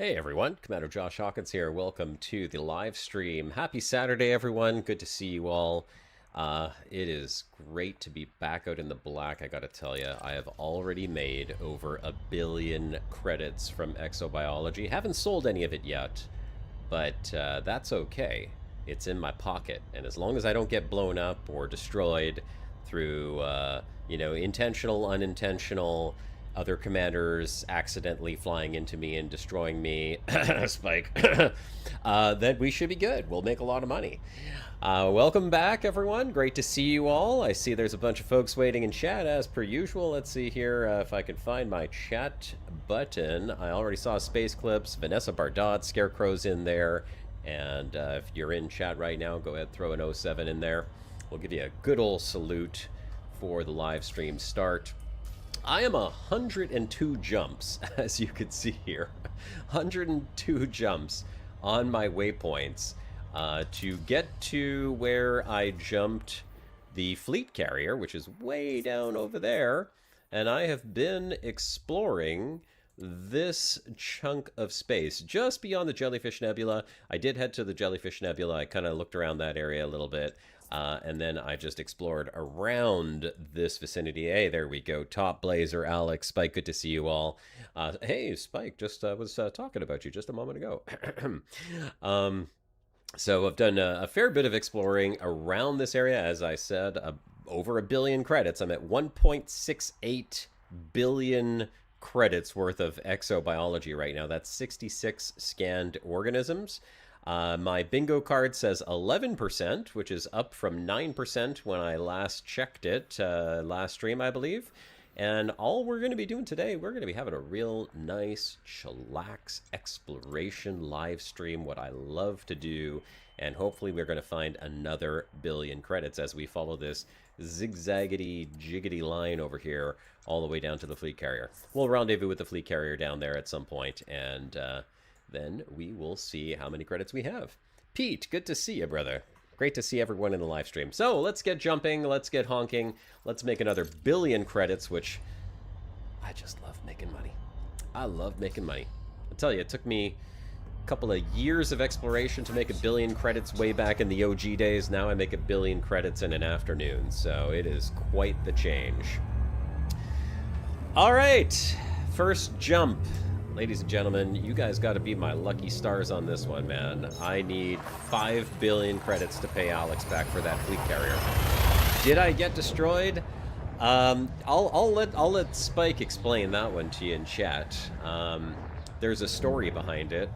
Hey everyone, Commander Josh Hawkins here. Welcome to the live stream. Happy Saturday, everyone. Good to see you all. It is great to be back out in the black. I gotta tell you, I have already made over 1 billion credits from Exobiology. Haven't sold any of it yet, but that's okay. It's in my pocket, and as long as I don't get blown up or destroyed through, intentional, unintentional, other commanders accidentally flying into me and destroying me, Spike, then we should be good. We'll make a lot of money. Welcome back, everyone. Great to see you all. I see there's a bunch of folks waiting in chat, as per usual. Let's see here if I can find my chat button. I already saw Space Clips, Vanessa Bardot, Scarecrow's in there. And if you're in chat right now, go ahead, throw an 07 in there. We'll give you a good old salute for the live stream start. I am 102 jumps, as you can see here. 102 jumps on my waypoints to get to where I jumped the fleet carrier, which is way down over there. And I have been exploring this chunk of space just beyond the Jellyfish Nebula. I did head to the Jellyfish Nebula. I kind of looked around that area a little bit. And then I just explored around this vicinity. Hey, there we go. Top Blazer, Alex, Spike, good to see you all. Hey, Spike, just was talking about you just a moment ago. So I've done a fair bit of exploring around this area. As I said, over 1 billion credits. I'm at 1.68 billion credits worth of exobiology right now. That's 66 scanned organisms. My bingo card says 11%, which is up from 9% when I last checked it last stream, I believe. And all we're going to be doing today, we're going to be having a real nice, chillax exploration live stream, what I love to do. And hopefully we're going to find another 1 billion credits as we follow this zigzaggedy, jiggedy line over here all the way down to the fleet carrier. We'll rendezvous with the fleet carrier down there at some point, and then we will see how many credits we have. Pete, good to see you, brother. Great to see everyone in the live stream. So let's get jumping, let's get honking, let's make another 1 billion credits, which I just love making money. I love making money. I'll tell you, it took me a couple of years of exploration to make 1 billion credits way back in the OG days. Now I make 1 billion credits in an afternoon, so it is quite the change. All right, first jump. Ladies and gentlemen, you guys got to be my lucky stars on this one, man. I need 5 billion credits to pay Alex back for that fleet carrier. Did I get destroyed? I'll let Spike explain that one to you in chat. There's a story behind it,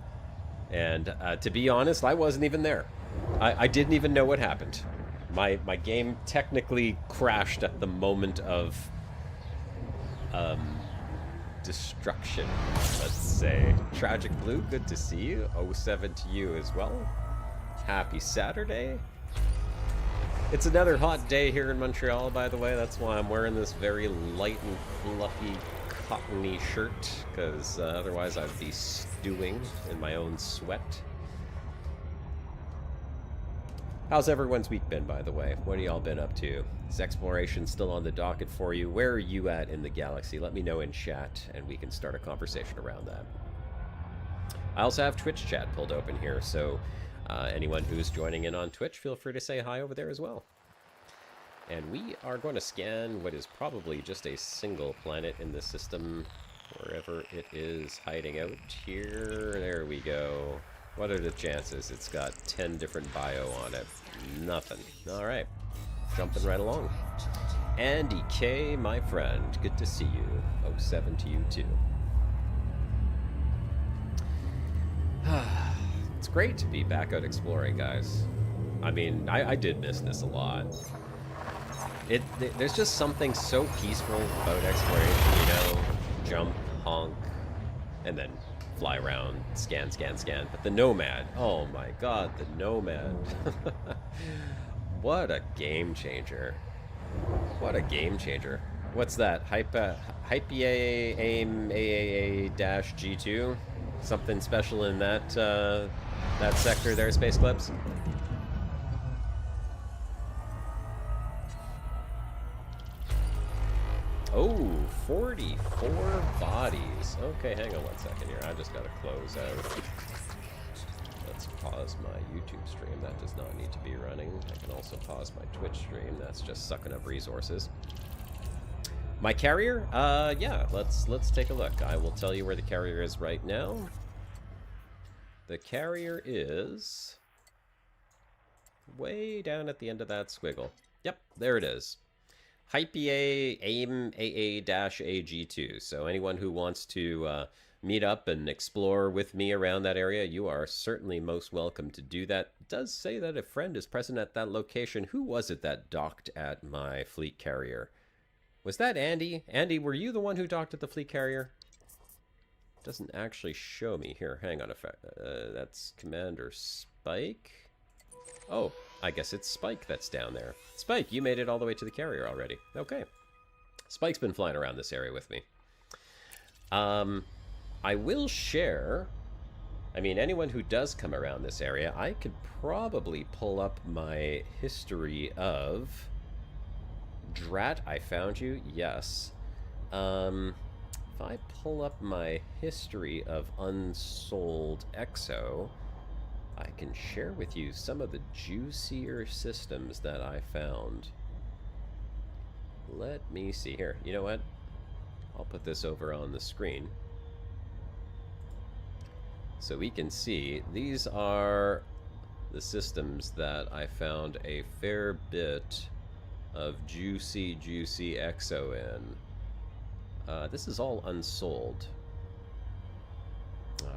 and to be honest, I wasn't even there. I didn't even know what happened. My game technically crashed at the moment of destruction, let's say. Tragic Blue, good to see you. 07 to you as well. Happy Saturday. It's another hot day here in Montreal, by the way. That's why I'm wearing this very light and fluffy cottony shirt, because otherwise I'd be stewing in my own sweat. How's everyone's week been, by the way? What have y'all been up to? Is exploration still on the docket for you? Where are you at in the galaxy? Let me know in chat, and we can start a conversation around that. I also have Twitch chat pulled open here, so anyone who's joining in on Twitch, feel free to say hi over there as well. And we are going to scan what is probably just a single planet in the system, wherever it is hiding out here. There we go. What are the chances? It's got 10 different bio on it. Nothing. All right. Jumping right along. Andy K, my friend. Good to see you. 07 to you, too. It's great to be back out exploring, guys. I mean, I did miss this a lot. There's just something so peaceful about exploration, you know? Jump, honk, and then fly around, scan, scan, scan. But the Nomad, oh my god, the Nomad. What a game changer. What a game changer. What's that? Hype-AIM AAA-G2? Something special in that that sector there, Space Clips? Oh, 44 bodies. Okay, hang on one second here. I just got to close out. Let's pause my YouTube stream. That does not need to be running. I can also pause my Twitch stream. That's just sucking up resources. My carrier? Yeah, let's take a look. I will tell you where the carrier is right now. The carrier is way down at the end of that squiggle. Yep, there it is. Hypea AIM AA-AG2. So anyone who wants to meet up and explore with me around that area, you are certainly most welcome to do that. It does say that a friend is present at that location. Who was it that docked at my fleet carrier? Was that Andy? Andy, were you the one who docked at the fleet carrier? Doesn't actually show me. Here, hang on a that's Commander Spike. Oh, I guess it's Spike that's down there. Spike, you made it all the way to the carrier already. Okay. Spike's been flying around this area with me. I will share... I mean, anyone who does come around this area, I could probably pull up my history of... Drat, I found you? Yes. If I pull up my history of unsold Exo... I can share with you some of the juicier systems that I found. Let me see here. You know what? I'll put this over on the screen. So we can see these are the systems that I found a fair bit of juicy Exo in. This is all unsold.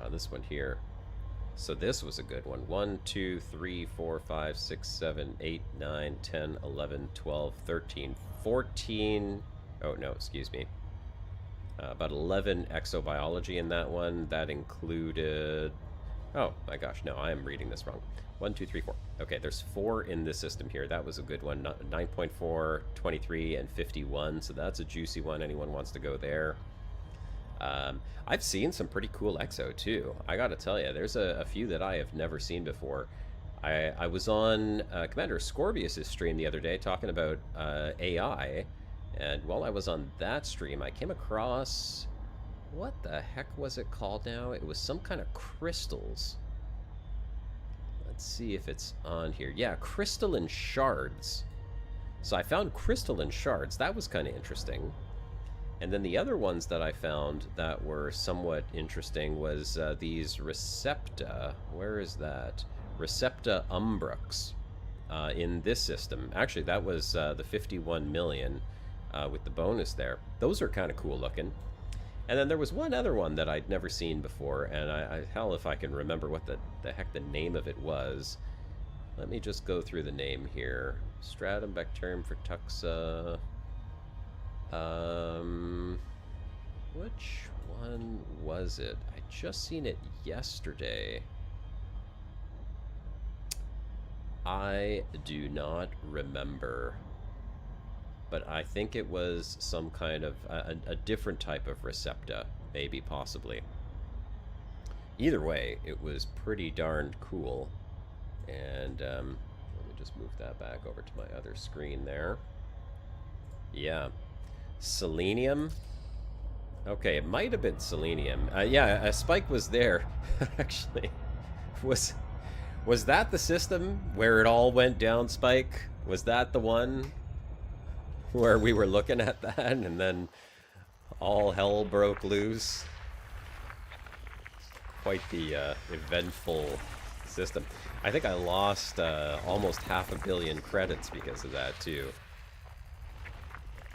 This one here. So this was a good one. 1, 2, 3, 4, 5, 6, 7, 8, 9, 10, 11, 12, 13, 14. Oh, no, excuse me. About 11 exobiology in that one. That included... Oh, my gosh, no, I am reading this wrong. 1, 2, 3, 4. Okay, there's 4 in this system here. That was a good one. 9.4, 23, and 51. So that's a juicy one. Anyone wants to go there. I've seen some pretty cool Exo too. I gotta tell you, there's a few that I have never seen before. I was on Commander Scorbius's stream the other day talking about AI, and while I was on that stream, I came across... What the heck was it called now? It was some kind of crystals. Let's see if it's on here. Yeah, crystalline shards. So I found crystalline shards. That was kind of interesting. And then the other ones that I found that were somewhat interesting was these Recepta. Where is that? Recepta Umbrux in this system. Actually, that was the 51 million with the bonus there. Those are kind of cool looking. And then there was one other one that I'd never seen before, and hell if I can remember what the heck the name of it was. Let me just go through the name here. Stratum Bacterium Fructuxa. Which one was it? I just seen it yesterday. I do not remember, but I think it was some kind of a different type of Recepta, maybe, possibly. Either way, it was pretty darn cool. And let me just move that back over to my other screen there. Yeah. Selenium. Okay, it might have been selenium. Yeah, Spike was there. Actually, was that the system where it all went down, Spike? Was that the one where we were looking at that and then all hell broke loose? Quite the eventful system. I think I lost almost 500 million credits because of that too.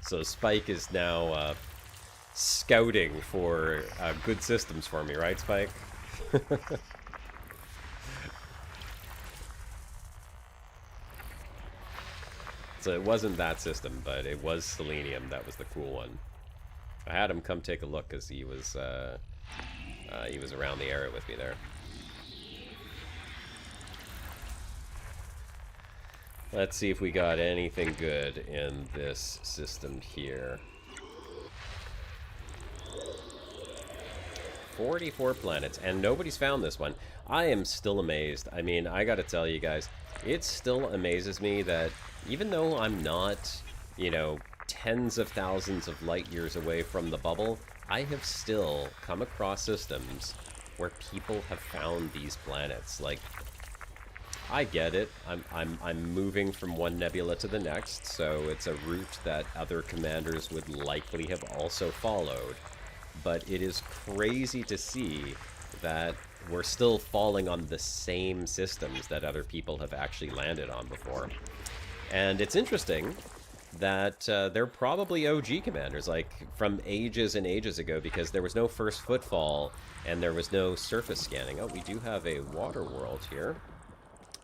So Spike is now scouting for good systems for me, right, Spike? So it wasn't that system, but it was selenium. That was the cool one. I had him come take a look because he was around the area with me there. Let's see if we got anything good in this system here. 44 planets, and nobody's found this one. I am still amazed. I mean, I gotta tell you guys, it still amazes me that even though I'm not, you know, tens of thousands of light years away from the bubble, I have still come across systems where people have found these planets. Like, I get it. I'm moving from one nebula to the next, so it's a route that other commanders would likely have also followed. But it is crazy to see that we're still falling on the same systems that other people have actually landed on before. And it's interesting that they're probably OG commanders, like from ages and ages ago, because there was no first footfall and there was no surface scanning. Oh, we do have a water world here.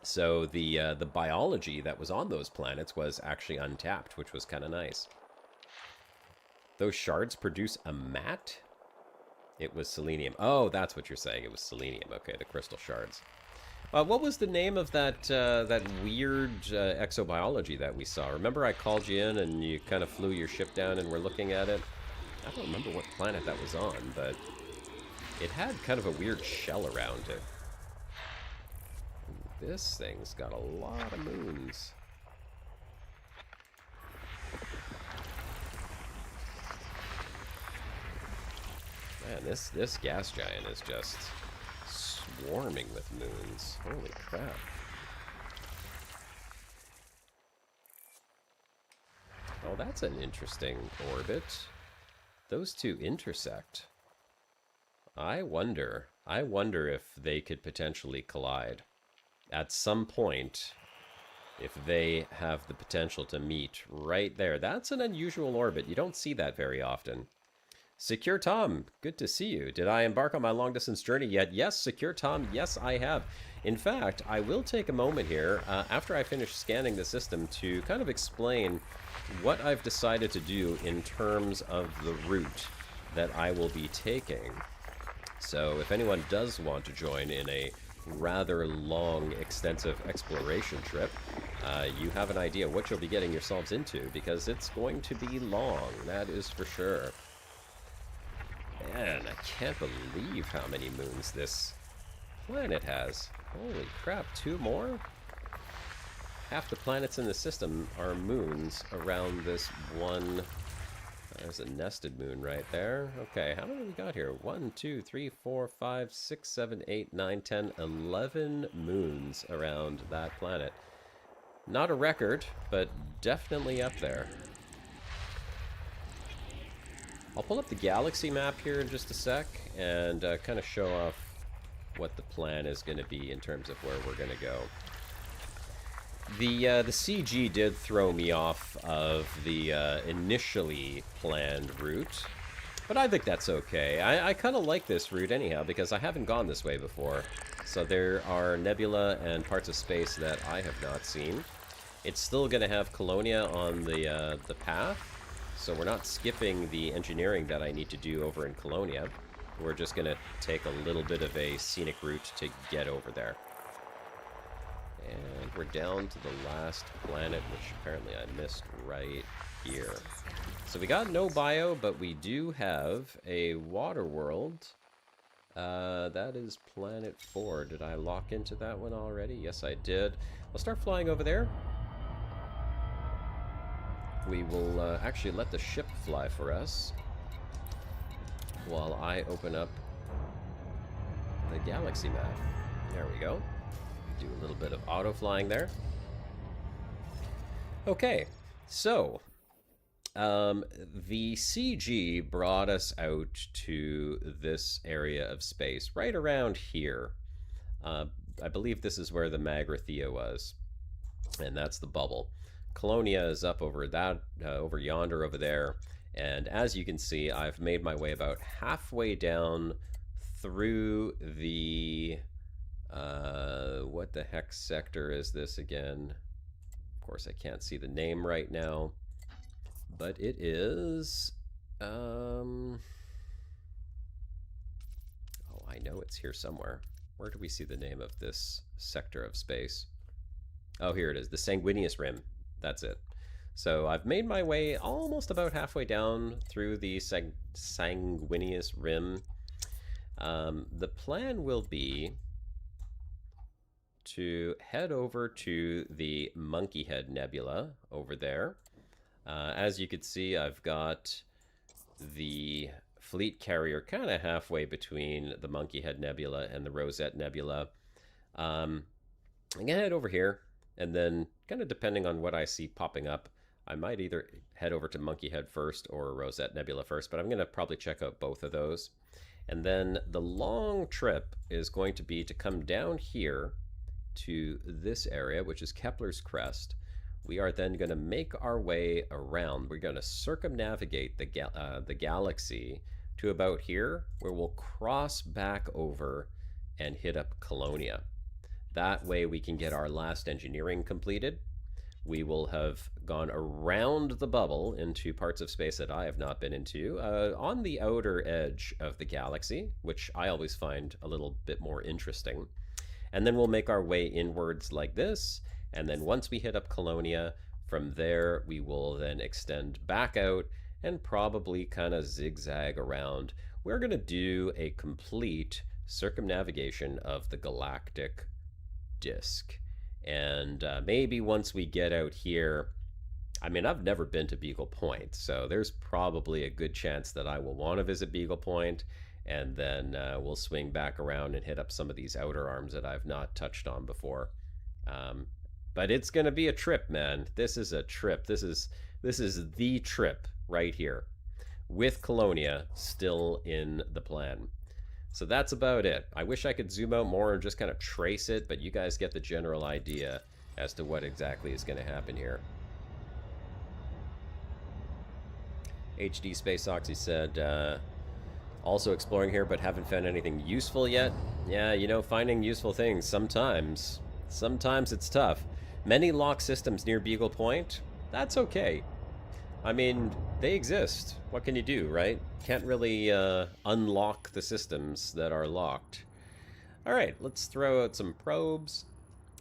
So the biology that was on those planets was actually untapped, which was kind of nice. Those shards produce a mat? It was selenium. Oh, that's what you're saying. It was selenium. Okay, the crystal shards. What was the name of that that weird exobiology that we saw? Remember I called you in and you kind of flew your ship down and we're looking at it? I don't remember what planet that was on, but it had kind of a weird shell around it. Ooh, this thing's got a lot of moons. Man, this gas giant is just swarming with moons. Holy crap. Oh, that's an interesting orbit. Those two intersect. I wonder if they could potentially collide. At some point, if they have the potential to meet right there. That's an unusual orbit. You don't see that very often. Secure Tom, good to see you. Did I embark on my long-distance journey yet? Yes, Secure Tom, yes, I have. In fact, I will take a moment here, after I finish scanning the system, to kind of explain what I've decided to do in terms of the route that I will be taking. So if anyone does want to join in a rather long, extensive exploration trip, you have an idea what you'll be getting yourselves into, because it's going to be long, that is for sure. Man, I can't believe how many moons this planet has. Holy crap, 2 more? Half the planets in the system are moons around this one. There's a nested moon right there. Okay, how many we got here? 1, 2, 3, 4, 5, 6, 7, 8, 9, 10, 11 moons around that planet. Not a record, but definitely up there. I'll pull up the galaxy map here in just a sec and kind of show off what the plan is going to be in terms of where we're going to go. The CG did throw me off of the initially planned route, but I think that's okay. I kind of like this route anyhow because I haven't gone this way before. So there are nebula and parts of space that I have not seen. It's still going to have Colonia on the path. So we're not skipping the engineering that I need to do over in Colonia. We're just going to take a little bit of a scenic route to get over there. And we're down to the last planet, which apparently I missed right here. So we got no bio, but we do have a water world. That is planet 4. Did I lock into that one already? Yes, I did. I'll start flying over there. We will actually let the ship fly for us while I open up the galaxy map. There we go. Do a little bit of auto flying there. Okay, so the CG brought us out to this area of space right around here. I believe this is where the Magrathea was, and that's the bubble. Colonia is up over that, over yonder over there, and as you can see, I've made my way about halfway down through the what the heck sector is this again? Of course, I can't see the name right now, but it is oh, I know it's here somewhere. Where do we see the name of this sector of space? Oh, here it is, the Sanguineous Rim. That's it. So I've made my way almost about halfway down through the Sanguineous Rim. The plan will be to head over to the Monkey Head Nebula over there. As you can see, I've got the fleet carrier kind of halfway between the Monkey Head Nebula and the Rosette Nebula. I'm going to head over here, and then kind of depending on what I see popping up, I might either head over to Monkey Head first or Rosette Nebula first, but I'm going to probably check out both of those. And then the long trip is going to be to come down here to this area, which is Kepler's Crest. We are then going to make our way around. We're going to circumnavigate the galaxy to about here, where we'll cross back over and hit up Colonia. That way we can get our last engineering completed. We will have gone around the bubble into parts of space that I have not been into, on the outer edge of the galaxy, which I always find a little bit more interesting. And then we'll make our way inwards like this. And then once we hit up Colonia, from there we will then extend back out and probably kind of zigzag around. We're going to do a complete circumnavigation of the galactic disk. And maybe once we get out here, I mean, I've never been to Beagle Point, so there's probably a good chance that I will want to visit Beagle Point, and then we'll swing back around and hit up some of these outer arms that I've not touched on before. But it's going to be a trip, man. This is a trip. This is the trip right here, with Colonia still in the plan. So that's about it. I wish I could zoom out more and just kind of trace it, but you guys get the general idea as to what exactly is going to happen here. HD Space Oxy said, also exploring here, but haven't found anything useful yet. Yeah, you know, finding useful things, sometimes it's tough. Many lock systems near Beagle Point, that's okay. I mean, they exist. What can you do, right? Can't really unlock the systems that are locked. All right, let's throw out some probes.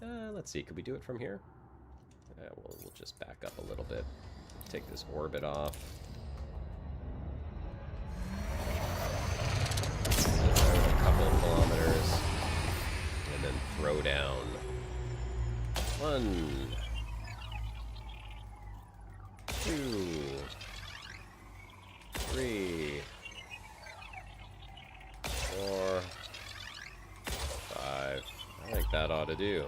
Let's see, could we do it from here? We'll just back up a little bit. Take this orbit off. A couple of kilometers. And then throw down. 1, 2, 3, 4, 5. I think that ought to do.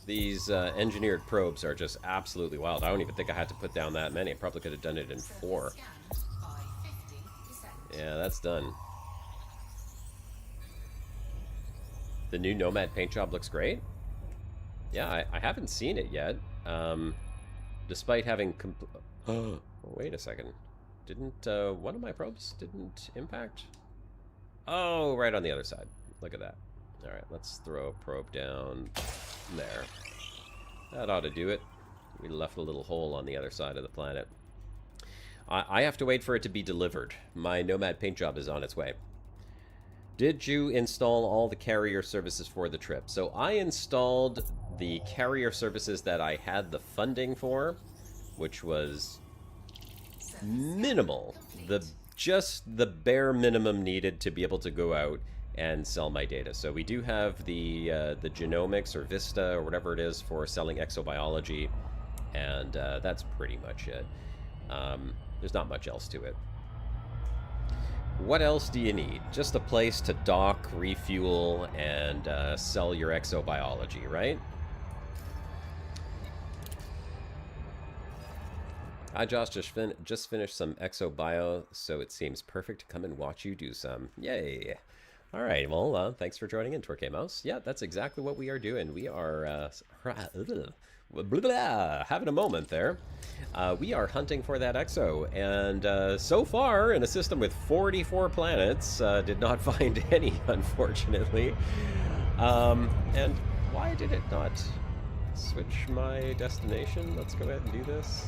These engineered probes are just absolutely wild. I don't even think I had to put down that many. I probably could have done it in 4. Yeah, that's done. The new Nomad paint job looks great. Yeah, I haven't seen it yet. Despite having oh, wait a second. Didn't one of my probes didn't impact? Oh, right on the other side. Look at that. All right, let's throw a probe down there. That ought to do it. We left a little hole on the other side of the planet. I have to wait for it to be delivered. My Nomad paint job is on its way. Did you install all the carrier services for the trip? So I installed the carrier services that I had the funding for, which was minimal. Just the bare minimum needed to be able to go out and sell my data. So we do have the genomics or Vista or whatever it is for selling exobiology, and that's pretty much it. There's not much else to it. What else do you need? Just a place to dock, refuel, and sell your exobiology, right? Hi Josh, just finished some exobio, so it seems perfect to come and watch you do some. Yay! All right, well, thanks for joining in, Torque Mouse. Yeah, that's exactly what we are doing. We are having a moment there. We are hunting for that exo, and so far, in a system with 44 planets, did not find any, unfortunately. And why did it not switch my destination? Let's go ahead and do this.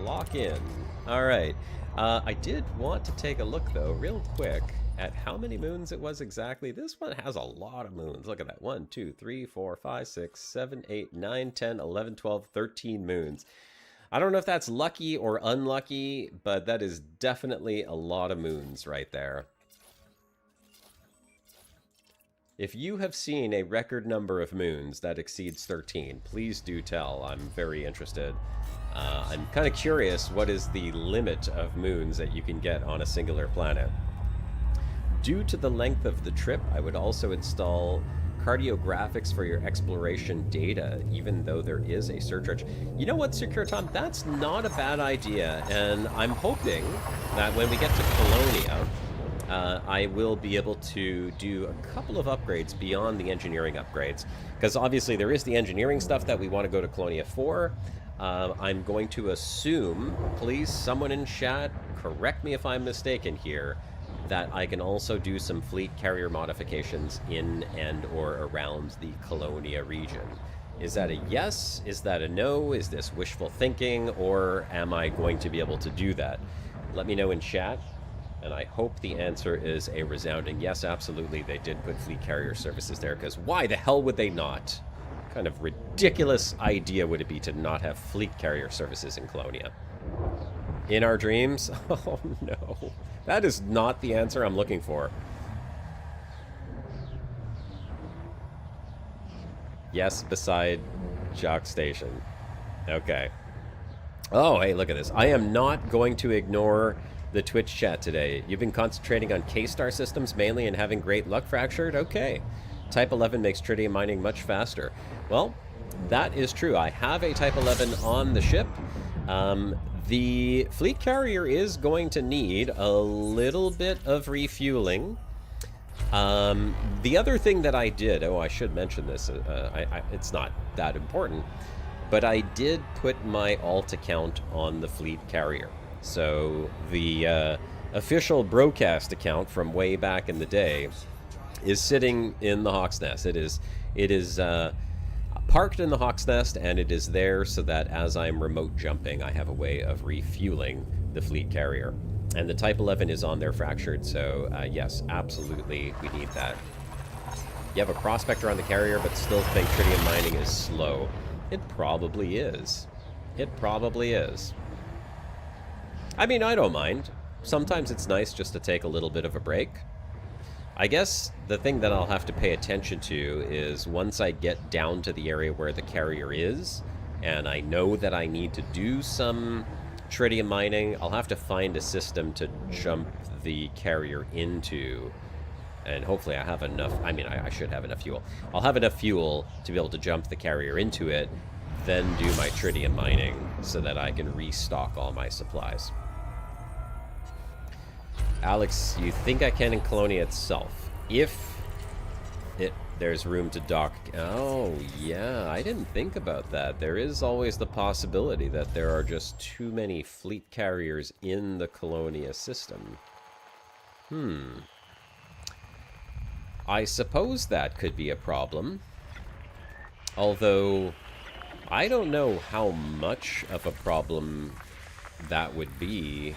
Lock in. All right. I did want to take a look, though, real quick, at how many moons it was exactly. This one has a lot of moons. Look at that. 1, 2, 3, 4, 5, 6, 7, 8, 9, 10, 11, 12, 13 moons. I don't know if that's lucky or unlucky, but that is definitely a lot of moons right there. If you have seen a record number of moons that exceeds 13, please do tell. I'm very interested. I'm kind of curious, what is the limit of moons that you can get on a singular planet? Due to the length of the trip, I would also install cartographics for your exploration data, even though there is a surcharge. You know what, Secure Tom? That's not a bad idea, and I'm hoping that when we get to Colonia, I will be able to do a couple of upgrades beyond the engineering upgrades, because obviously there is the engineering stuff that we want to go to Colonia for. I'm going to assume, please, someone in chat, correct me if I'm mistaken here, that I can also do some fleet carrier modifications in and or around the Colonia region. Is that a yes? Is that a no? Is this wishful thinking? Or am I going to be able to do that? Let me know in chat. And I hope the answer is a resounding yes, absolutely. They did put fleet carrier services there, because why the hell would they not? What kind of ridiculous idea would it be to not have fleet carrier services in Colonia? In our dreams? Oh no. That is not the answer I'm looking for. Yes, beside Jock Station. Okay. Oh, hey, look at this. I am not going to ignore the Twitch chat today. You've been concentrating on K-Star systems mainly and having great luck fractured? Okay. Type 11 makes tritium mining much faster. Well, that is true. I have a Type 11 on the ship. The fleet carrier is going to need a little bit of refueling. The other thing that I did, I should mention this, it's not that important, but I did put my alt account on the fleet carrier. So the official broadcast account from way back in the day is sitting in the Hawk's Nest. It is parked in the Hawk's Nest, and it is there so that as I'm remote jumping, I have a way of refueling the fleet carrier. And the Type 11 is on there fractured, so yes, absolutely, we need that. You have a prospector on the carrier, but still think tritium mining is slow. It probably is. It probably is. I mean, I don't mind. Sometimes it's nice just to take a little bit of a break. I guess the thing that I'll have to pay attention to is once I get down to the area where the carrier is, and I know that I need to do some tritium mining, I'll have to find a system to jump the carrier into. And hopefully I have enough, I mean, I should have enough fuel. I'll have enough fuel to be able to jump the carrier into it, then do my tritium mining so that I can restock all my supplies. Alex, you think I can in Colonia itself? If there's room to dock. Oh, yeah, I didn't think about that. There is always the possibility that there are just too many fleet carriers in the Colonia system. I suppose that could be a problem. Although, I don't know how much of a problem that would be.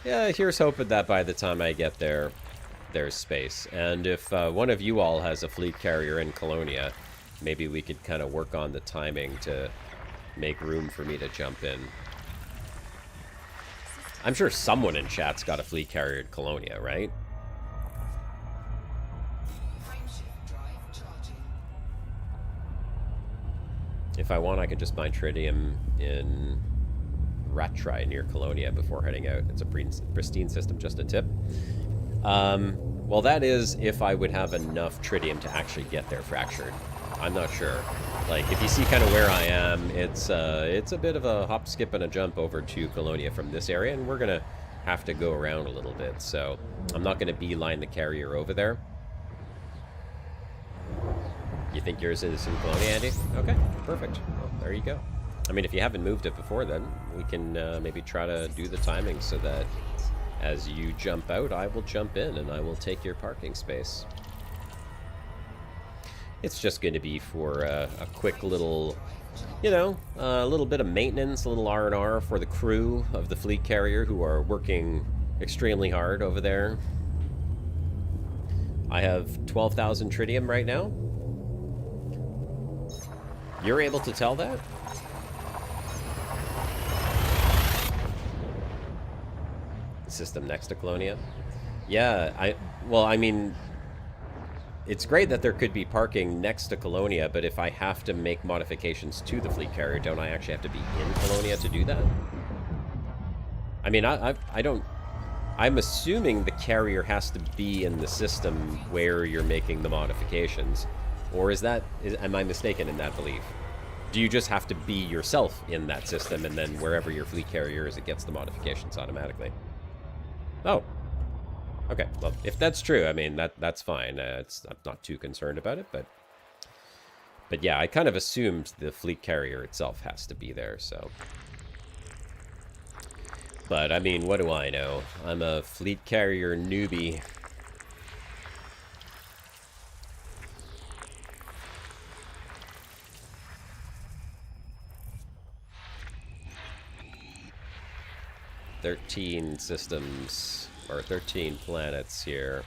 Yeah, here's hoping that by the time I get there, there's space. And if one of you all has a fleet carrier in Colonia, maybe we could kind of work on the timing to make room for me to jump in. I'm sure someone in chat's got a fleet carrier in Colonia, right? If I want, I could just mine tritium in Ratri near Colonia before heading out. It's a pristine system, just a tip. Well, that is if I would have enough tritium to actually get there fractured. I'm not sure. Like, if you see kind of where I am, it's a bit of a hop, skip, and a jump over to Colonia from this area, and we're going to have to go around a little bit, so I'm not going to beeline the carrier over there. You think yours is in Colonia, Andy? Okay, perfect. Well, there you go. I mean, if you haven't moved it before, then we can maybe try to do the timing so that as you jump out, I will jump in and I will take your parking space. It's just going to be for a quick little, you know, a little bit of maintenance, a little R&R for the crew of the fleet carrier who are working extremely hard over there. I have 12,000 tritium right now. You're able to tell that? System next to Colonia. Yeah, well, I mean, it's great that there could be parking next to Colonia, but if I have to make modifications to the fleet carrier, don't I actually have to be in Colonia to do that? I mean, I don't... I'm assuming the carrier has to be in the system where you're making the modifications. Or am I mistaken in that belief? Do you just have to be yourself in that system, and then wherever your fleet carrier is, it gets the modifications automatically? Oh. Okay, well, if that's true, I mean, that's fine. I'm not too concerned about it, but yeah, I kind of assumed the fleet carrier itself has to be there, so... But, I mean, what do I know? I'm a fleet carrier newbie. "13 systems, or 13 planets here."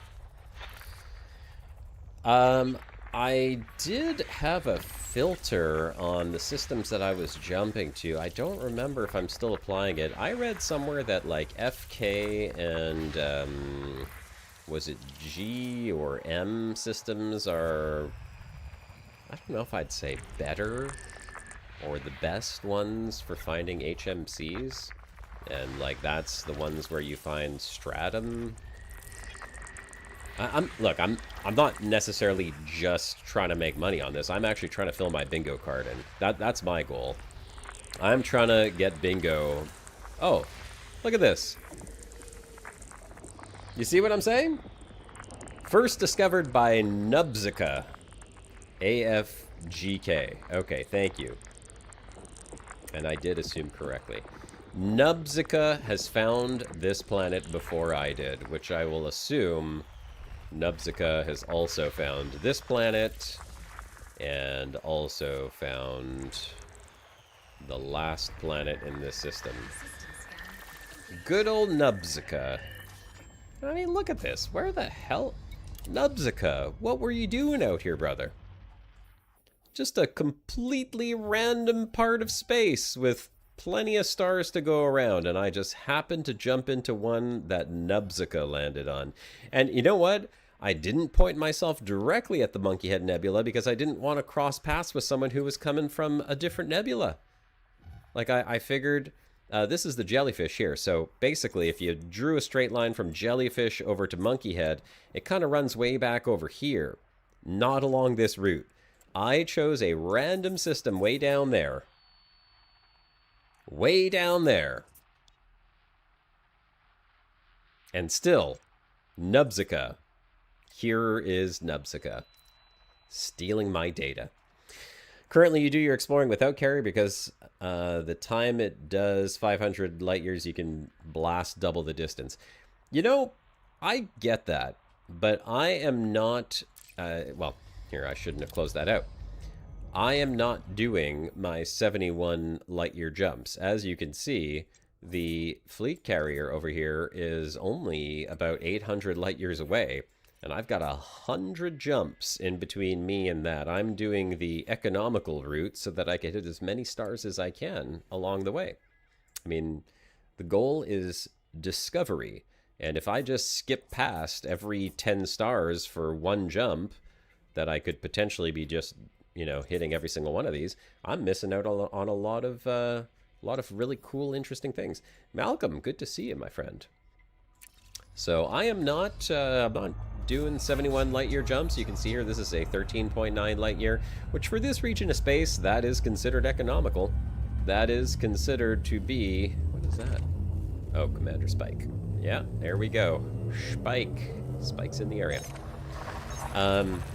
I did have a filter on the systems that I was jumping to. I don't remember if I'm still applying it. I read somewhere that, like, FK and, was it G or M systems are... I don't know if I'd say better or the best ones for finding HMCs. And, like, that's the ones where you find stratum. Look, I'm not necessarily just trying to make money on this. I'm actually trying to fill my bingo card, and that's my goal. I'm trying to get bingo. Oh, look at this. You see what I'm saying? First discovered by Nubzica. AFGK. Okay, thank you. And I did assume correctly. Nubzica has found this planet before I did, which I will assume Nubzica has also found this planet, and also found the last planet in this system. Good old Nubzica. I mean, look at this. Where the hell? Nubzica, what were you doing out here, brother? Just a completely random part of space with plenty of stars to go around, and I just happened to jump into one that Nubzica landed on. And you know what? I didn't point myself directly at the Monkey Head Nebula because I didn't want to cross paths with someone who was coming from a different nebula. Like, I figured, this is the jellyfish here, so basically if you drew a straight line from jellyfish over to Monkey Head, it kind of runs way back over here, not along this route. I chose a random system way down there. Way down there. And still, Nubzica. Here is Nubzica. Stealing my data. Currently, you do your exploring without carrier because the time it does 500 light years, you can blast double the distance. You know, I get that, but I am not... well, here, I shouldn't have closed that out. I am not doing my 71 light year jumps. As you can see, the fleet carrier over here is only about 800 light years away, and I've got 100 jumps in between me and that. I'm doing the economical route so that I can hit as many stars as I can along the way. I mean, the goal is discovery, and if I just skip past every 10 stars for one jump, that I could potentially be just, you know, hitting every single one of these, I'm missing out on a lot of really cool, interesting things. Malcolm, good to see you, my friend. So I am not, I'm not doing 71 light year jumps. You can see here, this is a 13.9 light year, which for this region of space, that is considered economical. That is considered to be, what is that? Oh, Commander Spike. Yeah, there we go. Spike. Spike's in the area.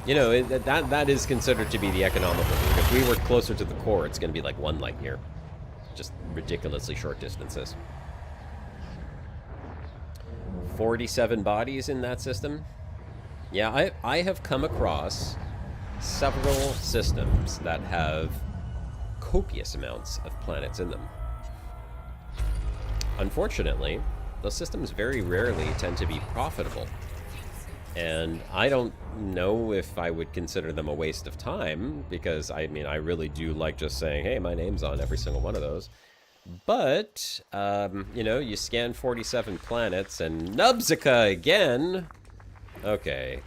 You know, that is considered to be the economical route. If we were closer to the core, it's going to be like 1 light year. Just ridiculously short distances. 47 bodies in that system. Yeah, I have come across several systems that have copious amounts of planets in them. Unfortunately, those systems very rarely tend to be profitable. And I don't know if I would consider them a waste of time, because, I mean, I really do like just saying, hey, my name's on every single one of those. But, you know, you scan 47 planets, and Nubzica again! Okay.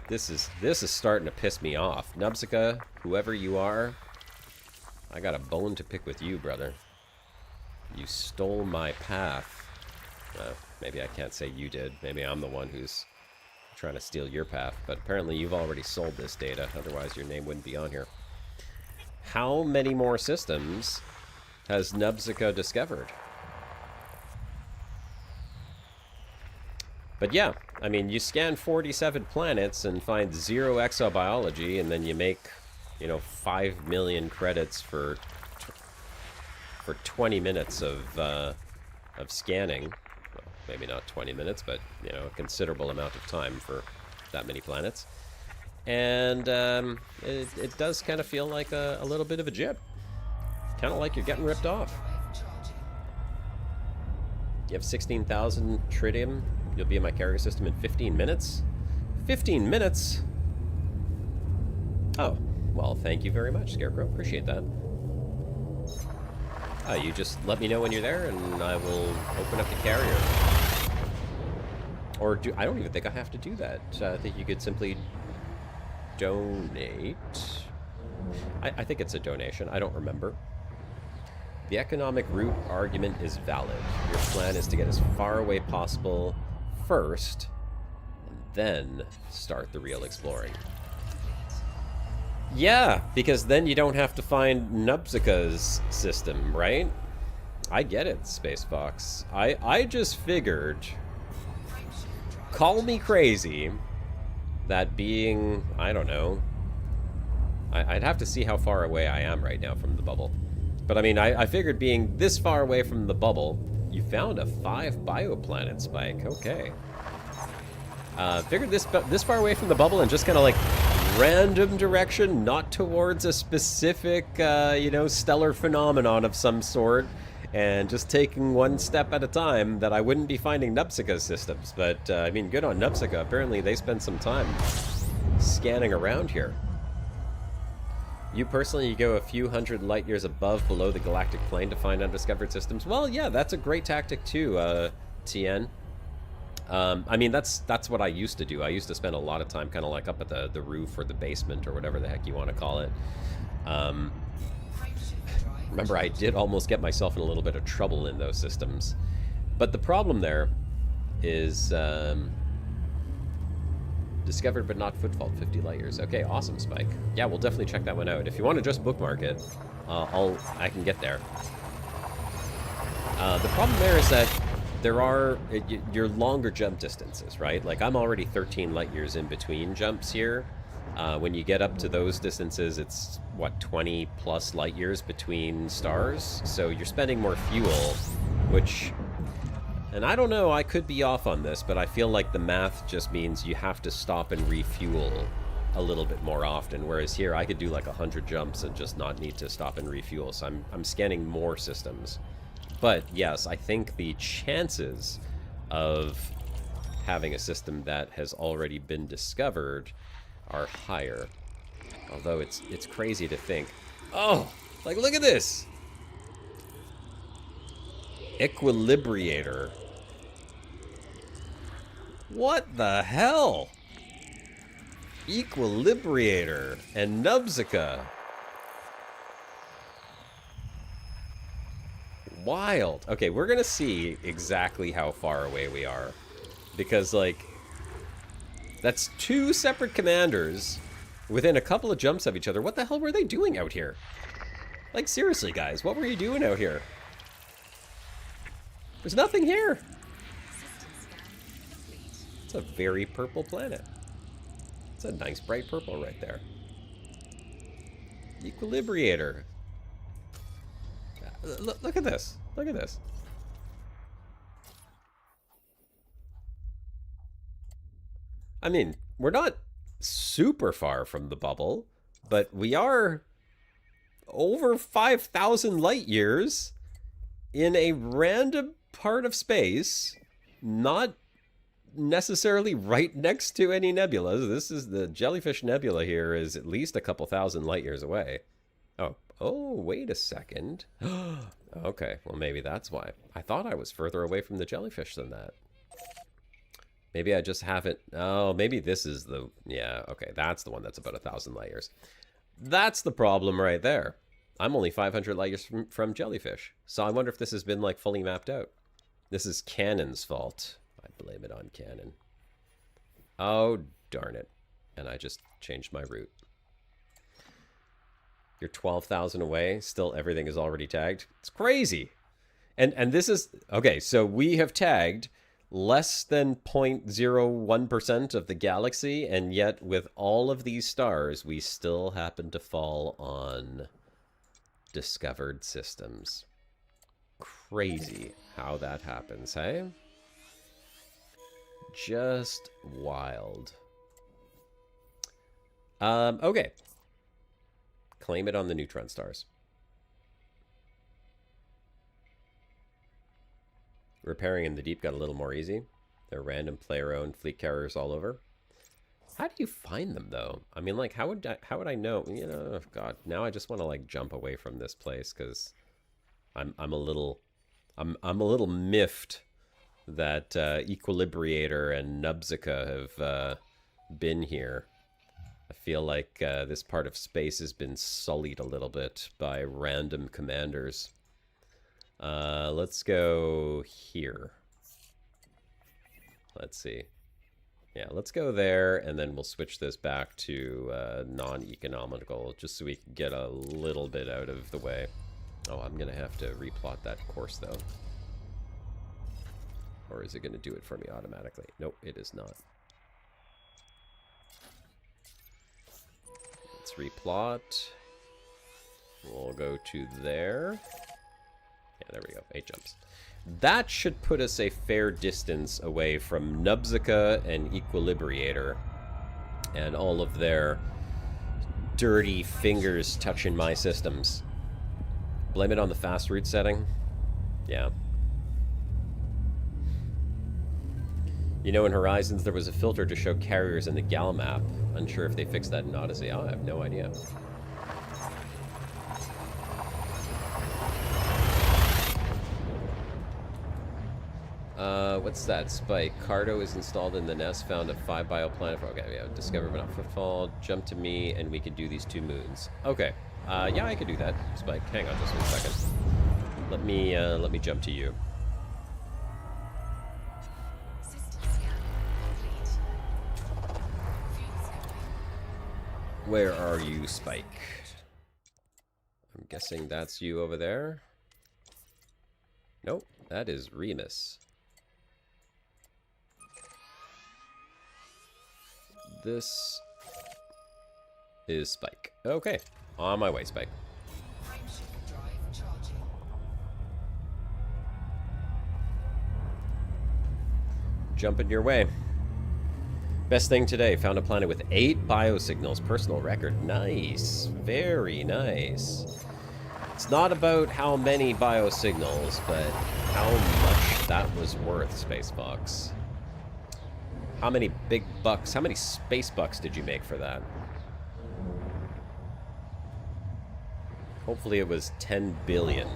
This is starting to piss me off. Nubsica, whoever you are, I got a bone to pick with you, brother. You stole my path. Maybe I can't say you did. Maybe I'm the one who's trying to steal your path. But apparently you've already sold this data. Otherwise your name wouldn't be on here. How many more systems has Nubsica discovered? But yeah, I mean, you scan 47 planets and find 0 exobiology, and then you make, you know, 5 million credits for 20 minutes of scanning. Well, maybe not 20 minutes, but, you know, a considerable amount of time for that many planets. And it does kind of feel like a little bit of a jip. Kind of like you're getting ripped off. You have 16,000 tritium. You'll be in my carrier system in 15 minutes. 15 minutes? Oh, well, thank you very much, Scarecrow. Appreciate that. You just let me know when you're there, and I will open up the carrier. Or I don't even think I have to do that. I think you could simply donate. I think it's a donation. I don't remember. The economic route argument is valid. Your plan is to get as far away possible first, and then start the real exploring. Yeah, because then you don't have to find Nubsica's system, right? I get it, Space Fox. I just figured, call me crazy, that being, I don't know, I'd have to see how far away I am right now from the bubble. But I mean, I figured being this far away from the bubble, you found a 5 bioplanet spike. Okay. Figured this far away from the bubble and just kind of like random direction, not towards a specific, you know, stellar phenomenon of some sort, and just taking one step at a time, that I wouldn't be finding Nubsica's systems. But, I mean, good on Nubsica. Apparently they spent some time scanning around here. You personally, you go a few hundred light years above, below the galactic plane to find undiscovered systems. Well, yeah, that's a great tactic too, TN. I mean, that's what I used to do. I used to spend a lot of time kind of like up at the roof or the basement or whatever the heck you want to call it. Remember, I did almost get myself in a little bit of trouble in those systems. But the problem there is... discovered but not footfall, 50 light years. Okay, awesome, Spike. Yeah, we'll definitely check that one out. If you want to just bookmark it, I can get there. The problem there is that there are your longer jump distances, right? Like, I'm already 13 light years in between jumps here. When you get up to those distances, it's, what, 20 plus light years between stars? So you're spending more fuel, which... And I don't know, I could be off on this, but I feel like the math just means you have to stop and refuel a little bit more often, whereas here I could do like 100 jumps and just not need to stop and refuel, so I'm scanning more systems. But yes, I think the chances of having a system that has already been discovered are higher. Although it's crazy to think, oh, like look at this! Equilibrator. What the hell? Equilibrator and Nubsica. Wild. Okay, we're gonna see exactly how far away we are. Because, like, that's 2 separate commanders within a couple of jumps of each other. What the hell were they doing out here? Like, seriously, guys, what were you doing out here? There's nothing here. It's a very purple planet. It's a nice bright purple right there. Equilibrator. Look at this. Look at this. I mean, we're not super far from the bubble, but we are over 5,000 light years in a random part of space, not necessarily right next to any nebulas. This is the Jellyfish Nebula here is at least a couple thousand light years away. Oh, wait a second. Okay, well maybe that's why. I thought I was further away from the jellyfish than that. Maybe I just haven't... Oh, maybe this is the... Yeah, okay, that's the one that's about 1,000 light years. That's the problem right there. I'm only 500 light years from jellyfish. So I wonder if this has been, like, fully mapped out. This is Canon's fault. I blame it on Canon. Oh, darn it. And I just changed my route. You're 12,000 away. Still, everything is already tagged. It's crazy. And this is... Okay, so we have tagged less than 0.01% of the galaxy, and yet with all of these stars, we still happen to fall on discovered systems. Crazy how that happens, hey? Just wild. Okay. Claim it on the neutron stars. Repairing in the deep got a little more easy. There are random player-owned fleet carriers all over. How do you find them, though? I mean, like, how would I know? You know, God, now I just want to, like, jump away from this place because I'm a little miffed that Equilibriator and Nubsica have been here. I feel like this part of space has been sullied a little bit by random commanders. Let's go here. Let's see. Yeah, let's go there, and then we'll switch this back to non-economical, just so we can get a little bit out of the way. Oh, I'm going to have to replot that course, though. Or is it going to do it for me automatically? Nope, it is not. Let's replot. We'll go to there. Yeah, there we go. 8 jumps. That should put us a fair distance away from Nubsica and Equilibriator and all of their dirty fingers touching my systems. Blame it on the fast route setting? Yeah. You know, in Horizons, there was a filter to show carriers in the Gal map. Unsure if they fixed that in Odyssey. Oh, I have no idea. What's that? Spike. Cardo is installed in the nest. Found a 5 bioplanet. Okay, yeah. Discover but not footfall. Jump to me, and we could do these 2 moons. Okay. Yeah, I could do that. Spike. Hang on just 1 second. Let me jump to you. Where are you, Spike? I'm guessing that's you over there. Nope, that is Remus. This is Spike. Okay, on my way, Spike. Jumping your way. Best thing today, found a planet with 8 biosignals. Personal record. Nice. Very nice. It's not about how many biosignals, but how much that was worth, Space Fox. How many big bucks, how many space bucks did you make for that? Hopefully it was 10 billion.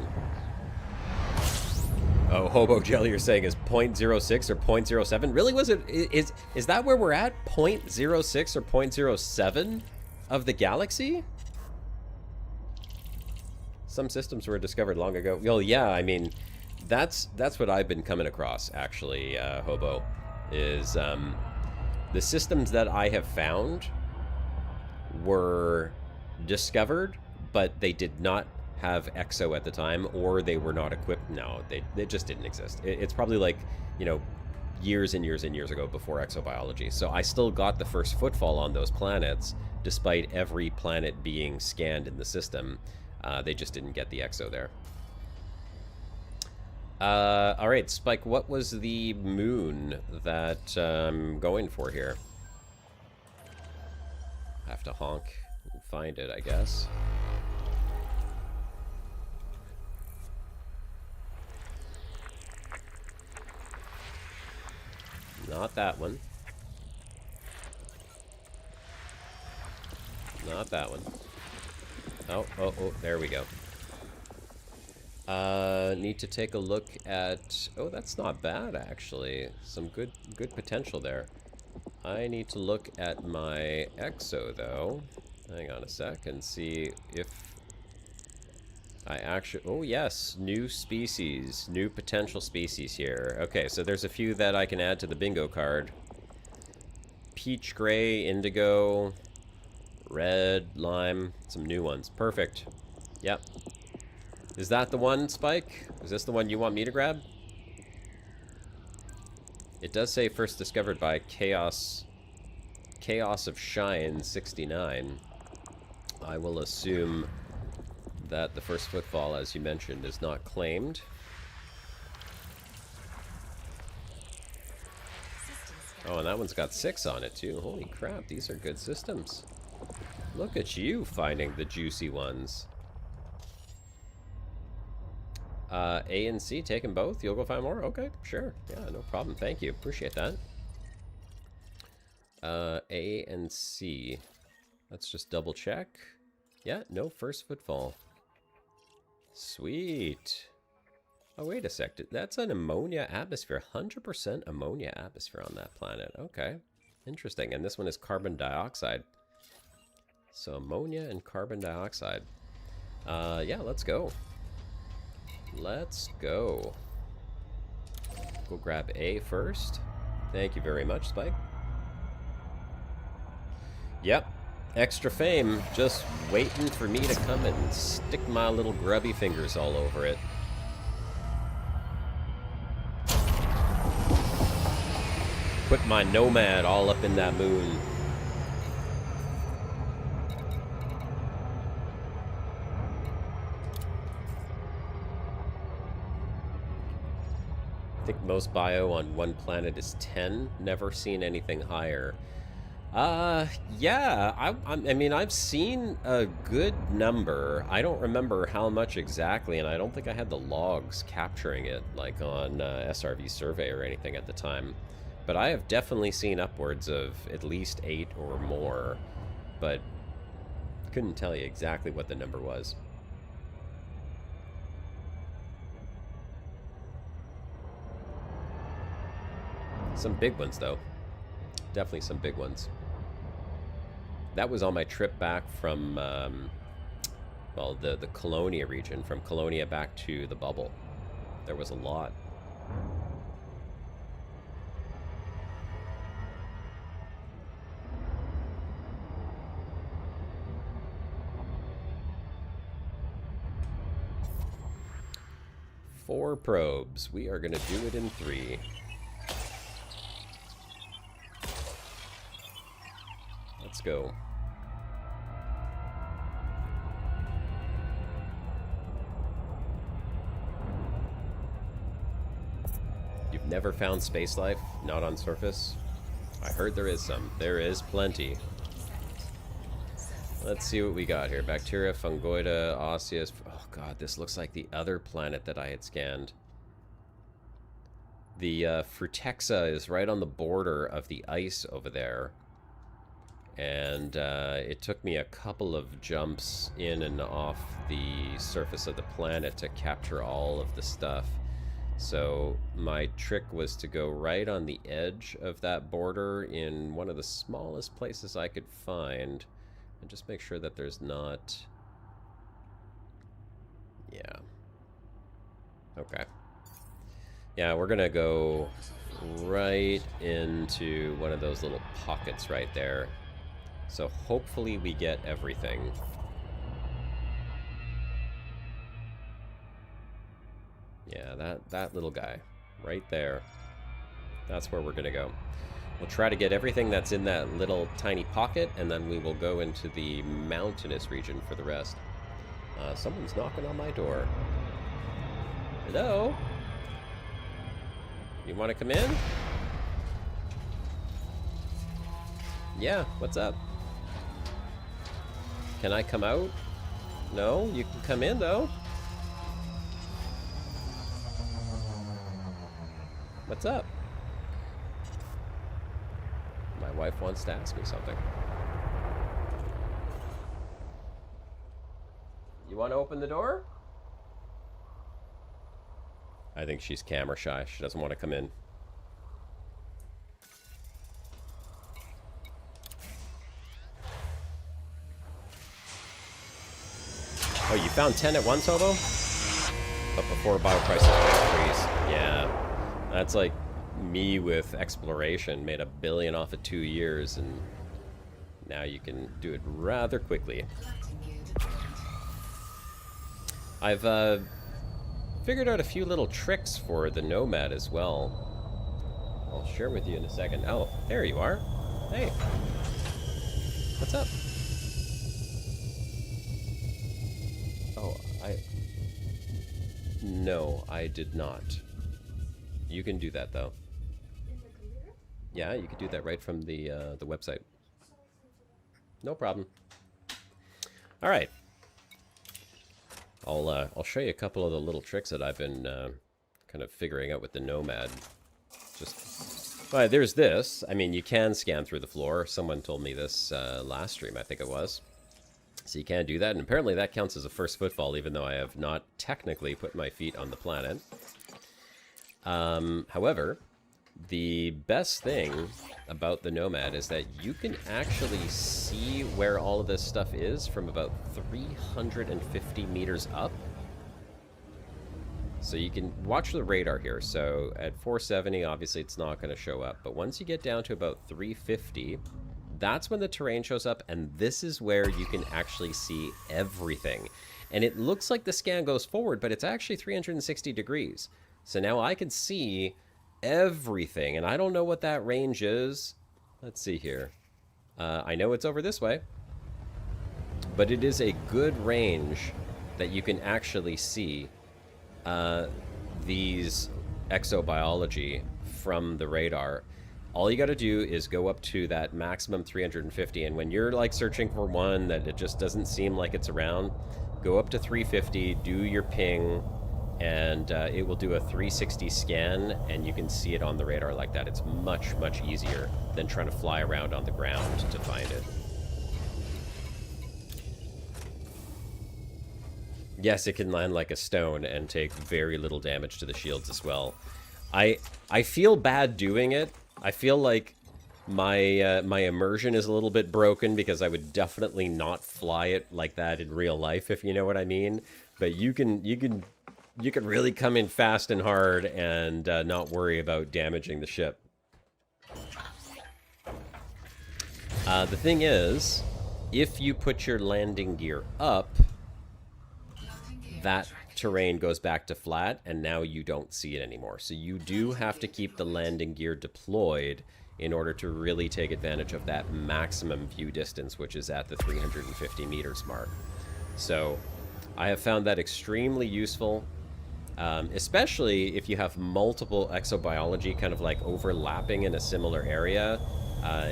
Oh, Hobo Jelly, you're saying is 0.06 or 0.07? Really? Was it? Is that where we're at? 0.06 or 0.07 of the galaxy? Some systems were discovered long ago. Well, yeah, I mean, that's what I've been coming across, actually, Hobo, is the systems that I have found were discovered, but they did not have EXO at the time, or they were not equipped. No, they just didn't exist. It's probably like, you know, years and years and years ago before exobiology. So I still got the first footfall on those planets, despite every planet being scanned in the system. They just didn't get the EXO there. All right, Spike, what was the moon that I'm going for here? I have to honk and find it, I guess. Not that one. Not that one. Oh, there we go. Need to take a look at... Oh, that's not bad, actually. Some good potential there. I need to look at my Exo, though. Hang on a sec and see if I actually... Oh, yes. New species. New potential species here. Okay, so there's a few that I can add to the bingo card. Peach, gray, indigo, red, lime. Some new ones. Perfect. Yep. Is that the one, Spike? Is this the one you want me to grab? It does say first discovered by Chaos of Shine 69. I will assume that the first footfall, as you mentioned, is not claimed. Oh, and that one's got 6 on it, too. Holy crap, these are good systems. Look at you finding the juicy ones. A and C, taking both? You'll go find more? Okay, sure. Yeah, no problem. Thank you. Appreciate that. A and C. Let's just double check. Yeah, no first footfall. Sweet. Oh, wait a sec. That's an ammonia atmosphere. 100% ammonia atmosphere on that planet. Okay. Interesting. And this one is carbon dioxide. So ammonia and carbon dioxide. Yeah, let's go. Let's go. Go grab A first. Thank you very much, Spike. Yep. Extra fame. Just waiting for me to come and stick my little grubby fingers all over it. Put my nomad all up in that moon. I think most bio on one planet is 10. Never seen anything higher. Yeah. I mean, I've seen a good number. I don't remember how much exactly, and I don't think I had the logs capturing it, like on SRV Survey or anything at the time. But I have definitely seen upwards of at least 8 or more, but couldn't tell you exactly what the number was. Some big ones, though. Definitely some big ones. That was on my trip back from, well, the Colonia region, from Colonia back to the bubble. There was a lot. Four probes. We are going to do it in 3. Let's go. You've never found space life? Not on surface? I heard there is some. There is plenty. Let's see what we got here. Bacteria, fungoida, osseous. Oh god, this looks like the other planet that I had scanned. The Frutexa is right on the border of the ice over there. And it took me a couple of jumps in and off the surface of the planet to capture all of the stuff. So my trick was to go right on the edge of that border in one of the smallest places I could find. And just make sure that there's not... Yeah. Okay. Yeah, we're gonna go right into one of those little pockets right there. So hopefully we get everything. Yeah, that little guy right there. That's where we're gonna go. We'll try to get everything that's in that little tiny pocket, and then we will go into the mountainous region for the rest. Someone's knocking on my door. Hello? You want to come in? Yeah, what's up? Can I come out? No, you can come in though. What's up? My wife wants to ask me something. You want to open the door? I think she's camera shy. She doesn't want to come in. Oh, you found 10 at once, Hobo? But before bio prices increase. Yeah. That's like me with exploration. Made $1 billion off of 2 years, and now you can do it rather quickly. I've figured out a few little tricks for the Nomad as well. I'll share with you in a second. Oh, there you are. Hey. What's up? Oh, No, I did not. You can do that, though. Yeah, you can do that right from the website. No problem. All right. I'll show you a couple of the little tricks that I've been kind of figuring out with the Nomad. There's this. I mean, you can scan through the floor. Someone told me this last stream, I think it was. So you can do that, and apparently that counts as a first footfall, even though I have not technically put my feet on the planet. However, the best thing about the Nomad is that you can actually see where all of this stuff is from about 350 meters up. So you can watch the radar here. So at 470, obviously it's not going to show up. But once you get down to about 350, that's when the terrain shows up, and this is where you can actually see everything. And it looks like the scan goes forward, but it's actually 360 degrees. So now I can see everything, and I don't know what that range is. Let's see here. I know it's over this way, but it is a good range that you can actually see these exobiology from the radar. All you got to do is go up to that maximum 350, and when you're like searching for one that it just doesn't seem like it's around, go up to 350, do your ping, and it will do a 360 scan, and you can see it on the radar like that. It's much, much easier than trying to fly around on the ground to find it. Yes, it can land like a stone and take very little damage to the shields as well. I feel bad doing it. I feel like my my immersion is a little bit broken because I would definitely not fly it like that in real life, if you know what I mean. But you can really come in fast and hard and not worry about damaging the ship. The thing is, if you put your landing gear up, that terrain goes back to flat, and now you don't see it anymore. So you do have to keep the landing gear deployed in order to really take advantage of that maximum view distance, which is at the 350 meters mark. So I have found that extremely useful, especially if you have multiple exobiology kind of like overlapping in a similar area,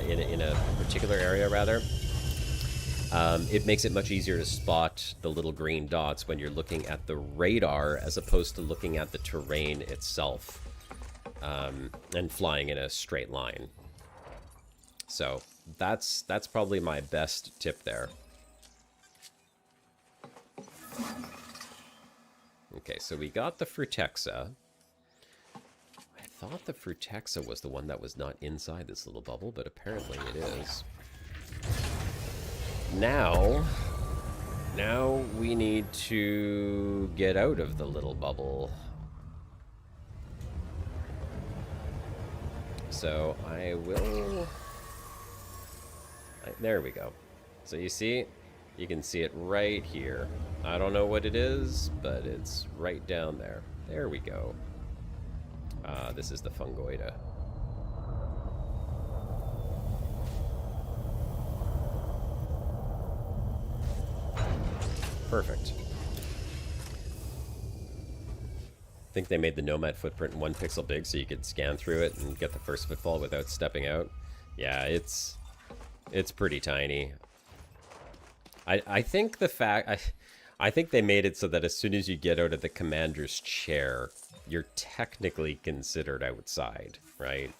in a particular area rather. It makes it much easier to spot the little green dots when you're looking at the radar as opposed to looking at the terrain itself, and flying in a straight line. So that's probably my best tip there. Okay, so we got the Frutexa. I thought the Frutexa was the one that was not inside this little bubble, but apparently it is. Now we need to get out of the little bubble. So I will... there we go. So you see, you can see it right here. I don't know what it is, but it's right down there. There we go. This is the Fungoida. Perfect. I think they made the Nomad footprint 1 pixel big so you could scan through it and get the first footfall without stepping out. Yeah, it's pretty tiny. I think the fact... I think they made it so that as soon as you get out of the commander's chair, you're technically considered outside, right?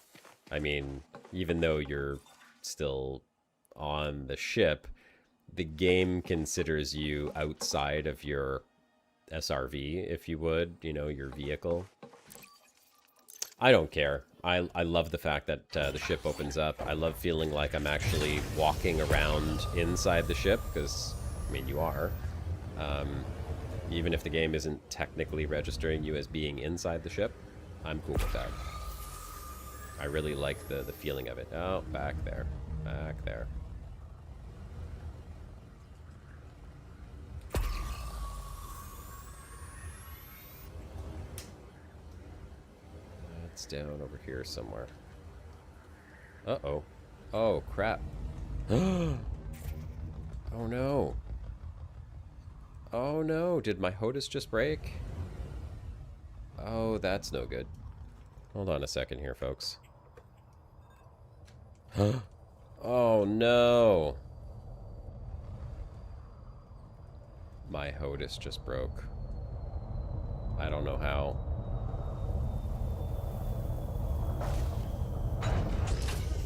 I mean, even though you're still on the ship, the game considers you outside of your SRV, if you would, you know, your vehicle. I don't care. I love the fact that the ship opens up. I love feeling like I'm actually walking around inside the ship, because, I mean, you are. Even if the game isn't technically registering you as being inside the ship, I'm cool with that. I really like the feeling of it. Oh, back there. Back there. It's down over here somewhere. Uh-oh. Oh, crap. Oh, no. Oh, no. Did my HOTUS just break? Oh, that's no good. Hold on a second here, folks. Oh, no. My HOTUS just broke. I don't know how.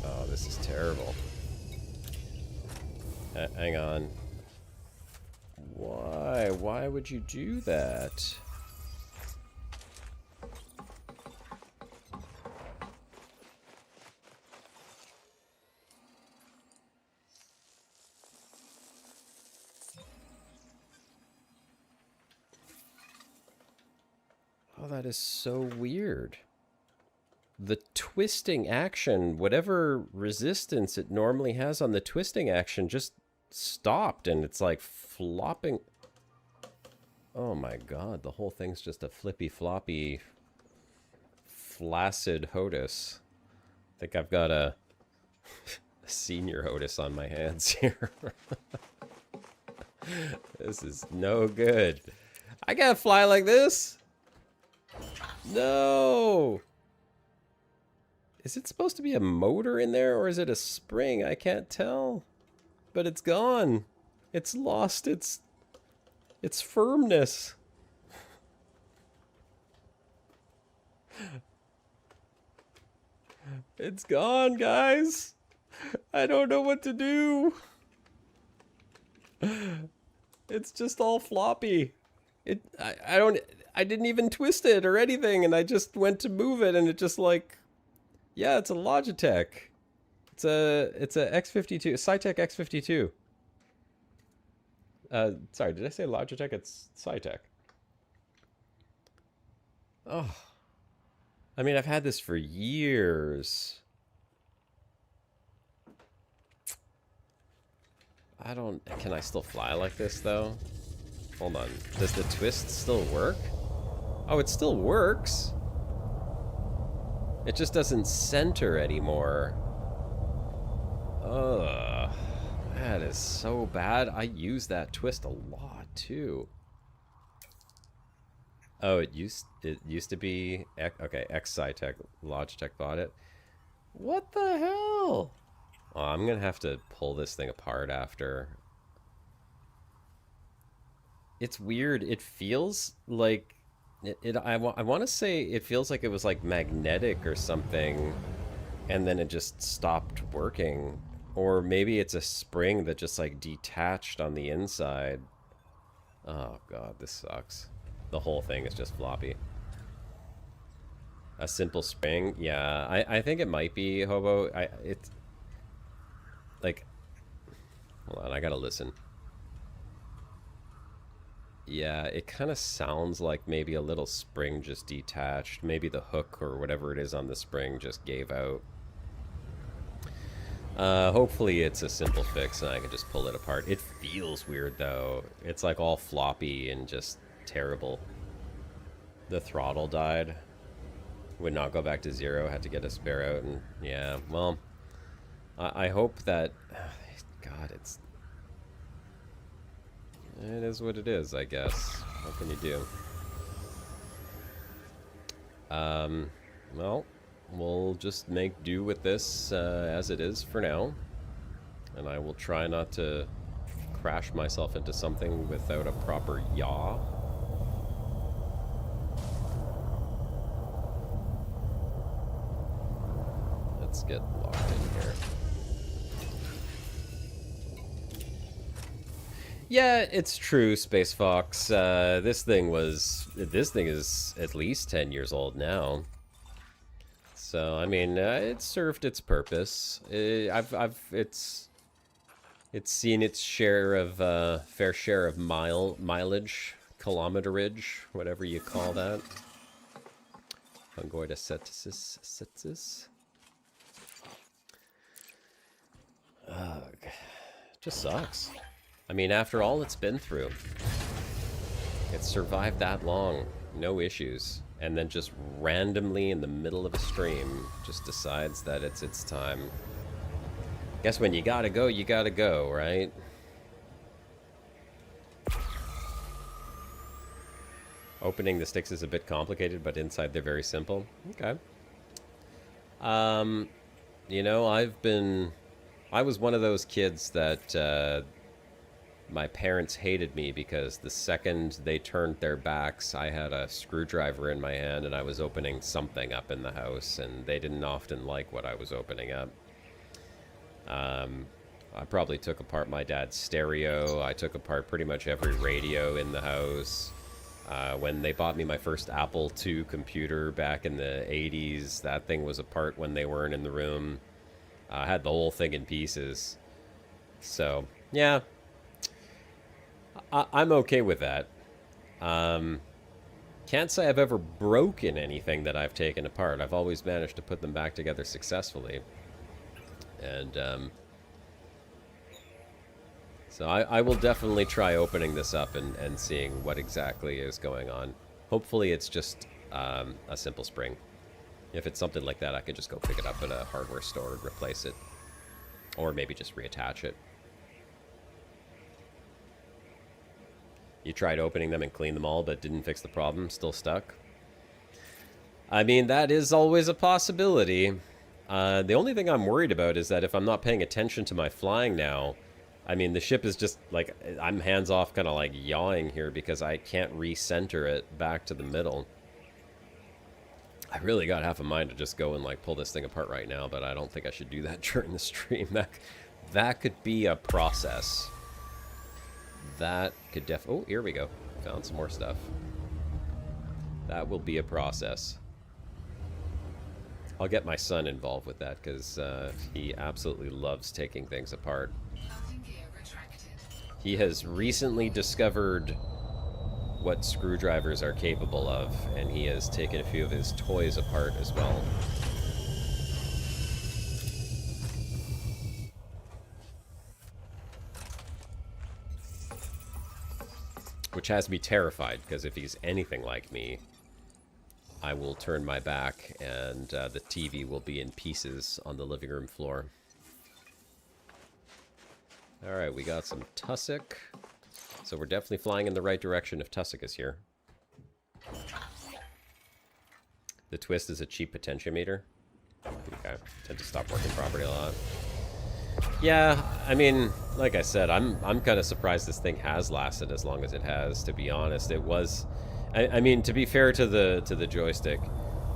Oh, this is terrible. Hang on. Why? Why would you do that? Oh, that is so weird. The twisting action, whatever resistance it normally has on the twisting action, just stopped, and it's like flopping. Oh my god, the whole thing's just a flippy floppy flaccid HOTUS. I think I've got a senior HOTUS on my hands here. This is no good. I can't fly like this. No. Is it supposed to be a motor in there, or is it a spring? I can't tell. But it's gone. It's lost its firmness. It's gone, guys. I don't know what to do. It's just all floppy. I didn't even twist it or anything, and I just went to move it, and it just like, yeah, it's a Logitech. It's a X52, Cytec X52. Sorry, did I say Logitech? It's Cytec. Oh. I mean, I've had this for years. Can I still fly like this, though? Hold on. Does the twist still work? Oh, it still works. It just doesn't center anymore. Ugh. That is so bad. I use that twist a lot, too. Oh, it used to be... Okay, X-Cytec. Logitech bought it. What the hell? Oh, I'm going to have to pull this thing apart after. It's weird. It feels like... I want to say it feels like it was like magnetic or something, and then it just stopped working. Or maybe it's a spring that just like detached on the inside. Oh god, this sucks. The whole thing is just floppy. A simple spring? Yeah, I think it might be, Hobo. It's like, hold on, I gotta listen. Yeah, it kind of sounds like maybe a little spring just detached. Maybe the hook or whatever it is on the spring just gave out. Hopefully it's a simple fix and I can just pull it apart. It feels weird though. It's like all floppy and just terrible. The throttle died. Would not go back to zero. Had to get a spare out, and yeah, well, I hope that... God, it is what it is, I guess. What can you do? Well, we'll just make do with this as it is for now. And I will try not to crash myself into something without a proper yaw. Let's get locked in here. Yeah, it's true, Space Fox. This thing is at least 10 years old now. So I mean, it served its purpose. It's seen its share of fair share of mileage, kilometerage, whatever you call that. Fungoida sepsis. Just sucks. I mean, after all it's been through, it's survived that long, no issues, and then just randomly in the middle of a stream just decides that it's its time. Guess when you gotta go, right? Opening the sticks is a bit complicated, but inside they're very simple. Okay. You know, I was one of those kids that my parents hated me because the second they turned their backs, I had a screwdriver in my hand and I was opening something up in the house, and they didn't often like what I was opening up. I probably took apart my dad's stereo. I took apart pretty much every radio in the house. When they bought me my first Apple II computer back in the 80s, that thing was apart when they weren't in the room. I had the whole thing in pieces. So, yeah. I'm okay with that. Can't say I've ever broken anything that I've taken apart. I've always managed to put them back together successfully. And so I will definitely try opening this up and seeing what exactly is going on. Hopefully it's just a simple spring. If it's something like that, I can just go pick it up at a hardware store and replace it. Or maybe just reattach it. You tried opening them and cleaned them all, but didn't fix the problem, still stuck? I mean, that is always a possibility. The only thing I'm worried about is that if I'm not paying attention to my flying now, I mean, the ship is just, like, I'm hands-off kind of, like, yawing here because I can't recenter it back to the middle. I really got half a mind to just go and, like, pull this thing apart right now, but I don't think I should do that during the stream. That could be a process. That could oh, here we go. Found some more stuff. That will be a process. I'll get my son involved with that because he absolutely loves taking things apart. He has recently discovered what screwdrivers are capable of, and he has taken a few of his toys apart as well. Which has me terrified, because if he's anything like me, I will turn my back and the TV will be in pieces on the living room floor. Alright, we got some tussock. So we're definitely flying in the right direction if tussock is here. The twist is a cheap potentiometer. Okay, tend to stop working properly a lot. Yeah, I mean, like I said, I'm kind of surprised this thing has lasted as long as it has, to be honest. It was... I mean, to be fair to the joystick,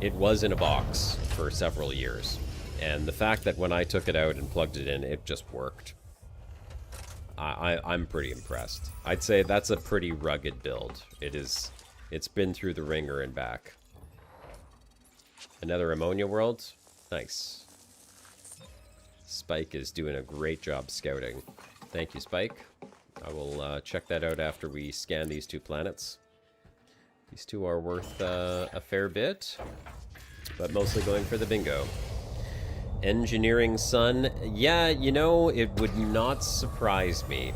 it was in a box for several years. And the fact that when I took it out and plugged it in, it just worked. I'm pretty impressed. I'd say that's a pretty rugged build. It's been through the ringer and back. Another ammonia world? Nice. Spike is doing a great job scouting. Thank you, Spike. I will check that out after we scan these two planets. These two are worth a fair bit, but mostly going for the bingo. Engineering Sun. Yeah, you know, it would not surprise me.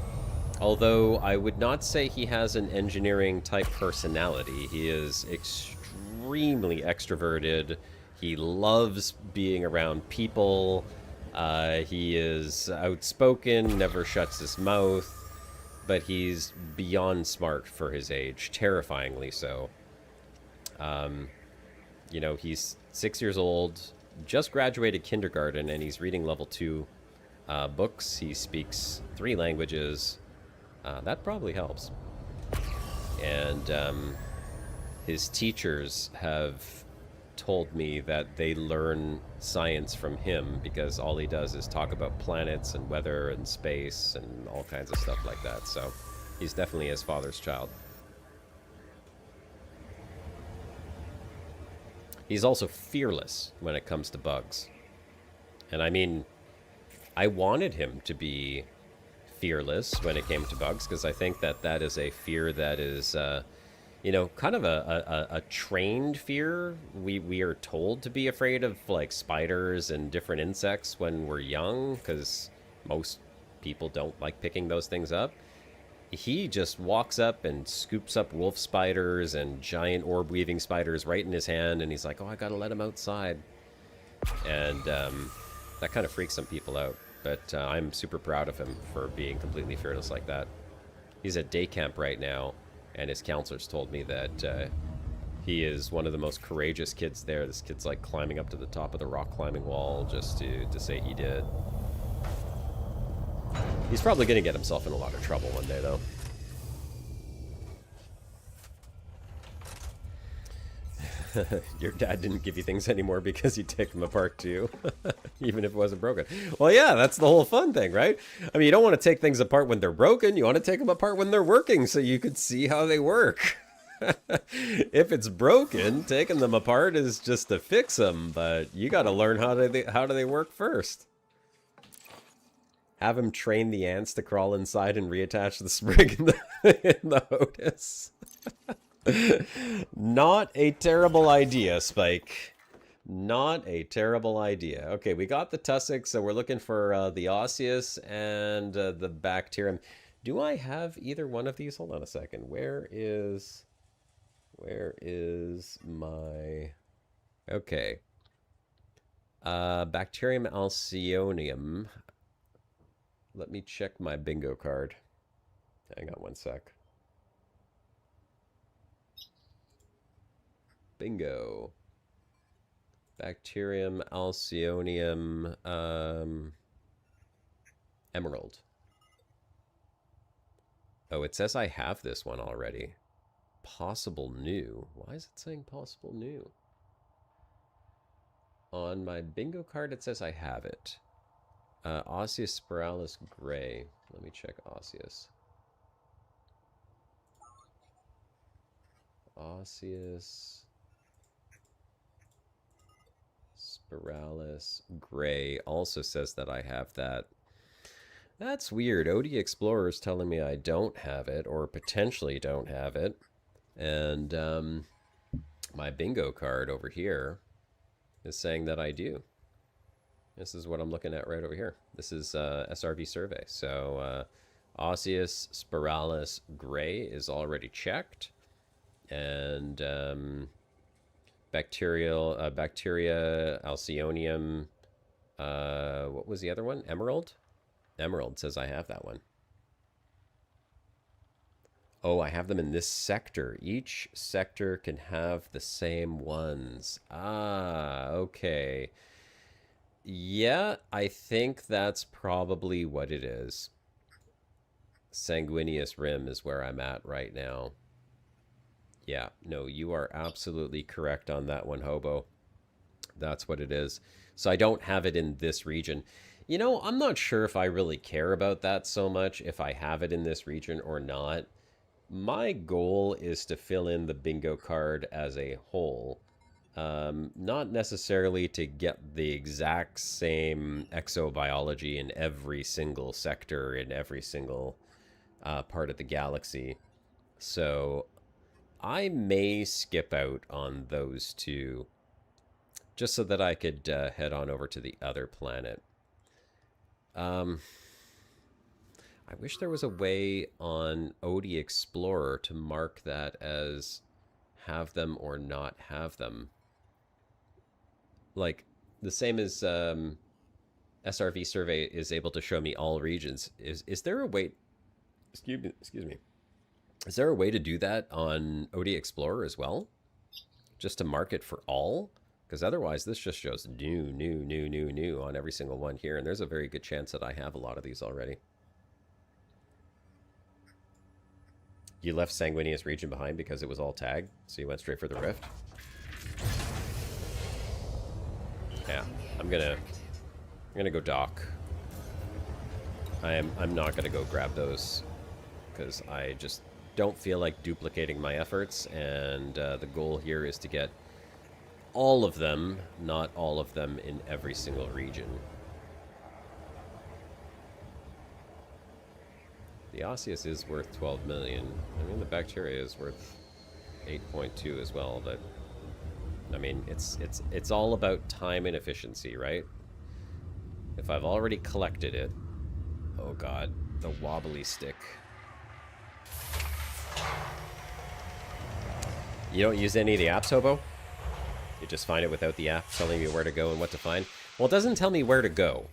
Although I would not say he has an engineering type personality. He is extremely extroverted. He loves being around people. He is outspoken, never shuts his mouth. But he's beyond smart for his age, terrifyingly so. You know, he's 6 years old, just graduated kindergarten, and he's reading level 2 books. He speaks 3 languages. That probably helps. And his teachers have told me that they learn science from him because all he does is talk about planets and weather and space and all kinds of stuff like that. So he's definitely his father's child. He's also fearless when it comes to bugs. And I mean, I wanted him to be fearless when it came to bugs because I think that that is a fear that is, you know, kind of a trained fear. We are told to be afraid of like spiders and different insects when we're young because most people don't like picking those things up. He just walks up and scoops up wolf spiders and giant orb weaving spiders right in his hand, and he's like, "Oh, I gotta let him outside," and that kind of freaks some people out. But I'm super proud of him for being completely fearless like that. He's at day camp right now, and his counselors told me that he is one of the most courageous kids there. This kid's like climbing up to the top of the rock climbing wall just to say he did. He's probably going to get himself in a lot of trouble one day, though. Your dad didn't give you things anymore because you'd take them apart too, even if it wasn't broken. Well, yeah, that's the whole fun thing, right? I mean, you don't want to take things apart when they're broken. You want to take them apart when they're working so you could see how they work. If it's broken, taking them apart is just to fix them, but you got to learn how do they work first. Have him train the ants to crawl inside and reattach the sprig in the Hodis. Not a terrible idea, Spike. Not a terrible idea. Okay, we got the tussock, so we're looking for the osseous and the bacterium. Do I have either one of these? Hold on a second. Where is my... Okay. Bacterium alcyonium. Let me check my bingo card. Hang on one sec. Bingo. Bacterium, alcyonium, emerald. Oh, it says I have this one already. Possible new. Why is it saying possible new? On my bingo card, it says I have it. Osseous spiralis gray. Let me check osseous. Osseous spiralis gray also says that I have that. That's weird. OD Explorer is telling me I don't have it, or potentially don't have it. And my bingo card over here is saying that I do. This is what I'm looking at right over here. This is SRV survey. So osseous spiralis gray is already checked. And bacteria alcyonium, what was the other one? Emerald? Emerald says I have that one. Oh, I have them in this sector. Each sector can have the same ones. Ah, okay. Yeah, I think that's probably what it is. Sanguineous rim is where I'm at right now. Yeah, no, you are absolutely correct on that one, Hobo. That's what it is. So I don't have it in this region. You know, I'm not sure if I really care about that so much, if I have it in this region or not. My goal is to fill in the bingo card as a whole. Not necessarily to get the exact same exobiology in every single sector, in every single part of the galaxy. So I may skip out on those two just so that I could head on over to the other planet. I wish there was a way on OD Explorer to mark that as have them or not have them. Like, the same as SRV survey is able to show me all regions. Is there a way... Excuse me. Is there a way to do that on OD Explorer as well? Just to mark it for all? Because otherwise this just shows new on every single one here. And there's a very good chance that I have a lot of these already. You left Sanguineous region behind because it was all tagged, so you went straight for the rift? Yeah, I'm gonna go dock. I'm not gonna go grab those because I just don't feel like duplicating my efforts, and the goal here is to get all of them, not all of them in every single region. The osseous is worth 12 million. I mean, the bacteria is worth 8.2 as well, but I mean, it's all about time and efficiency, right? If I've already collected it, oh god, the wobbly stick. You don't use any of the apps, Hobo? You just find it without the app telling you where to go and what to find? Well, it doesn't tell me where to go.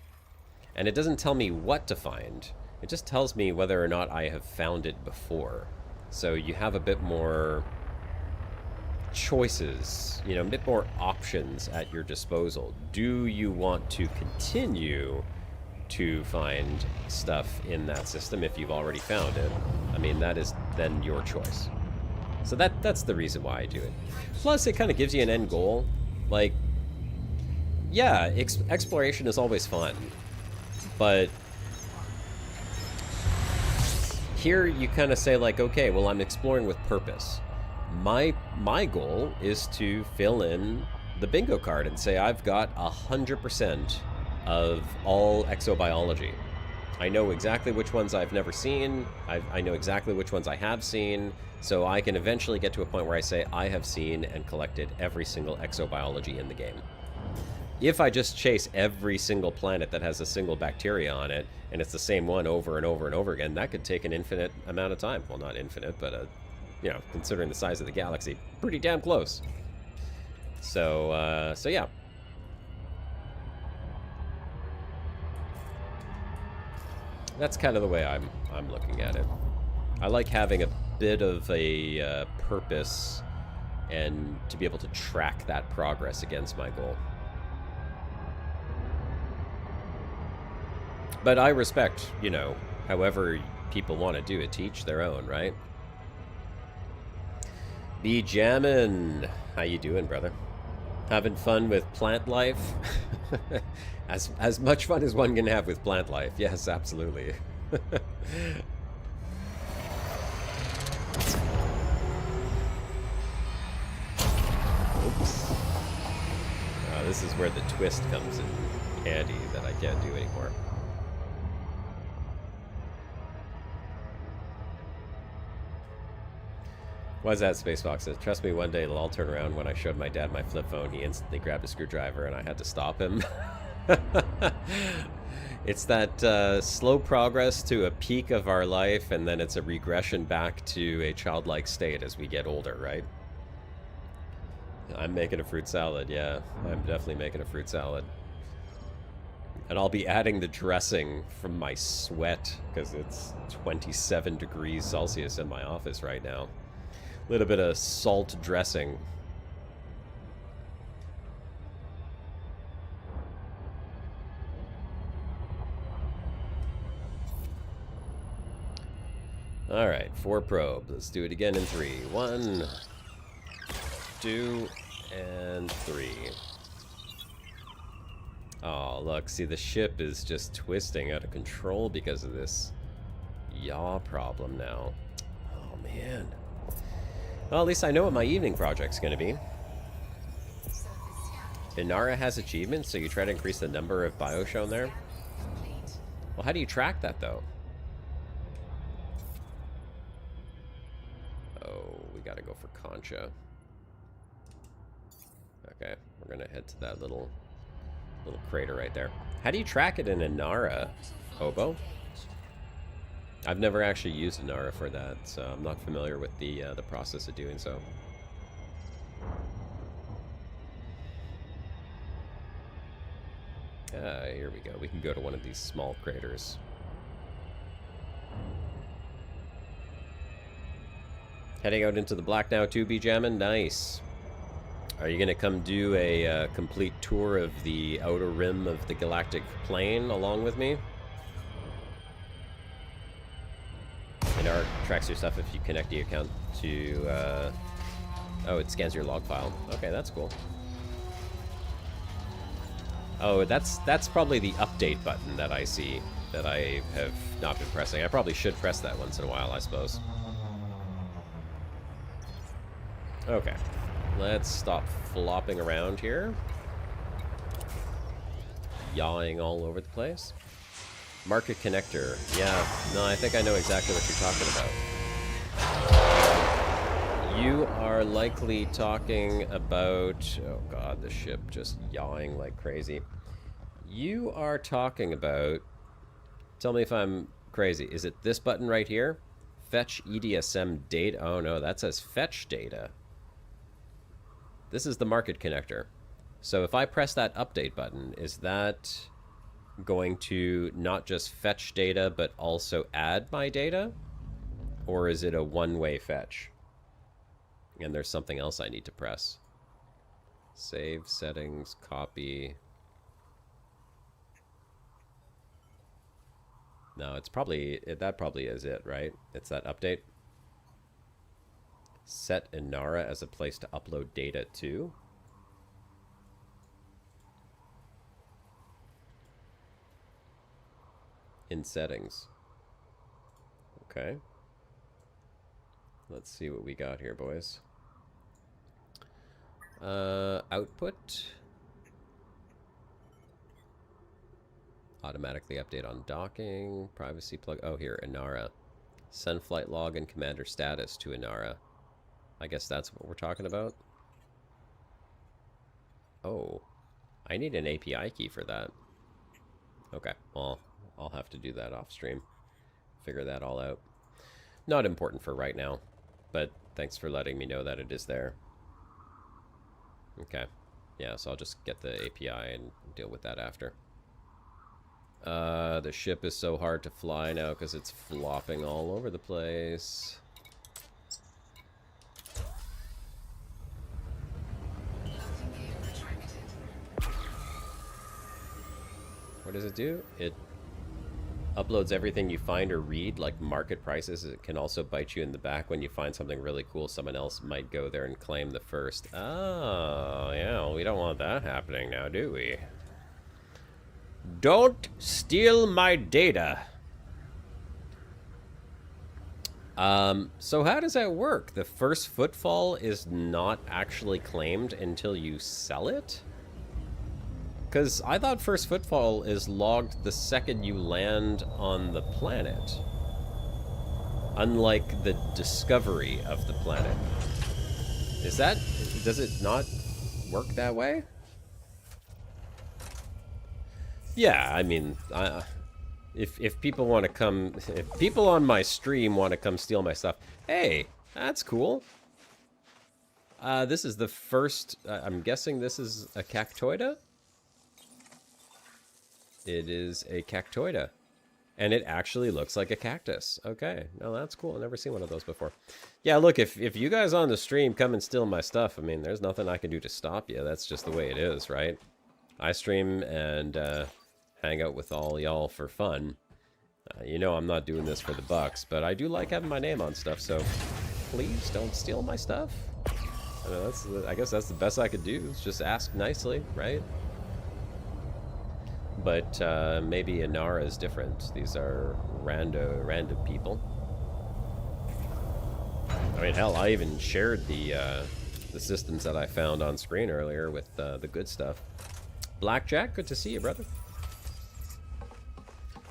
And it doesn't tell me what to find. It just tells me whether or not I have found it before. So you have a bit more choices, you know, a bit more options at your disposal. Do you want to continue to find stuff in that system if you've already found it? I mean, that is then your choice. So that's the reason why I do it. Plus, it kind of gives you an end goal. Like, yeah, exploration is always fun, but here you kind of say like, okay, well, I'm exploring with purpose. My goal is to fill in the bingo card and say I've got 100% of all exobiology. I know exactly which ones I've never seen. I know exactly which ones I have seen. So I can eventually get to a point where I say I have seen and collected every single exobiology in the game. If I just chase every single planet that has a single bacteria on it, and it's the same one over and over and over again, that could take an infinite amount of time. Well, not infinite, but you know, considering the size of the galaxy, pretty damn close. So yeah. That's kind of the way I'm looking at it. I like having a bit of a purpose and to be able to track that progress against my goal. But I respect, you know, however people want to do it, teach their own, right? Be jammin'. How you doing, brother? Having fun with plant life? As much fun as one can have with plant life. Yes, absolutely. Oops. This is where the twist comes in handy that I can't do anymore. What's that, Spacebox says? Trust me, one day it'll all turn around. When I showed my dad my flip phone, he instantly grabbed a screwdriver and I had to stop him. It's that slow progress to a peak of our life, and then it's a regression back to a childlike state as we get older, right? I'm making a fruit salad, yeah. I'm definitely making a fruit salad. And I'll be adding the dressing from my sweat, because it's 27 degrees Celsius in my office right now. A little bit of salt dressing. Alright, 4 probes. Let's do it again in 3. 1, 2, and 3. Oh, look, see, the ship is just twisting out of control because of this yaw problem now. Oh, man. Well, at least I know what my evening project's going to be. Inara has achievements, so you try to increase the number of bio shown there. Well, how do you track that, though? Oh, we got to go for Concha. Okay, we're going to head to that little crater right there. How do you track it in Inara, Hobo? I've never actually used Inara for that, so I'm not familiar with the process of doing so. Here we go. We can go to one of these small craters. Heading out into the black now too, be jammin'? Nice. Are you going to come do a complete tour of the outer rim of the galactic plane along with me? Inara tracks your stuff if you connect the account to... oh, it scans your log file. Okay, that's cool. Oh, that's probably the update button that I see that I have not been pressing. I probably should press that once in a while, I suppose. Okay. Let's stop flopping around here. Yawing all over the place. Market connector. Yeah, no, I think I know exactly what you're talking about. You are likely talking about... Oh god, the ship just yawing like crazy. You are talking about... Tell me if I'm crazy. Is it this button right here? Fetch EDSM data. Oh no, that says fetch data. This is the market connector. So if I press that update button, is that going to not just fetch data, but also add my data? Or is it a one-way fetch? And there's something else I need to press. Save, settings, copy. No, it's probably, that probably is it, right? It's that update. Set Inara as a place to upload data to. In settings. Okay. Let's see what we got here, boys. Output. Automatically update on docking. Privacy plug. Oh, here, Inara. Send flight log and commander status to Inara. I guess that's what we're talking about. Oh, I need an API key for that. Okay, well, I'll have to do that off stream. Figure that all out. Not important for right now, but thanks for letting me know that it is there. Okay, yeah, so I'll just get the API and deal with that after. The ship is so hard to fly now because it's flopping all over the place. What does it do? It uploads everything you find or read, like market prices. It can also bite you in the back when you find something really cool. Someone else might go there and claim the first. Oh, yeah, well, we don't want that happening now, do we? Don't steal my data. So how does that work? The first footfall is not actually claimed until you sell it? Because I thought first footfall is logged the second you land on the planet. Unlike the discovery of the planet. Is that... Does it not work that way? Yeah, I mean... If people want to come... If people on my stream want to come steal my stuff... Hey, that's cool. This is the first... I'm guessing this is a cactoida? It is a cactoida. And it actually looks like a cactus. Okay. No, that's cool. I've never seen one of those before. Yeah, look, if you guys on the stream come and steal my stuff, I mean, there's nothing I can do to stop you. That's just the way it is, right? I stream and hang out with all y'all for fun. You know I'm not doing this for the bucks, but I do like having my name on stuff, so please don't steal my stuff. I guess that's the best I could do, is just ask nicely, right? But maybe Inara is different. These are random people. I mean, hell, I even shared the systems that I found on screen earlier with the good stuff. Blackjack, good to see you, brother.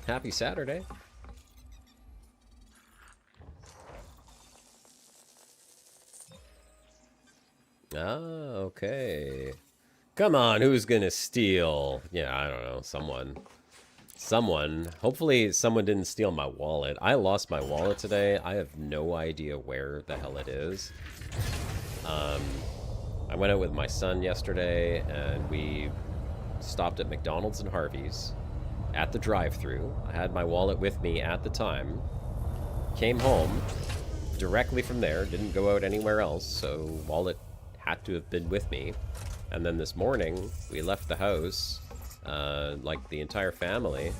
Happy Saturday. Ah, okay. Come on, who's gonna steal? Yeah, I don't know, someone. Someone. Hopefully someone didn't steal my wallet. I lost my wallet today. I have no idea where the hell it is. I went out with my son yesterday, and we stopped at McDonald's and Harvey's at the drive-thru. I had my wallet with me at the time. Came home directly from there. Didn't go out anywhere else, so wallet had to have been with me. And then this morning, we left the house, like the entire family,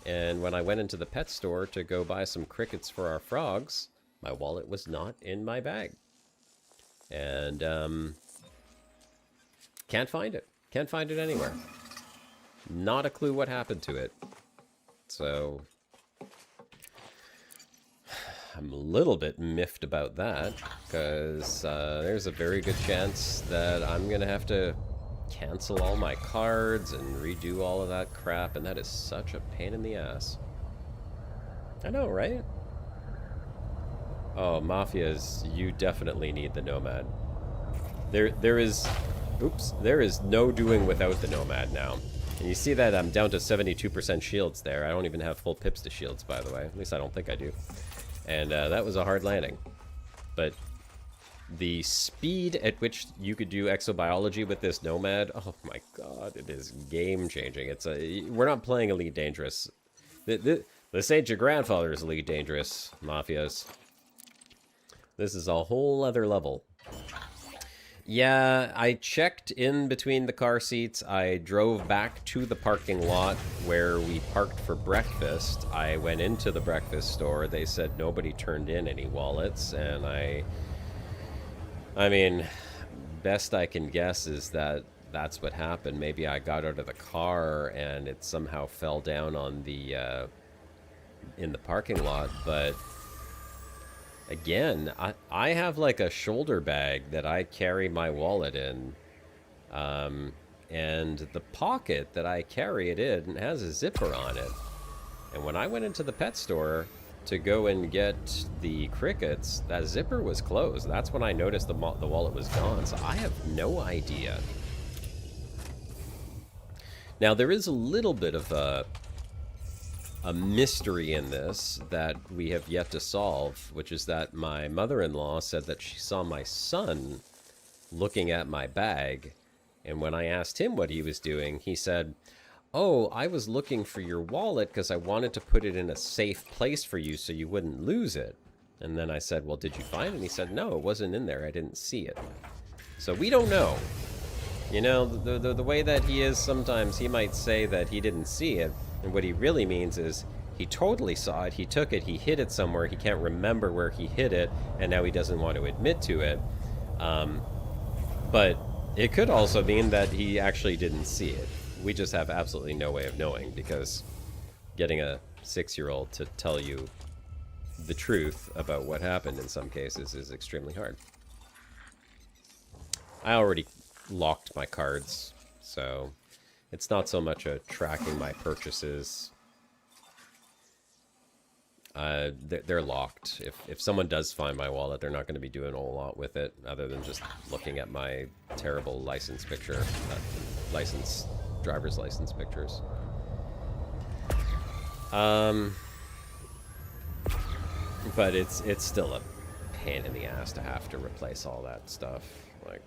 and when I went into the pet store to go buy some crickets for our frogs, my wallet was not in my bag. And, can't find it. Can't find it anywhere. Not a clue what happened to it. So, I'm a little bit miffed about that, because there's a very good chance that I'm going to have to cancel all my cards and redo all of that crap, and that is such a pain in the ass. I know, right? Oh, Mafias, you definitely need the Nomad. There is... Oops. There is no doing without the Nomad now. And you see that I'm down to 72% shields there. I don't even have full pips to shields, by the way. At least I don't think I do. And that was a hard landing. But the speed at which you could do exobiology with this Nomad, oh my god, it is game-changing. We're not playing Elite Dangerous. This ain't your grandfather's Elite Dangerous, Mafias. This is a whole other level. Yeah, I checked in between the car seats. I drove back to the parking lot where we parked for breakfast. I went into the breakfast store. They said nobody turned in any wallets, and I mean, best I can guess is that that's what happened. Maybe I got out of the car and it somehow fell down on the in the parking lot, but again, I have like a shoulder bag that I carry my wallet in, and the pocket that I carry it in has a zipper on it. And when I went into the pet store to go and get the crickets, that zipper was closed. That's when I noticed the wallet was gone, so I have no idea. Now, there is a little bit of a mystery in this that we have yet to solve, which is that my mother-in-law said that she saw my son looking at my bag, and when I asked him what he was doing, he said, "Oh, I was looking for your wallet because I wanted to put it in a safe place for you so you wouldn't lose it." And then I said, "Well, did you find it?" And he said, "No, it wasn't in there. I didn't see it." So we don't know. You know, the way that he is, sometimes he might say that he didn't see it, and what he really means is he totally saw it, he took it, he hid it somewhere, he can't remember where he hid it, and now he doesn't want to admit to it. But it could also mean that he actually didn't see it. We just have absolutely no way of knowing, because getting a 6-year-old to tell you the truth about what happened in some cases is extremely hard. I already locked my cards, so it's not so much a tracking my purchases. They're locked. If someone does find my wallet, they're not going to be doing a whole lot with it, other than just looking at my terrible license picture, driver's license pictures. But it's still a pain in the ass to have to replace all that stuff. Like,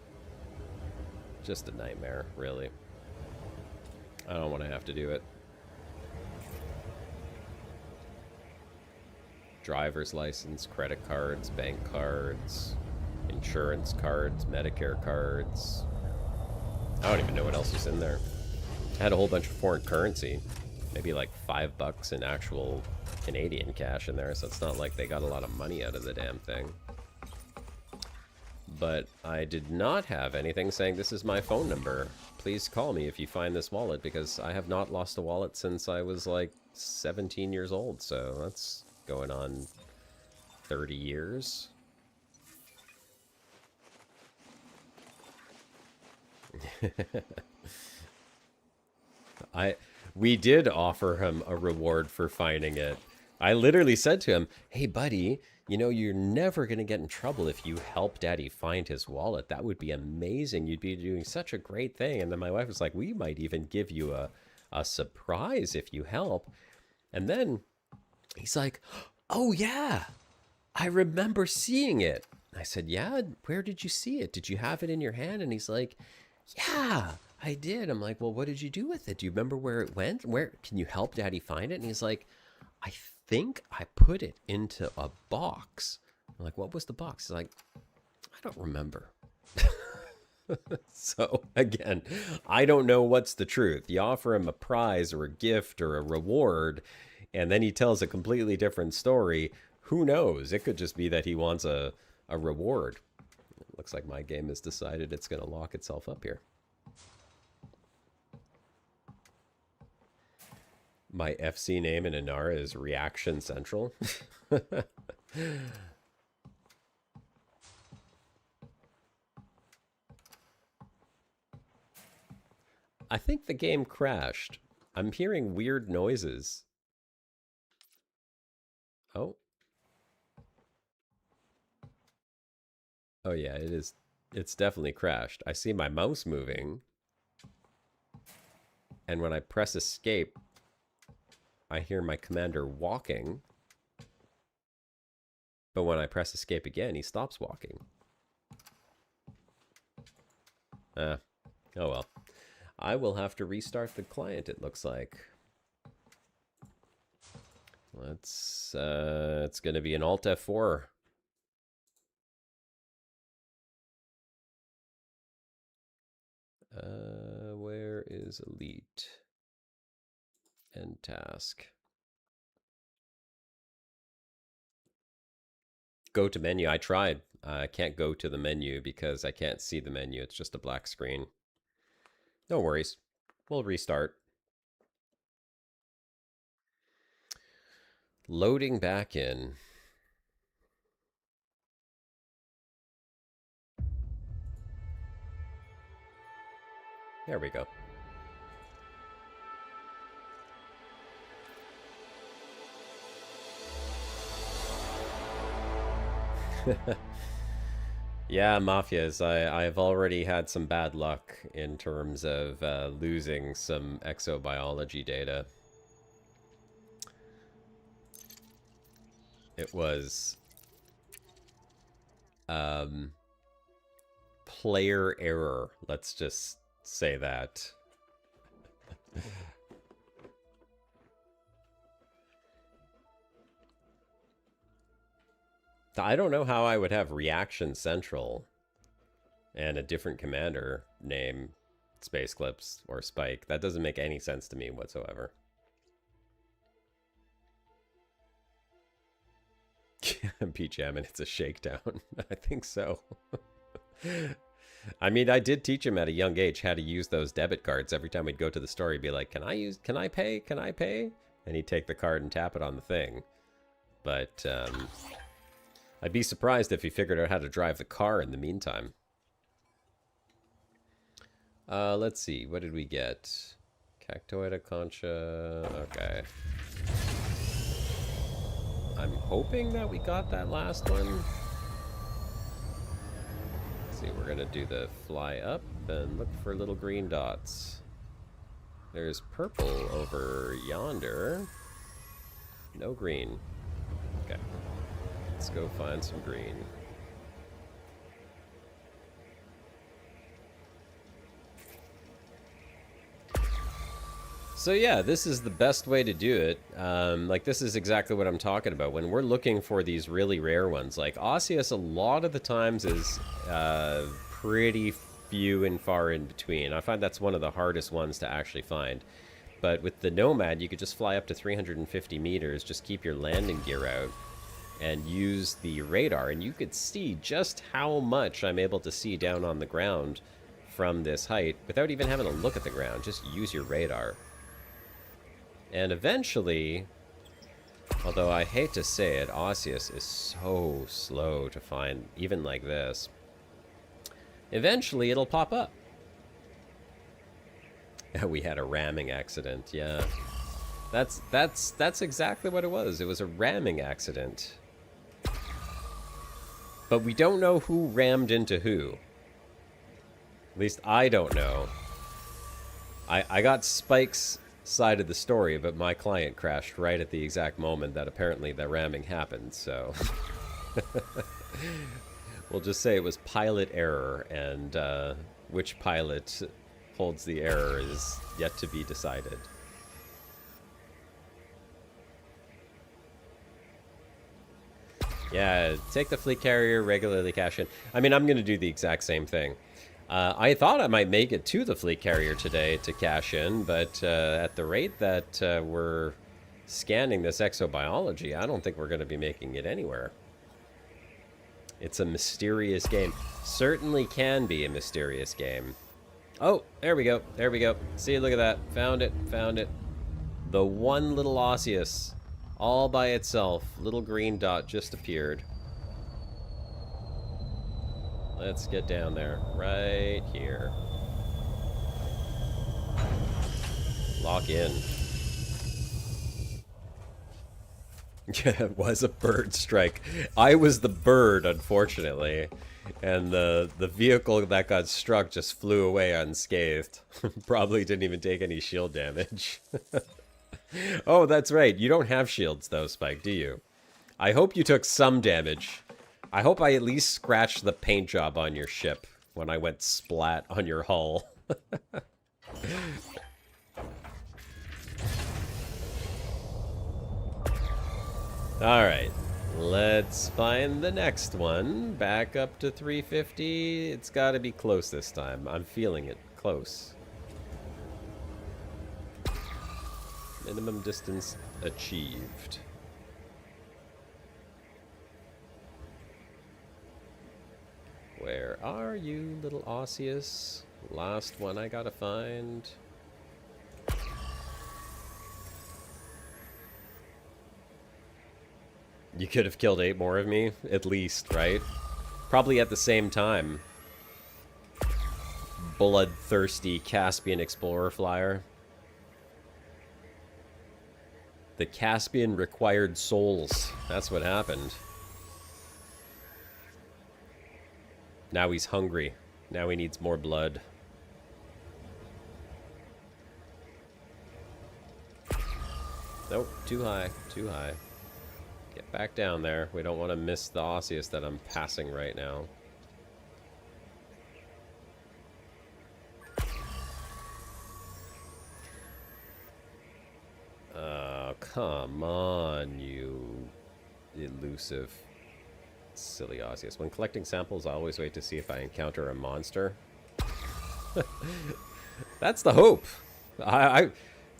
just a nightmare, really. I don't want to have to do it. Driver's license, credit cards, bank cards, insurance cards, Medicare cards. I don't even know what else was in there. I had a whole bunch of foreign currency. Maybe like $5 in actual Canadian cash in there, so it's not like they got a lot of money out of the damn thing. But I did not have anything saying this is my phone number. Please call me if you find this wallet, because I have not lost a wallet since I was like 17 years old, so that's going on 30 years. We did offer him a reward for finding it. I literally said to him, "Hey buddy, you know, you're never going to get in trouble if you help Daddy find his wallet. That would be amazing. You'd be doing such a great thing." And then my wife was like, "We might even give you a surprise if you help." And then he's like, "Oh yeah, I remember seeing it." I said, "Yeah, where did you see it? Did you have it in your hand?" And he's like, "Yeah, I did." I'm like, "Well, what did you do with it? Do you remember where it went? Where can you help Daddy find it?" And he's like, "I think I put it into a box." I'm like, "What was the box?" He's like, "I don't remember." So again, I don't know what's the truth. You offer him a prize or a gift or a reward, and then he tells a completely different story. Who knows? It could just be that he wants a reward. It looks like my game has decided it's going to lock itself up here. My FC name in Inara is Reaction Central. I think the game crashed. I'm hearing weird noises. Oh. Oh yeah, it is. It's definitely crashed. I see my mouse moving. And when I press escape, I hear my commander walking. But when I press escape again, he stops walking. Oh well. I will have to restart the client, it looks like. Let's, it's going to be an Alt F4. Where is Elite? End task. Go to menu. I tried. I can't go to the menu because I can't see the menu. It's just a black screen. No worries. We'll restart. Loading back in. There we go. Yeah, Mafias, I've already had some bad luck in terms of losing some exobiology data. It was player error, let's just say that. I don't know how I would have Reaction Central and a different commander name Space Clips or Spike. That doesn't make any sense to me whatsoever. PJam and it's a shakedown. I think so. I mean, I did teach him at a young age how to use those debit cards. Every time we'd go to the store, he'd be like, can I pay? And he'd take the card and tap it on the thing. But I'd be surprised if he figured out how to drive the car in the meantime. Let's see. What did we get? Cactoida concha. Okay. I'm hoping that we got that last one. Let's see, we're going to do the fly up and look for little green dots. There's purple over yonder. No green. Okay. Let's go find some green. So yeah, this is the best way to do it. Like, this is exactly what I'm talking about. When we're looking for these really rare ones, like Osseous a lot of the times is pretty few and far in between. I find that's one of the hardest ones to actually find. But with the Nomad, you could just fly up to 350 meters, just keep your landing gear out, and use the radar, and you could see just how much I'm able to see down on the ground from this height without even having to look at the ground. Just use your radar. And eventually, although I hate to say it, Osseous is so slow to find, even like this. Eventually, it'll pop up. We had a ramming accident, yeah. That's exactly what it was. It was a ramming accident. But we don't know who rammed into who. At least I don't know. I got Spike's side of the story, but my client crashed right at the exact moment that apparently the ramming happened, so we'll just say it was pilot error, and which pilot holds the error is yet to be decided. Yeah, take the fleet carrier, regularly cash in. I mean, I'm going to do the exact same thing. I thought I might make it to the fleet carrier today to cash in, but at the rate that we're scanning this exobiology, I don't think we're going to be making it anywhere. It's a mysterious game. Certainly can be a mysterious game. Oh, there we go. There we go. See, look at that. Found it. Found it. The one little Osseous All by itself. Little green dot just appeared. Let's get down there. Right here. Lock in. Yeah, it was a bird strike. I was the bird, unfortunately. And the vehicle that got struck just flew away unscathed. Probably didn't even take any shield damage. Oh, that's right. You don't have shields, though, Spike, do you? I hope you took some damage. I hope I at least scratched the paint job on your ship when I went splat on your hull. Alright, let's find the next one. Back up to 350. It's got to be close this time. I'm feeling it close. Minimum distance achieved. Where are you, little Osseous? Last one I gotta find. You could have killed 8 more of me, at least, right? Probably at the same time. Bloodthirsty Caspian Explorer Flyer. The Caspian required souls. That's what happened. Now he's hungry. Now he needs more blood. Nope, too high, too high. Get back down there. We don't want to miss the Osseous that I'm passing right now. Oh, come on, you elusive, silly Osseous. When collecting samples, I always wait to see if I encounter a monster. That's the hope.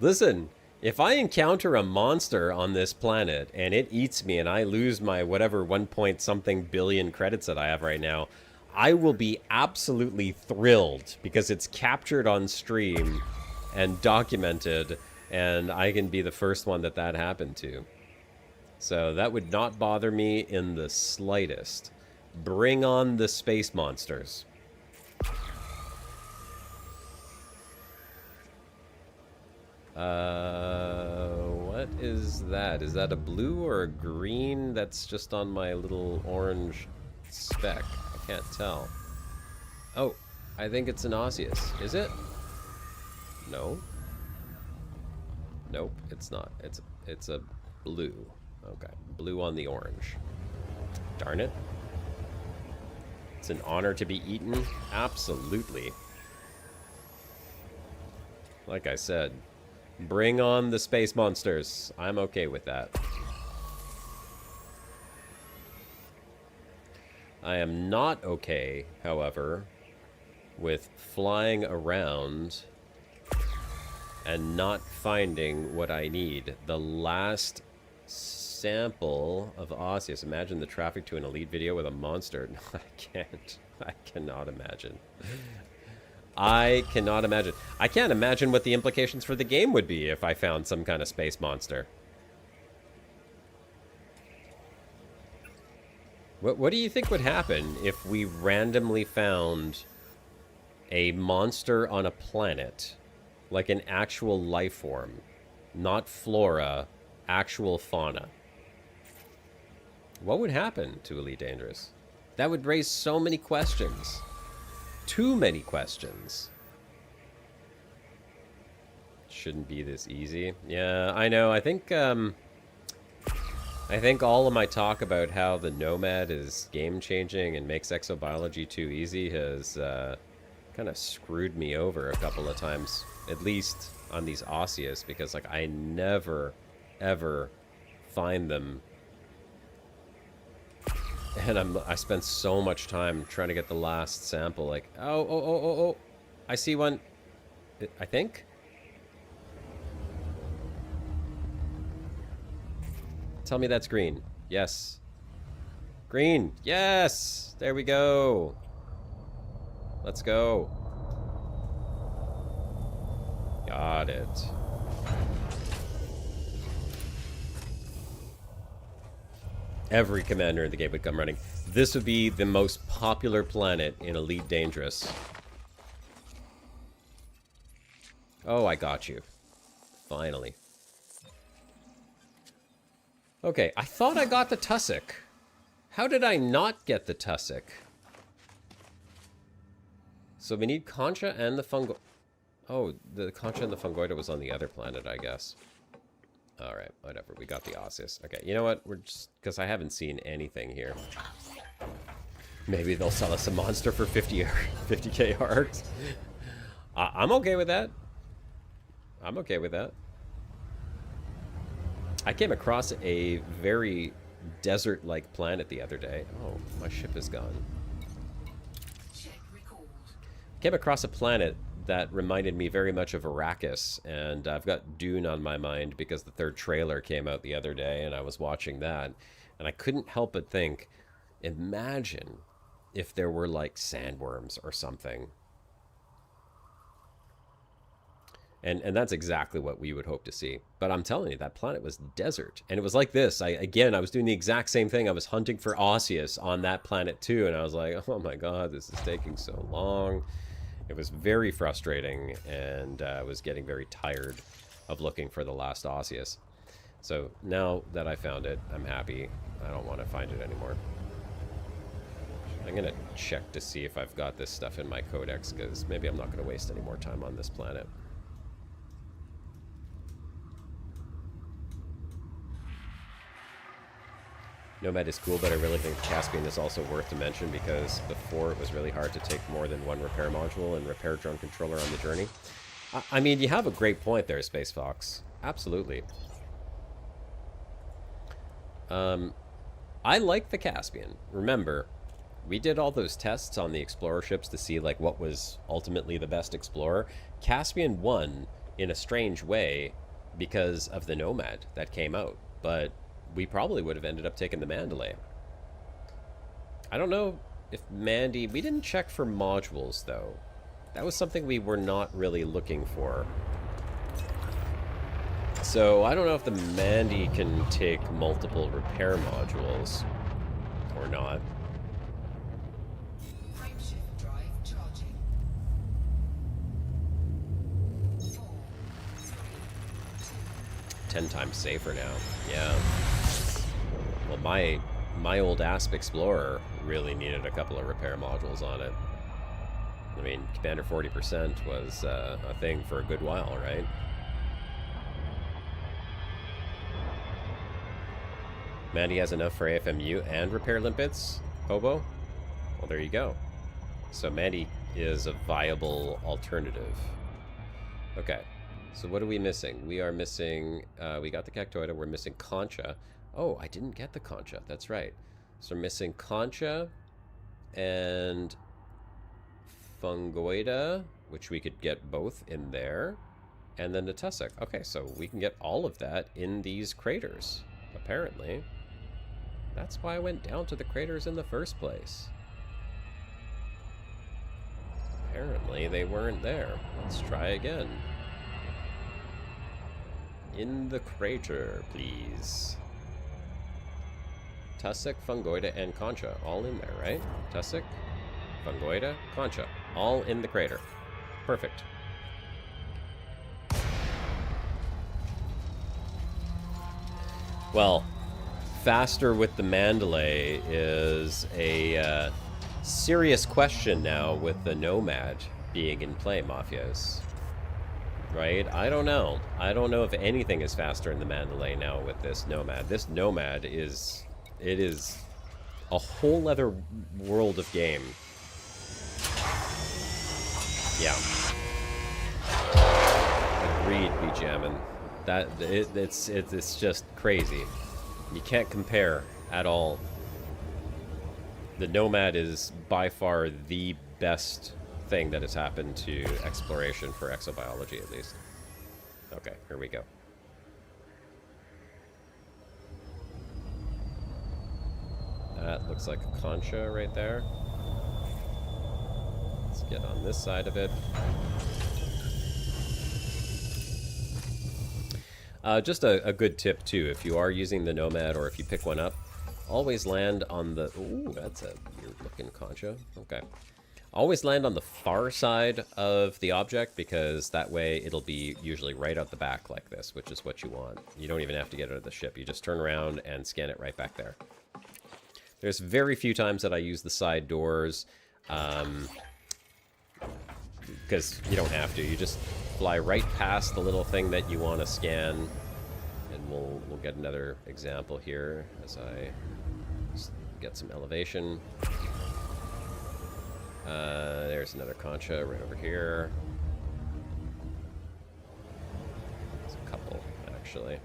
Listen, if I encounter a monster on this planet and it eats me and I lose my whatever 1 point something billion credits that I have right now, I will be absolutely thrilled because it's captured on stream and documented, and I can be the first one that happened to. So that would not bother me in the slightest. Bring on the space monsters. What is that? Is that a blue or a green that's just on my little orange speck? I can't tell. Oh, I think it's an Osseous. Is it? No. Nope, it's not. It's a blue. Okay, blue on the orange. Darn it. It's an honor to be eaten? Absolutely. Like I said, bring on the space monsters. I'm okay with that. I am not okay, however, with flying around and not finding what I need. The last sample of Osseous. Imagine the traffic to an elite video with a monster. No, I can't. I cannot imagine. I cannot imagine. I can't imagine what the implications for the game would be if I found some kind of space monster. What do you think would happen if we randomly found a monster on a planet, like an actual life form, not flora, actual fauna? What would happen to Elite Dangerous? That would raise so many questions. Too many questions. Shouldn't be this easy. Yeah, I know. I think all of my talk about how the Nomad is game-changing and makes exobiology too easy has kind of screwed me over a couple of times, at least on these Osseous, because like I never, ever find them. And I spent so much time trying to get the last sample. Like, oh, I see one. I think. Tell me that's green. Yes. Green. Yes. There we go. Let's go. Got it. Every commander in the game would come running. This would be the most popular planet in Elite Dangerous. Oh, I got you. Finally. Okay, I thought I got the tussock. How did I not get the tussock? So we need Concha and the fungo... Oh, the Concha and the Fungoida was on the other planet, I guess. Alright, whatever. We got the Osseous. Okay, you know what? We're just... Because I haven't seen anything here. Maybe they'll sell us a monster for 50k arcs. I'm okay with that. I'm okay with that. I came across a very desert-like planet the other day. Oh, my ship is gone. Came across a planet that reminded me very much of Arrakis, and I've got Dune on my mind because the third trailer came out the other day, and I was watching that, and I couldn't help but think, imagine if there were, like, sandworms or something. And that's exactly what we would hope to see. But I'm telling you, that planet was desert. And it was like this. I was doing the exact same thing. I was hunting for Osseous on that planet too. And I was like, oh my god, this is taking so long. It was very frustrating. And I was getting very tired of looking for the last Osseous. So now that I found it, I'm happy. I don't want to find it anymore. I'm going to check to see if I've got this stuff in my codex, because maybe I'm not going to waste any more time on this planet. Nomad is cool, but I really think Caspian is also worth to mention because before it was really hard to take more than one repair module and repair drone controller on the journey. I mean, you have a great point there, Space Fox. Absolutely. I like the Caspian. Remember, we did all those tests on the Explorer ships to see like what was ultimately the best Explorer. Caspian won in a strange way because of the Nomad that came out, but we probably would have ended up taking the Mandalay. I don't know if Mandy... We didn't check for modules, though. That was something we were not really looking for. So, I don't know if the Mandy can take multiple repair modules. Or not. Frameshift drive charging. 4, 3, 10 times safer now. Yeah. Well, my old Asp Explorer really needed a couple of repair modules on it. I mean, Commander 40% was a thing for a good while, right? Mandy has enough for AFMU and repair limpets, Hobo? Well, there you go. So Mandy is a viable alternative. Okay. So what are we missing? We are missing, we got the Cactoida, we're missing Concha. Oh, I didn't get the Concha, that's right. So we're missing Concha and Fungoida, which we could get both in there, and then the Tussock. Okay, so we can get all of that in these craters, apparently. That's why I went down to the craters in the first place. Apparently they weren't there. Let's try again. In the crater, please. Tussock, Fungoida, and Concha. All in there, right? Tussock, Fungoida, Concha. All in the crater. Perfect. Well, faster with the Mandalay is a serious question now with the Nomad being in play, Mafias. Right? I don't know. I don't know if anything is faster in the Mandalay now with this Nomad. This Nomad is... It is a whole other world of game. Yeah. Agreed, BJamin. It's just crazy. You can't compare at all. The Nomad is by far the best thing that has happened to exploration for exobiology, at least. Okay, here we go. That looks like a Concha right there. Let's get on this side of it. Just a good tip, too. If you are using the Nomad or if you pick one up, always land on the... Ooh, that's a weird-looking concha. Okay. Always land on the far side of the object, because that way it'll be usually right out the back like this, which is what you want. You don't even have to get out of the ship. You just turn around and scan it right back there. There's very few times that I use the side doors, because you don't have to. You just fly right past the little thing that you want to scan. And we'll get another example here as I get some elevation. There's another concha right over here. There's a couple, actually.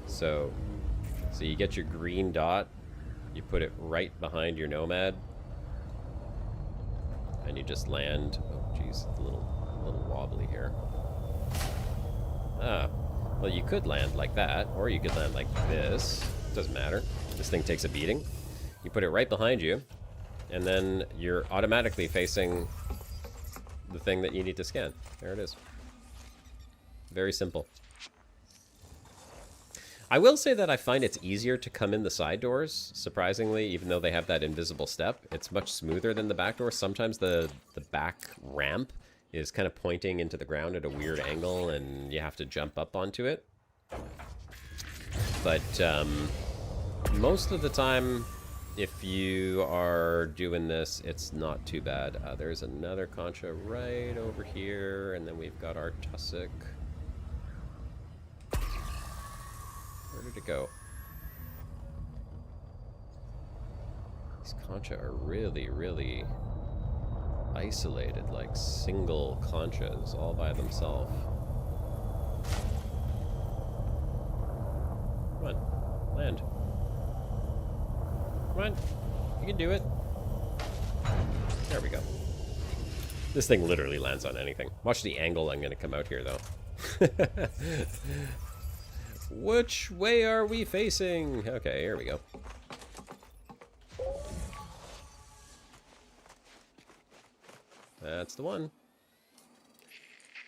So you get your green dot, you put it right behind your nomad, and you just land. Oh, geez, it's a little wobbly here. Ah, well, you could land like that, or you could land like this. Doesn't matter. This thing takes a beating. You put it right behind you, and then you're automatically facing the thing that you need to scan. There it is. Very simple. I will say that I find it's easier to come in the side doors, surprisingly, even though they have that invisible step. It's much smoother than the back door. Sometimes the back ramp is kind of pointing into the ground at a weird angle, and you have to jump up onto it. But most of the time, if you are doing this, it's not too bad. There's another concha right over here, and then we've got our tussock. Where did it go? These concha are really, really isolated, like single conchas all by themselves. Come on, land. Come on, you can do it. There we go. This thing literally lands on anything. Watch the angle I'm going to come out here, though. Which way are we facing? Okay, here we go. That's the one.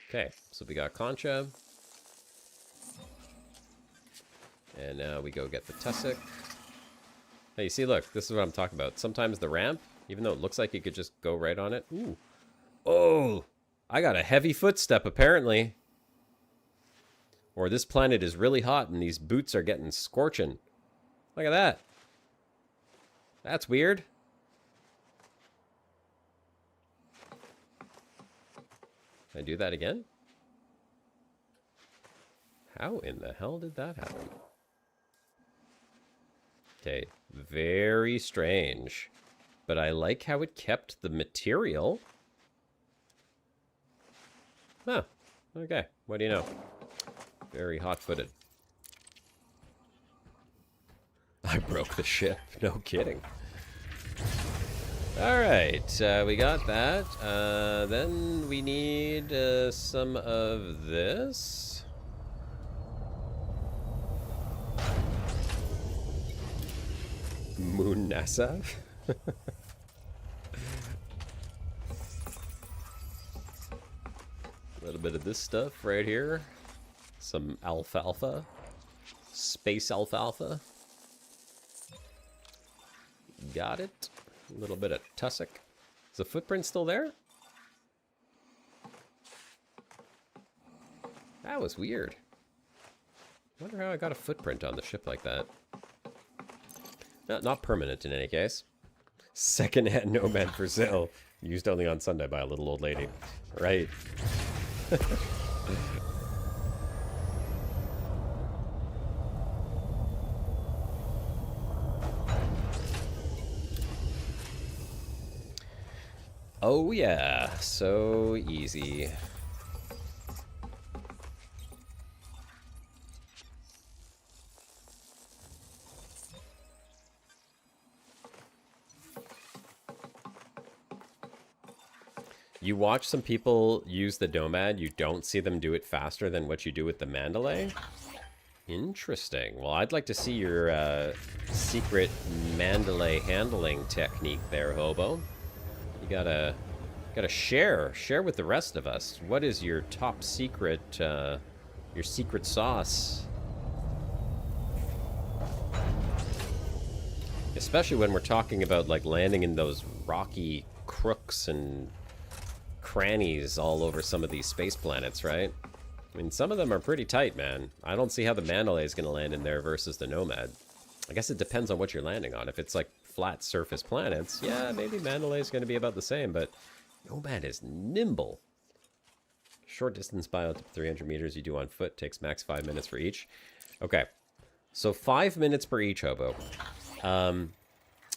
Okay, so we got concha. And now we go get the tussock. Hey, you see, look, this is what I'm talking about. Sometimes the ramp, even though it looks like you could just go right on it. Ooh. Oh, I got a heavy footstep, apparently. Or this planet is really hot and these boots are getting scorching. Look at that. That's weird. Can I do that again? How in the hell did that happen? Okay, very strange. But I like how it kept the material. Huh, okay, what do you know? Very hot-footed. I broke the ship, no kidding. Alright, we got that. Then we need some of this. Moon NASA? A little bit of this stuff right here. Some alfalfa. Space alfalfa. Got it. A little bit of tussock. Is the footprint still there? That was weird. I wonder how I got a footprint on the ship like that. Not permanent in any case. Second-hand Nomad for sale. Used only on Sunday by a little old lady. Right. Oh yeah, so easy. You watch some people use the Nomad, you don't see them do it faster than what you do with the Mandalay? Interesting. Well, I'd like to see your secret Mandalay handling technique there, Hobo. You gotta share with the rest of us. What is your top secret, your secret sauce? especially when we're talking about like landing in those rocky crooks and crannies all over some of these space planets, right? I mean, some of them are pretty tight, man. I don't see how the Mandalay is going to land in there versus the Nomad. I guess it depends on what you're landing on. If it's like flat surface planets, yeah, maybe Mandalay is going to be about the same, but Nomad is nimble. Short distance bio up to 300 meters you do on foot, takes max 5 minutes for each. Okay, so 5 minutes per each, Hobo.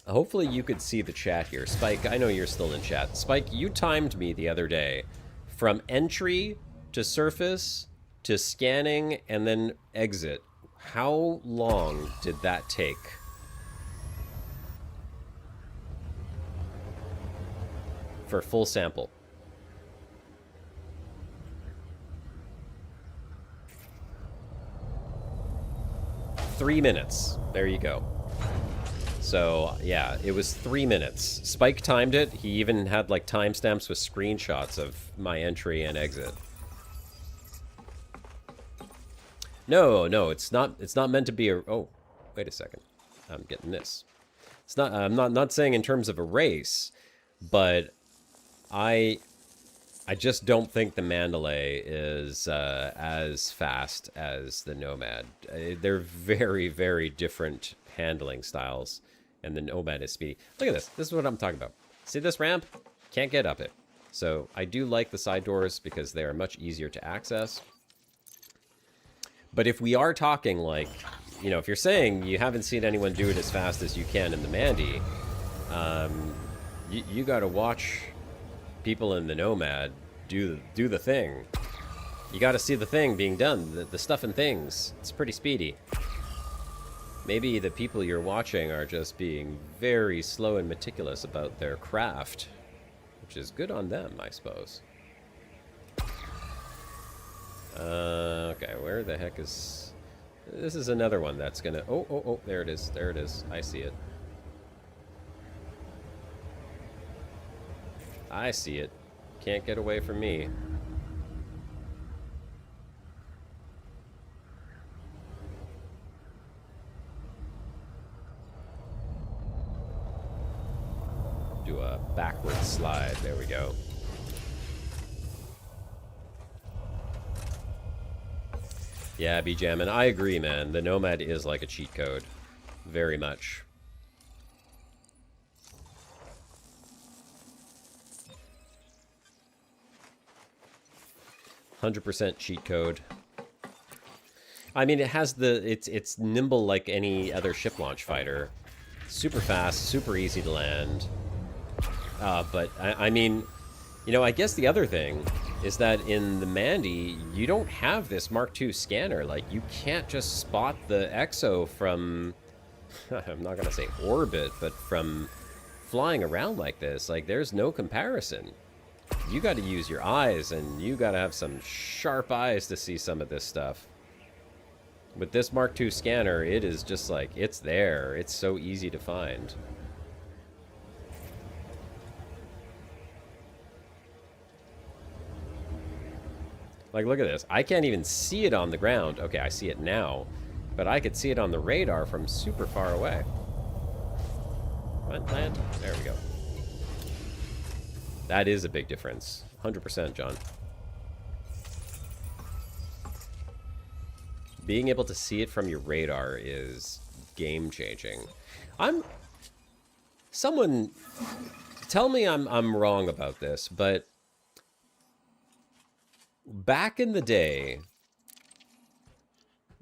Hopefully you could see the chat here. Spike, I know you're still in chat. Spike, you timed me the other day from entry to surface to scanning and then exit. How long did that take? For full sample. 3 minutes. There you go. So, yeah, it was 3 minutes. Spike timed it. He even had, like, timestamps with screenshots of my entry and exit. No, no, it's not meant to be a... Oh, wait a second. I'm getting this. It's not... I'm not saying in terms of a race, but I just don't think the Mandalay is as fast as the Nomad. They're very, very different handling styles, and the Nomad is speedy. Look at this. This is what I'm talking about. See this ramp? Can't get up it. So I do like the side doors because they are much easier to access. But if we are talking like, you know, if you're saying you haven't seen anyone do it as fast as you can in the Mandy, you got to watch people in the Nomad do the thing. You got to see the thing being done, the stuff and things. It's pretty speedy. Maybe the people you're watching are just being very slow and meticulous about their craft, which is good on them, I suppose. Okay, where the heck is... This is another one that's gonna... Oh, there it is. There it is. I see it. I see it. Can't get away from me. Do a backward slide. There we go. Yeah, B-Jammin', I agree, man. The Nomad is like a cheat code. Very much. %100% cheat code. I mean, it has the... It's nimble like any other ship launch fighter. Super fast, super easy to land. But, I mean... You know, I guess the other thing is that in the Mandy, you don't have this Mark II scanner. Like, you can't just spot the Exo from, I'm not going to say orbit, but from flying around like this. Like, there's no comparison. You got to use your eyes, and you got to have some sharp eyes to see some of this stuff. With this Mark II scanner, it is just like, it's there. It's so easy to find. Like, look at this. I can't even see it on the ground. Okay, I see it now. But I could see it on the radar from super far away. What? Land? There we go. That is a big difference. 100%, John. Being able to see it from your radar is game-changing. Someone... Tell me I'm wrong about this, but... Back in the day,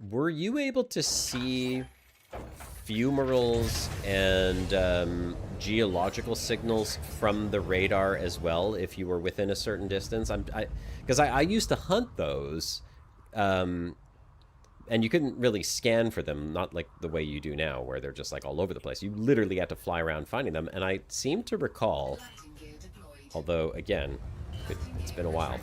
were you able to see fumaroles and geological signals from the radar as well if you were within a certain distance? Because I used to hunt those, and you couldn't really scan for them, not like the way you do now, where they're just like all over the place. You literally had to fly around finding them, and I seem to recall, although again, it's been a while,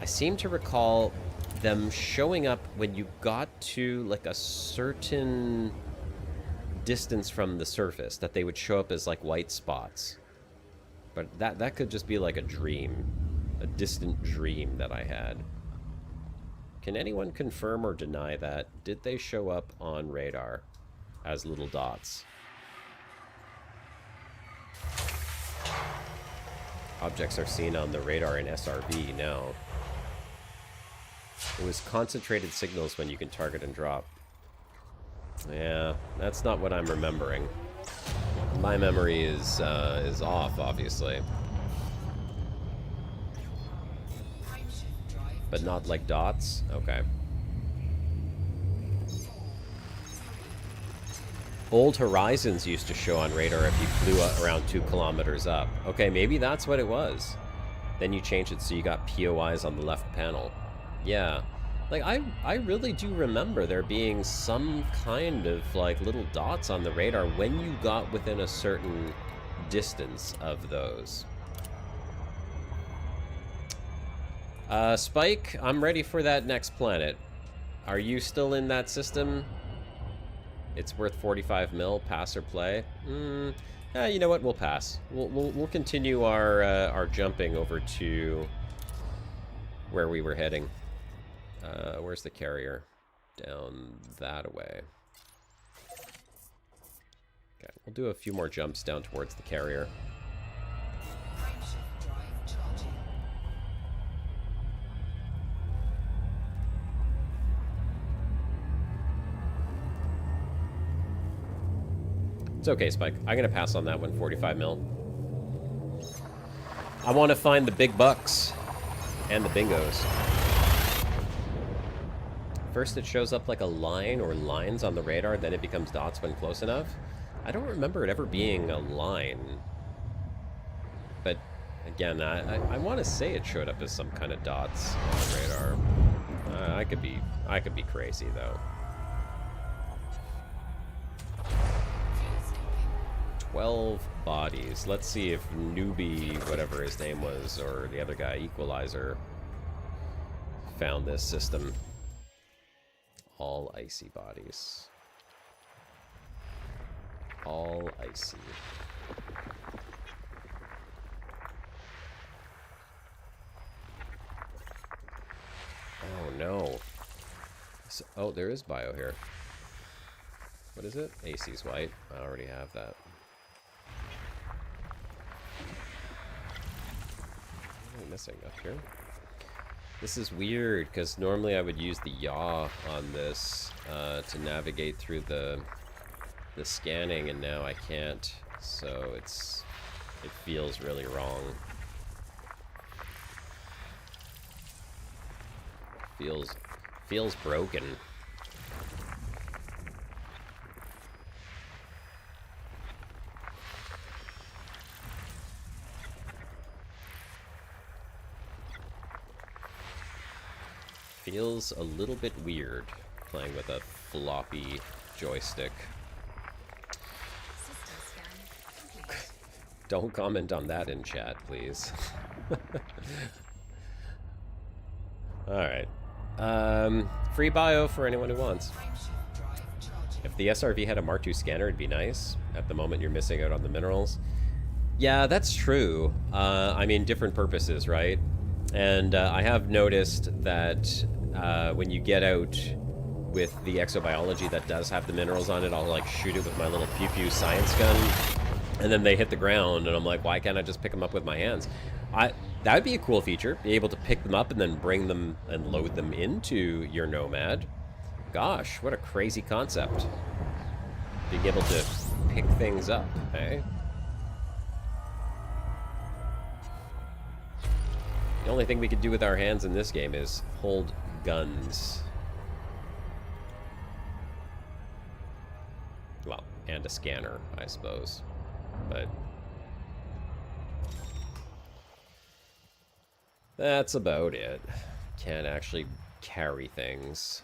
I seem to recall them showing up when you got to like a certain distance from the surface, that they would show up as like white spots. But that could just be like a dream, a distant dream that I had. Can anyone confirm or deny that? Did they show up on radar as little dots? Objects are seen on the radar in SRV now. It was concentrated signals when you can target and drop. Yeah, that's not what I'm remembering. My memory is off, obviously. But not like dots? Okay. Old Horizons used to show on radar if you flew around 2 kilometers up. Okay, maybe that's what it was. Then you changed it so you got POIs on the left panel. Yeah. Like, I really do remember there being some kind of, like, little dots on the radar when you got within a certain distance of those. Spike, I'm ready for that next planet. Are you still in that system? It's worth 45 mil, pass or play? You know what? We'll pass. We'll continue our jumping over to where we were heading. Where's the carrier? Down that way. Okay, we'll do a few more jumps down towards the carrier. It's okay, Spike. I'm gonna pass on that one, 45 mil. I want to find the big bucks and the bingos. First it shows up like a line or lines on the radar, then it becomes dots when close enough. I don't remember it ever being a line. But again, I want to say it showed up as some kind of dots on the radar. I could be crazy though. 12 bodies. Let's see if newbie, whatever his name was, or the other guy, Equalizer, found this system. All icy bodies. All icy. Oh no. So, oh, there is bio here. What is it? AC's white. I already have that. What am I missing up here? This is weird, because normally I would use the yaw on this to navigate through the scanning, and now I can't, so it feels really wrong. Feels broken. Feels a little bit weird playing with a floppy joystick. Don't comment on that in chat, please. Alright. Free bio for anyone who wants. If the SRV had a Mark II scanner, it'd be nice. At the moment, you're missing out on the minerals. Yeah, that's true. I mean, different purposes, right? And I have noticed that when you get out with the Exobiology that does have the minerals on it, I'll like shoot it with my little pew-pew science gun, and then they hit the ground, and I'm like, why can't I just pick them up with my hands? That would be a cool feature, be able to pick them up and then bring them and load them into your Nomad. Gosh, what a crazy concept. Being able to pick things up, eh? The only thing we could do with our hands in this game is hold guns. Well, and a scanner, I suppose. But that's about it. Can't actually carry things.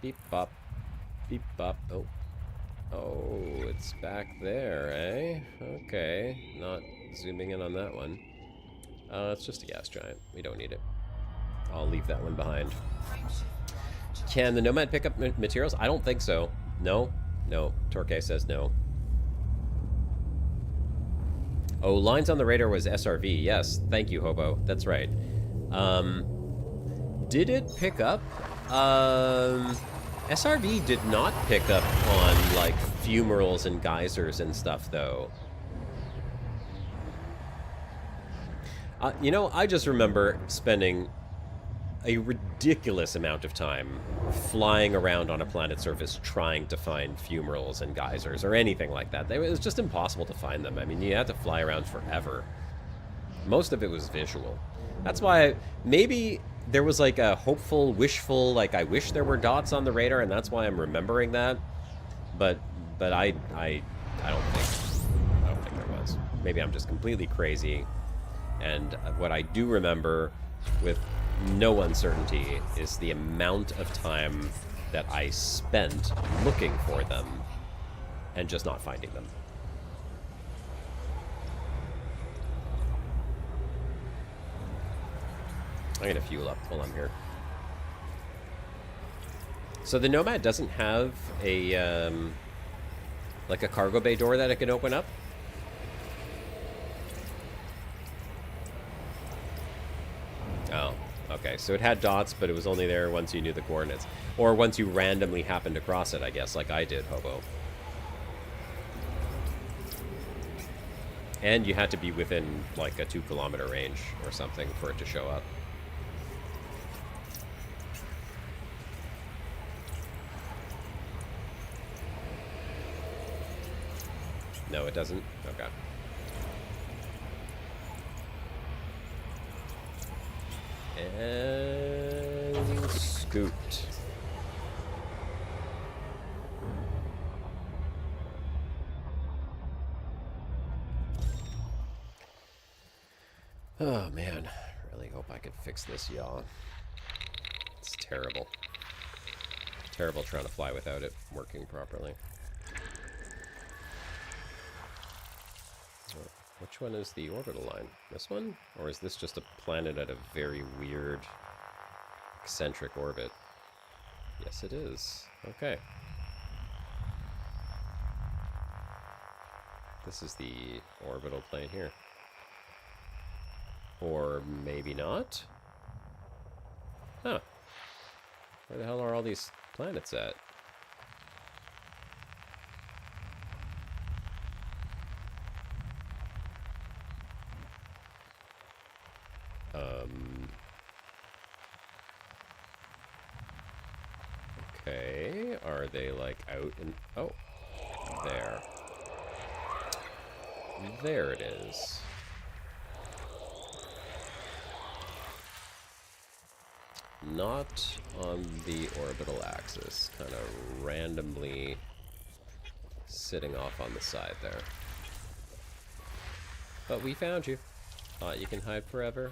Beep bop, beep bop. Oh, oh, it's back there, eh? Okay, not zooming in on that one. It's just a gas giant. We don't need it. I'll leave that one behind. Can the Nomad pick up materials? I don't think so. No. No. Torque says no. Oh, lines on the radar was SRV. Yes, thank you, Hobo. That's right. Did it pick up? SRV did not pick up on, like, fumaroles and geysers and stuff, though. You know, I just remember spending a ridiculous amount of time flying around on a planet's surface trying to find fumaroles and geysers or anything like that. It was just impossible to find them. I mean, you had to fly around forever. Most of it was visual. That's why maybe there was like a hopeful, wishful, like I wish there were dots on the radar, and that's why I'm remembering that. But I don't think there was. Maybe I'm just completely crazy. And what I do remember with no uncertainty is the amount of time that I spent looking for them and just not finding them. I'm gonna fuel up while I'm here. So the Nomad doesn't have a like a cargo bay door that it can open up? Oh, okay. So it had dots, but it was only there once you knew the coordinates. Or once you randomly happened across it, I guess, like I did, Hobo. And you had to be within, like, a 2-kilometer range or something for it to show up. No, it doesn't? Okay. And scoot. Oh man, really hope I could fix this yaw. It's terrible. Terrible trying to fly without it working properly. Which one is the orbital line? This one? Or is this just a planet at a very weird, eccentric orbit? Yes, it is. Okay. This is the orbital plane here. Or maybe not? Huh. Where the hell are all these planets at? Okay, are they like out in... Oh, there. There it is. Not on the orbital axis, kind of randomly sitting off on the side there. But we found you. Thought you can hide forever,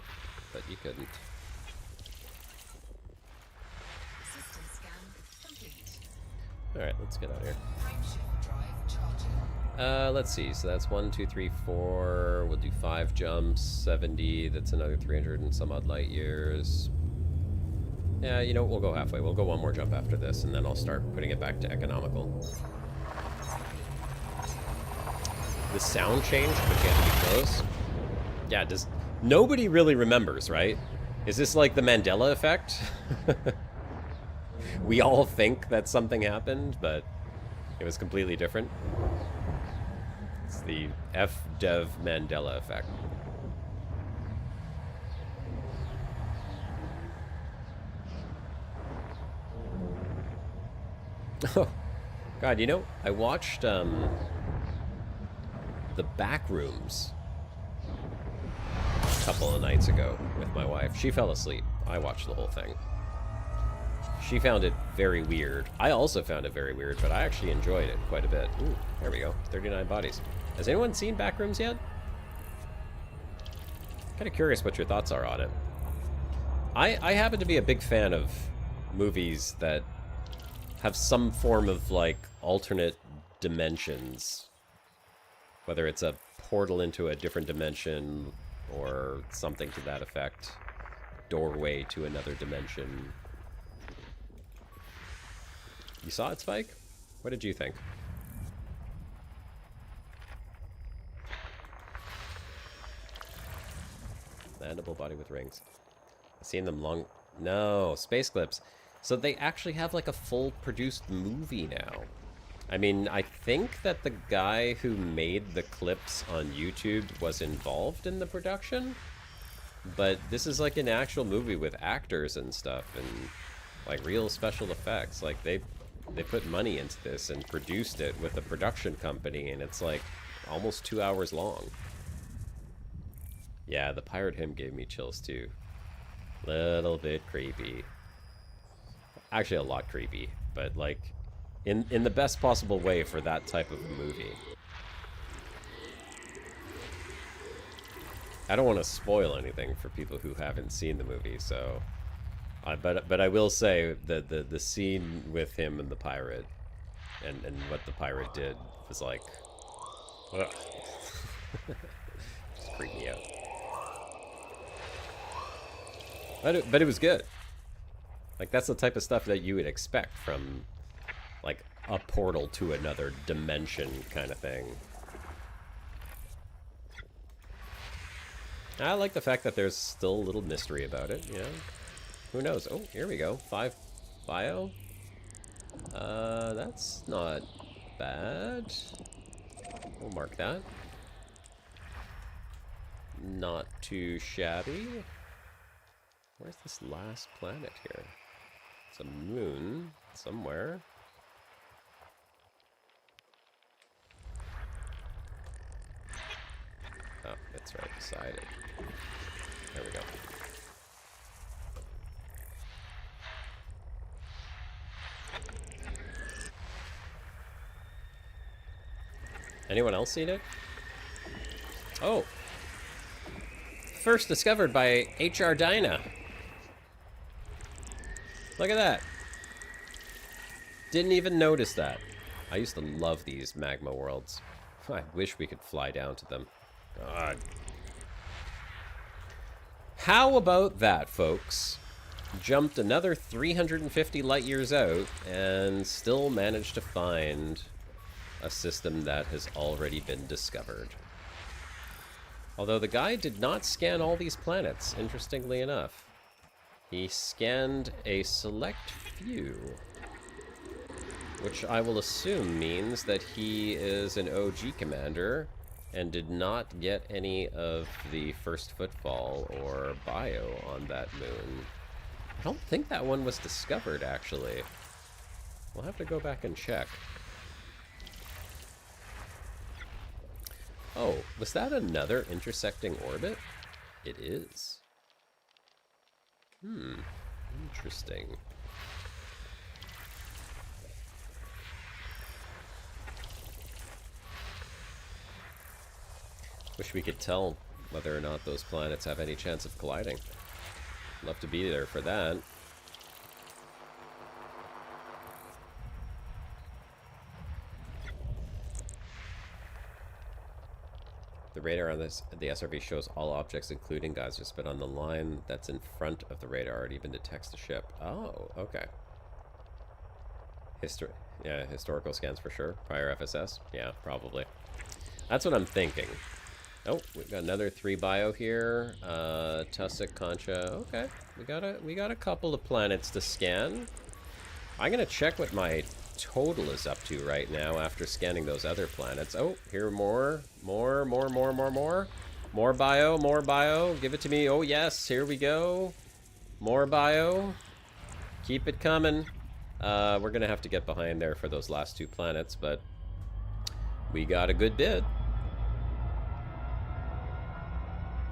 but you couldn't. System scan complete. Alright, let's get out of here. Frameshift drive charging. Let's see. So that's 1, 2, 3, 4. We'll do 5 jumps. 70. That's another 300 and some odd light years. Yeah, you know, we'll go halfway. We'll go one more jump after this, and then I'll start putting it back to economical. The sound changed, but you have to be close. Yeah, nobody really remembers, right? Is this like the Mandela effect? We all think that something happened, but it was completely different. It's the FDev Mandela effect. Oh, God, you know, I watched The Backrooms a couple of nights ago with my wife. She fell asleep. I watched the whole thing. She found it very weird. I also found it very weird, but I actually enjoyed it quite a bit. Ooh, there we go. 39 bodies. Has anyone seen Backrooms yet? Kind of curious what your thoughts are on it. I happen to be a big fan of movies that have some form of, like, alternate dimensions. Whether it's a portal into a different dimension or something to that effect. Doorway to another dimension. You saw it, Spike? What did you think? Mandible body with rings. I've seen them long... No, space clips. So they actually have like a full produced movie now. I mean, I think that the guy who made the clips on YouTube was involved in the production. But this is like an actual movie with actors and stuff and like real special effects. Like they put money into this and produced it with a production company, and it's like almost 2 hours long. Yeah, the pirate hymn gave me chills too. Little bit creepy. Actually a lot creepy, but like in the best possible way for that type of a movie. I don't want to spoil anything for people who haven't seen the movie, so but I will say that the scene with him and the pirate and what the pirate did was like, ugh. Just creeped me out. But it was good. Like, that's the type of stuff that you would expect from, like, a portal to another dimension kind of thing. I like the fact that there's still a little mystery about it, you know? Who knows? Oh, here we go. 5 bio. That's not bad. We'll mark that. Not too shabby. Where's this last planet here? It's a moon somewhere. Oh, it's right beside it. There we go. Anyone else seen it? Oh! First discovered by H.R. Dinah. Look at that. Didn't even notice that. I used to love these magma worlds. I wish we could fly down to them. God. How about that, folks? Jumped another 350 light years out and still managed to find a system that has already been discovered. Although the guy did not scan all these planets, interestingly enough. He scanned a select few, which I will assume means that he is an OG commander and did not get any of the first footfall or bio on that moon. I don't think that one was discovered, actually. We'll have to go back and check. Oh, was that another intersecting orbit? It is. Interesting. Wish we could tell whether or not those planets have any chance of colliding. Love to be there for that. The radar on the SRV shows all objects, including geysers, but on the line that's in front of the radar, it even detects the ship. Oh, okay. Yeah, historical scans for sure. Prior FSS? Yeah, probably. That's what I'm thinking. Oh, we've got another 3 bio here. Tussock, Concha. Okay, we got a couple of planets to scan. I'm gonna check what my total is up to right now after scanning those other planets. Oh, here are more bio. Give it to me. Oh yes, here we go. More bio. Keep it coming. We're gonna have to get behind there for those last 2 planets, but we got a good bid.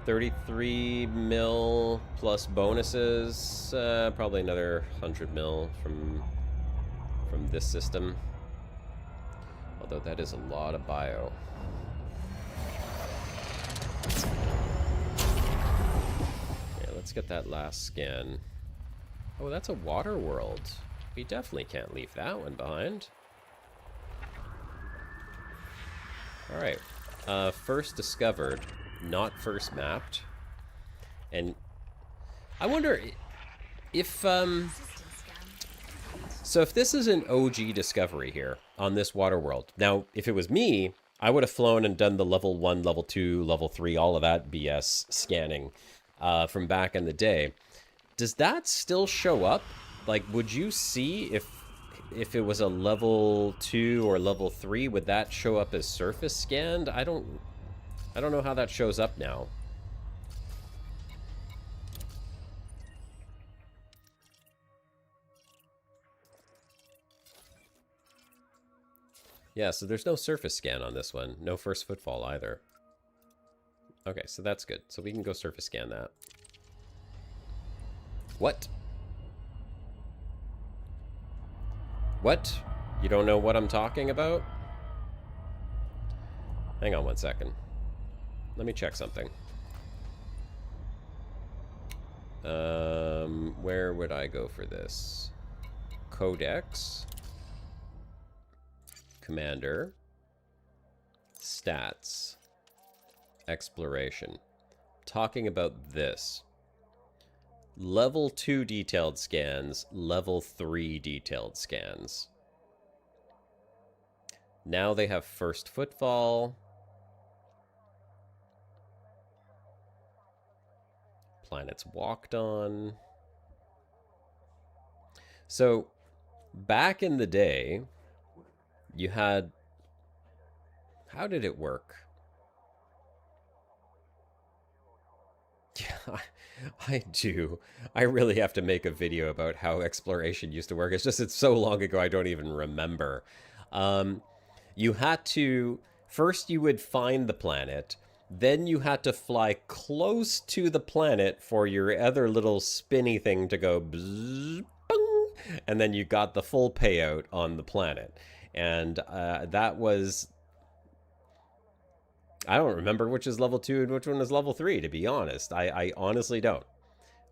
33 mil plus bonuses. Probably another 100 mil from this system. Although that is a lot of bio. Yeah, let's get that last scan. Oh, that's a water world. We definitely can't leave that one behind. Alright. First discovered, not first mapped. And I wonder if so if this is an OG discovery here on this water world. Now, if it was me, I would have flown and done the level 1, level 2, level 3, all of that BS scanning from back in the day. Does that still show up? Like, would you see if it was a level 2 or level 3, would that show up as surface scanned? I don't know how that shows up now. Yeah, so there's no surface scan on this one. No first footfall either. Okay, so that's good. So we can go surface scan that. What? What? You don't know what I'm talking about? Hang on 1 second. Let me check something. Where would I go for this? Codex. Commander. Stats. Exploration. Talking about this. Level 2 detailed scans, level 3 detailed scans. Now they have first footfall. Planets walked on. So, back in the day, you had... How did it work? Yeah, I do. I really have to make a video about how exploration used to work. It's just, it's so long ago, I don't even remember. You had to... First, you would find the planet. Then you had to fly close to the planet for your other little spinny thing to go bzzz, bong, and then you got the full payout on the planet. And that was... I don't remember which is level 2 and which one is level 3, to be honest. I honestly don't.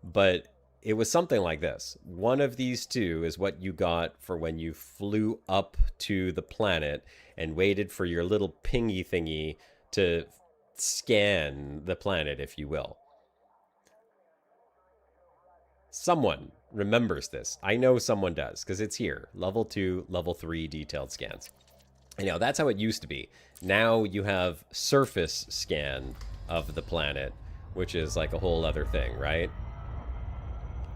But it was something like this. One of these two is what you got for when you flew up to the planet and waited for your little pingy thingy to scan the planet, if you will. Someone remembers this. I know someone does, because it's here. Level 2, level 3 detailed scans. And now that's how it used to be. Now you have surface scan of the planet, which is like a whole other thing, right?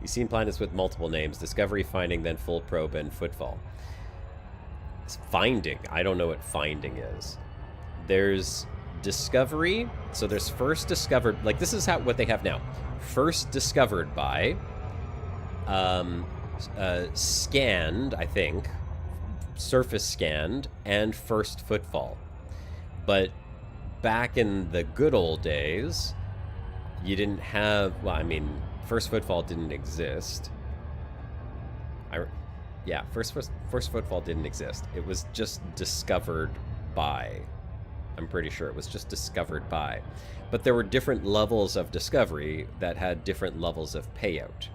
You've seen planets with multiple names. Discovery, finding, then full probe, and footfall. It's finding. I don't know what finding is. There's discovery. So there's first discovered. Like, this is what they have now. First discovered by. Scanned, I think. Surface scanned, and first footfall. But back in the good old days, you didn't have... Well, I mean... First footfall didn't exist. Yeah, first footfall didn't exist. It was just discovered by. I'm pretty sure it was just discovered by. But there were different levels of discovery that had different levels of payout.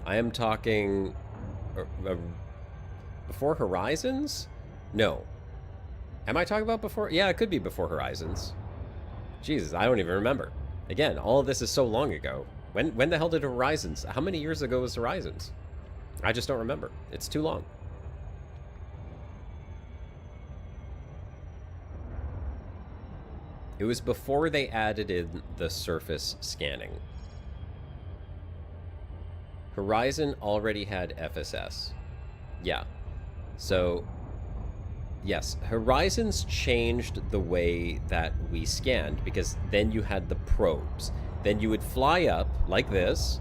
I am talking before Horizons? No. Am I talking about before? Yeah, it could be before Horizons. Jesus, I don't even remember. Again, all of this is so long ago. When the hell did Horizons? How many years ago was Horizons? I just don't remember. It's too long. It was before they added in the surface scanning. Horizon already had FSS. Yeah. So, yes, Horizons changed the way that we scanned, because then you had the probes. Then you would fly up like this,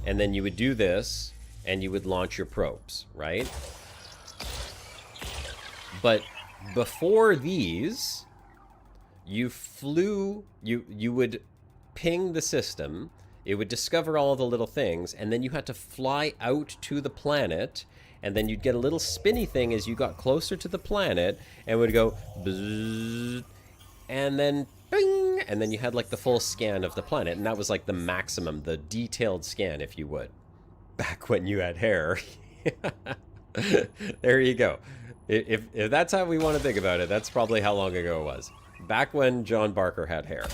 and then you would do this, and you would launch your probes, right? But before these, you flew, you would ping the system, it would discover all the little things, and then you had to fly out to the planet, and then you'd get a little spinny thing as you got closer to the planet, and it would go bzzz, and then bing, and then you had like the full scan of the planet, and that was like the maximum, the detailed scan, if you would. Back when you had hair. There you go. If that's how we want to think about it, that's probably how long ago it was. Back when John Barker had hair.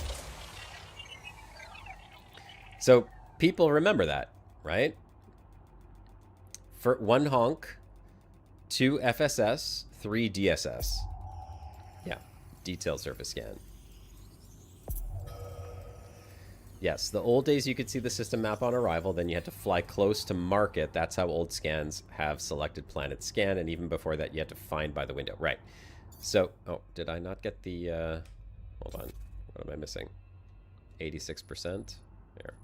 So people remember that, right? For 1 honk, 2 FSS, 3 DSS. Yeah, detailed surface scan. Yes, the old days you could see the system map on arrival, then you had to fly close to mark it. That's how old scans have selected planet scan, and even before that you had to find by the window. Right. So, oh, did I not get the, hold on, what am I missing? 86%? There.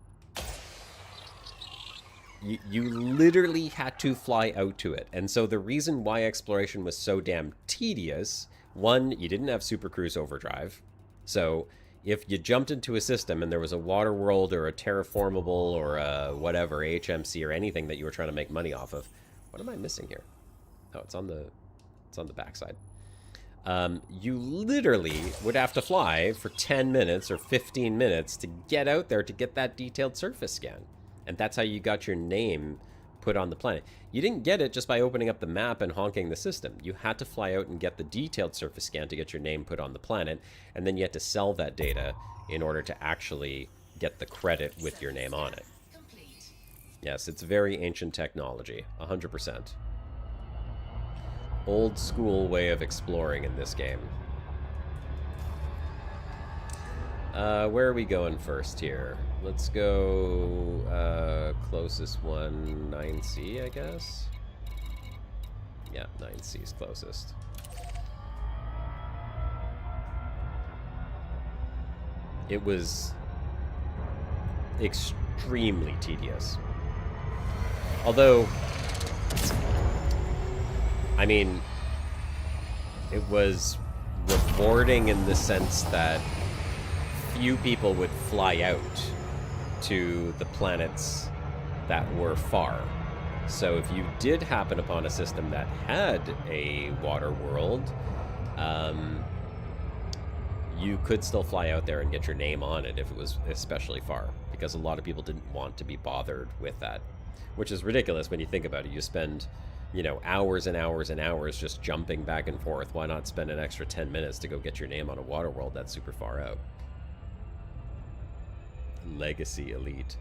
You literally had to fly out to it. And so the reason why exploration was so damn tedious, one, you didn't have Super Cruise Overdrive. So if you jumped into a system and there was a water world or a terraformable or a whatever, HMC or anything that you were trying to make money off of, what am I missing here? Oh, it's on the backside. You literally would have to fly for 10 minutes or 15 minutes to get out there to get that detailed surface scan. And that's how you got your name put on the planet. You didn't get it just by opening up the map and honking the system. You had to fly out and get the detailed surface scan to get your name put on the planet, and then you had to sell that data in order to actually get the credit with your name on it. Yes, it's very ancient technology, 100%. Old school way of exploring in this game. Where are we going first here? Let's go closest one, 9C, I guess. Yeah, 9C is closest. It was extremely tedious. Although, I mean, it was rewarding in the sense that few people would fly out to the planets that were far. So if you did happen upon a system that had a water world, you could still fly out there and get your name on it if it was especially far, because a lot of people didn't want to be bothered with that, which is ridiculous when you think about it. You spend, you know, hours and hours and hours just jumping back and forth. Why not spend an extra 10 minutes to go get your name on a water world that's super far out? Legacy Elite.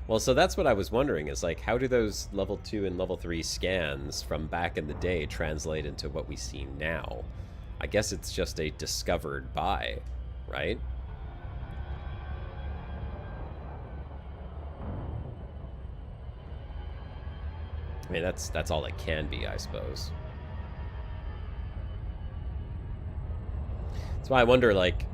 Well, so that's what I was wondering, is like, how do those level 2 and level 3 scans from back in the day translate into what we see now? I guess it's just a discovered by, right? I mean, that's all it can be, I suppose. That's why I wonder, like,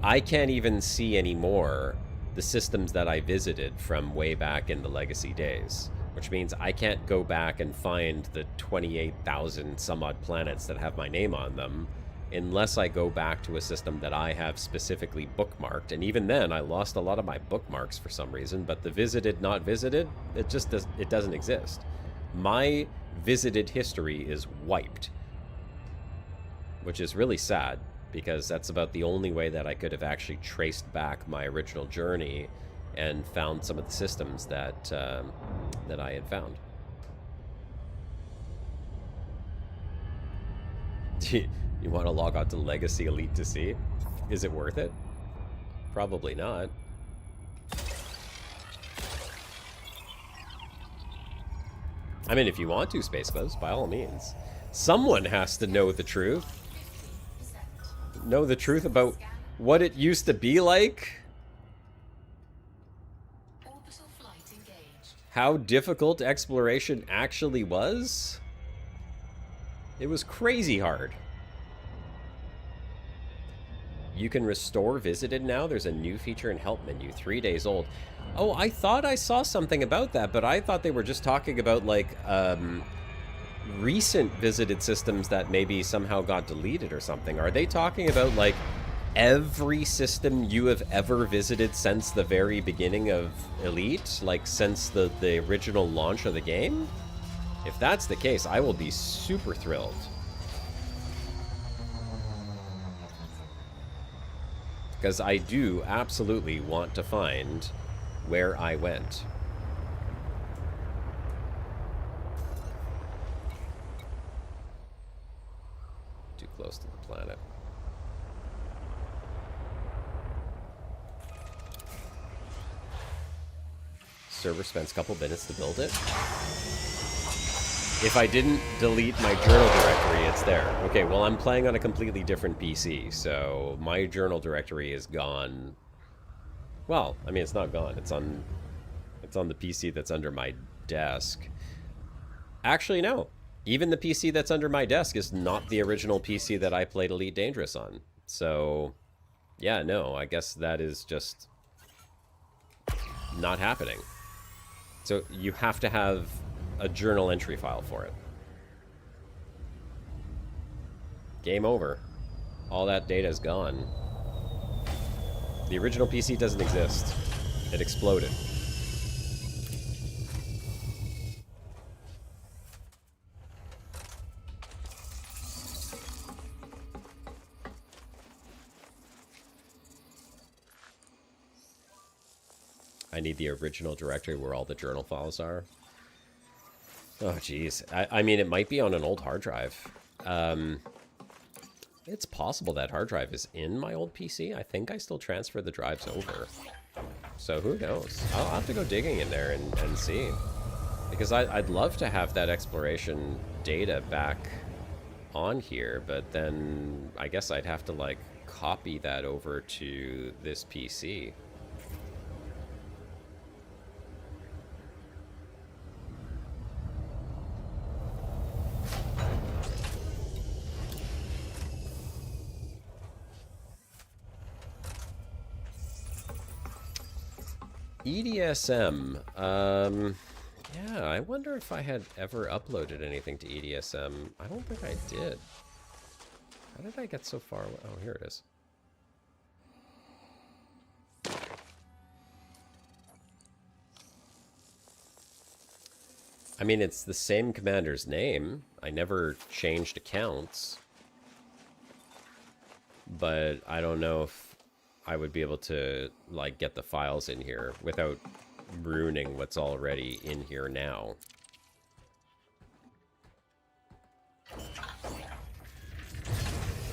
I can't even see anymore the systems that I visited from way back in the Legacy days, which means I can't go back and find the 28,000 some odd planets that have my name on them unless I go back to a system that I have specifically bookmarked. And even then, I lost a lot of my bookmarks for some reason, but the visited, not visited, it just doesn't exist. My visited history is wiped, which is really sad, because that's about the only way that I could have actually traced back my original journey and found some of the systems that that I had found. You want to log on to Legacy Elite to see? Is it worth it? Probably not. I mean, if you want to, Space Buzz, by all means. Someone has to know the truth. Know the truth about what it used to be like. How difficult exploration actually was. It was crazy hard. You can restore visited now. There's a new feature in help menu, 3 days old. Oh, I thought I saw something about that, but I thought they were just talking about, like, recent visited systems that maybe somehow got deleted or something. Are they talking about, like, every system you have ever visited since the very beginning of Elite? Like, since the original launch of the game? If that's the case, I will be super thrilled. Because I do absolutely want to find where I went. Too close to the planet. Server spends a couple minutes to build it. If I didn't delete my journal directory, it's there. Okay, well, I'm playing on a completely different PC, so my journal directory is gone Well, I mean, it's not gone. It's on the PC that's under my desk. Actually, no. Even the PC that's under my desk is not the original PC that I played Elite Dangerous on. So, yeah, no, I guess that is just not happening. So you have to have a journal entry file for it. Game over. All that data is gone. The original PC doesn't exist. It exploded. I need the original directory where all the journal files are. Oh, geez. I mean, it might be on an old hard drive. It's possible that hard drive is in my old PC. I think I still transferred the drives over. So who knows? I'll have to go digging in there and see. Because I'd love to have that exploration data back on here, but then I guess I'd have to, like, copy that over to this PC. EDSM. Yeah, I wonder if I had ever uploaded anything to EDSM. I don't think I did. How did I get so far away? Oh, here it is. I mean, it's the same commander's name. I never changed accounts. But I don't know if I would be able to, like, get the files in here without ruining what's already in here now.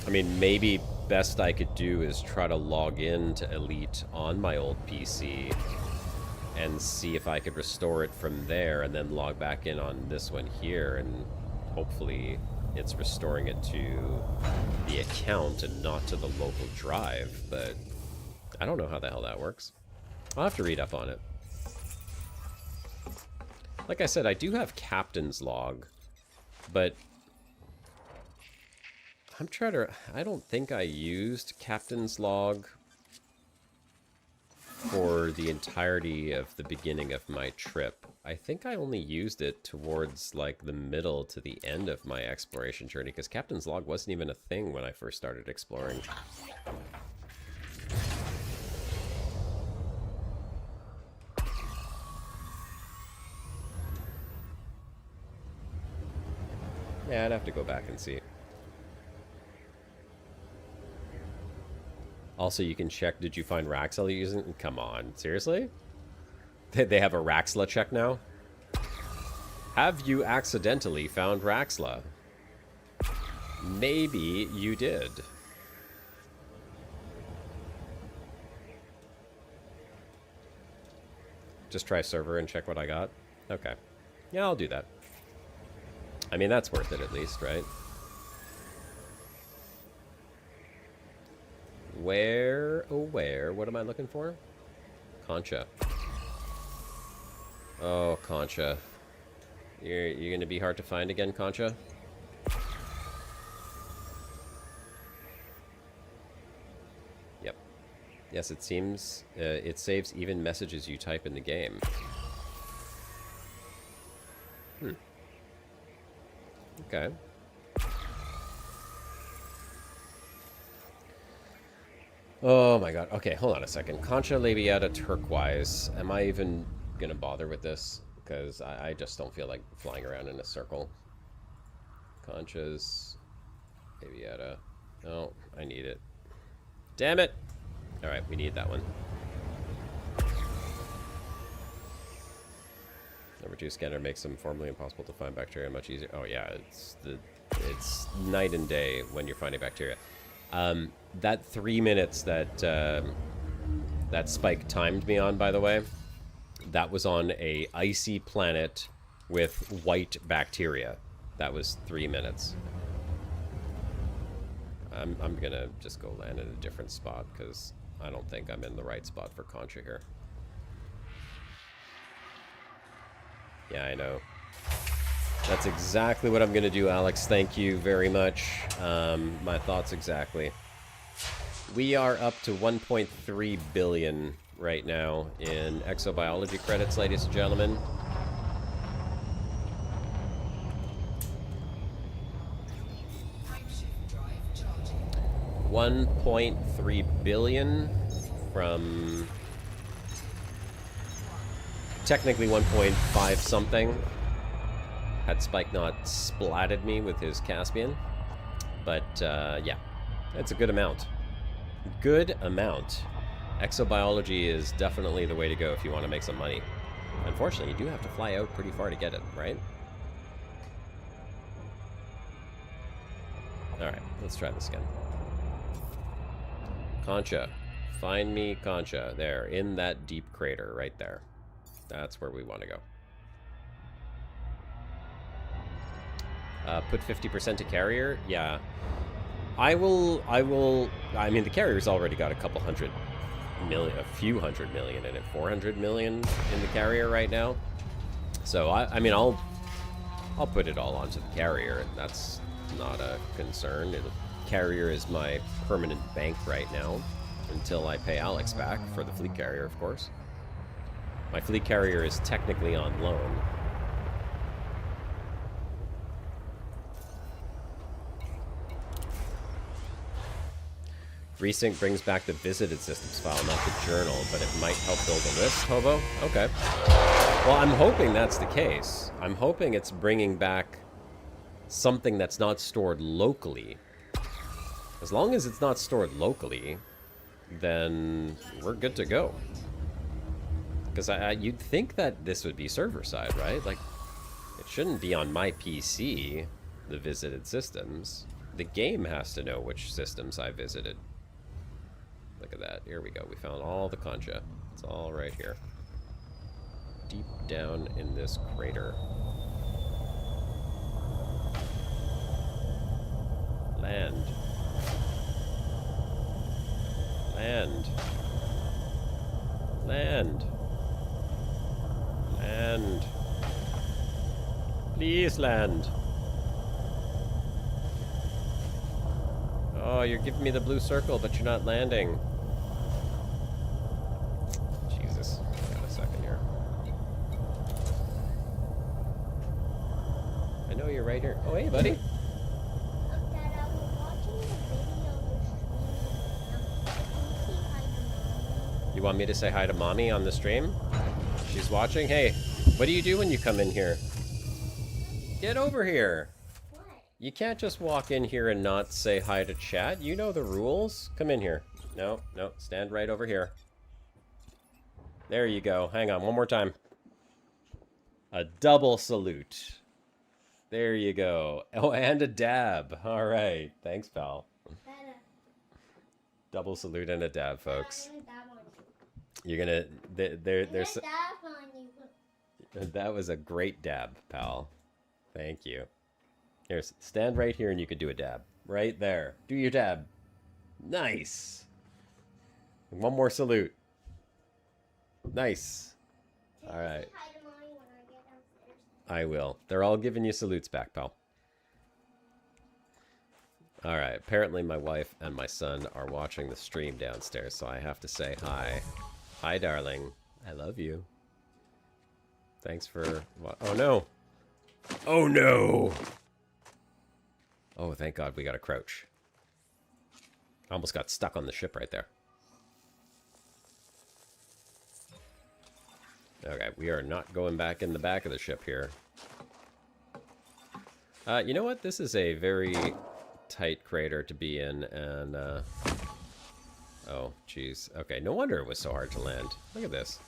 I mean, maybe best I could do is try to log in to Elite on my old PC and see if I could restore it from there and then log back in on this one here, and hopefully it's restoring it to the account and not to the local drive, but I don't know how the hell that works. I'll have to read up on it. Like I said, I do have Captain's Log, but I'm trying to... I don't think I used Captain's Log for the entirety of the beginning of my trip. I think I only used it towards, like, the middle to the end of my exploration journey, because Captain's Log wasn't even a thing when I first started exploring. Yeah, I'd have to go back and see. Also, you can check, did you find Raxla using... Come on, seriously? They have a Raxla check now? Have you accidentally found Raxla? Maybe you did. Just try server and check what I got? Okay. Yeah, I'll do that. I mean, that's worth it at least, right? Where, oh where, what am I looking for? Concha. Oh, Concha. You're gonna be hard to find again, Concha? Yep. Yes, it seems it saves even messages you type in the game. Okay. Oh my god. Okay, hold on a second. Concha labiata turquoise. Am I even gonna bother with this? Because I just don't feel like flying around in a circle. Conchas labiata. Oh, I need it. Damn it! Alright, we need that one. Number 2 scanner makes them formally impossible to find bacteria much easier. Oh yeah, it's night and day when you're finding bacteria. That 3 minutes that that Spike timed me on, by the way, that was on a icy planet with white bacteria. That was 3 minutes. I'm gonna just go land in a different spot because I don't think I'm in the right spot for Concha here. Yeah, I know. That's exactly what I'm going to do, Alex. Thank you very much. My thoughts exactly. We are up to 1.3 billion right now in exobiology credits, ladies and gentlemen. Frameshift drive charging. 1.3 billion from technically 1.5 something. Had Spike not splatted me with his Caspian. But yeah, that's a good amount. Good amount. Exobiology is definitely the way to go if you want to make some money. Unfortunately, you do have to fly out pretty far to get it, right? Alright, let's try this again. Concha. Find me Concha. There, in that deep crater right there. That's where we want to go. Put 50% to carrier? Yeah. I mean, the carrier's already got a couple hundred million, a few hundred million in it. 400 million in the carrier right now. So, I mean, I'll put it all onto the carrier. That's not a concern. Carrier is my permanent bank right now until I pay Alex back for the fleet carrier, of course. My fleet carrier is technically on loan. Resync brings back the visited systems file, not the journal, but it might help build a list, Hobo? Okay. Well, I'm hoping that's the case. I'm hoping it's bringing back something that's not stored locally. As long as it's not stored locally, then we're good to go. Because you'd think that this would be server-side, right? Like, it shouldn't be on my PC, the visited systems. The game has to know which systems I visited. Look at that. Here we go. We found all the Concha. It's all right here. Deep down in this crater. Land. Land. Land. Land. Please land. Oh, you're giving me the blue circle, but you're not landing. Jesus. Got a second here. I know you're right here. Oh, hey, buddy. Dad, I was watching the video You want me to say hi to Mommy on the stream? She's watching? Hey, what do you do when you come in here? Get over here. What? You can't just walk in here and not say hi to chat. You know the rules. Come in here. No, no, stand right over here. There you go. Hang on, one more time. A double salute. There you go. Oh, and a dab. All right. Thanks, pal. Dad, Double salute and a dab, folks. I'm gonna dab on you. You're gonna... There's... I'm gonna dab on you. That was a great dab, pal. Thank you. Here, stand right here and you can do a dab. Right there. Do your dab. Nice. One more salute. Nice. All right. Say hi to Mommy when I get downstairs. I will. They're all giving you salutes back, pal. All right. Apparently my wife and my son are watching the stream downstairs, so I have to say hi. Hi, darling. I love you. Thanks for... Oh, no. Oh, no. Oh, thank God we got a crouch. Almost got stuck on the ship right there. Okay, we are not going back in the back of the ship here. You know what? This is a very tight crater to be in, and, oh, jeez. Okay, no wonder it was so hard to land. Look at this.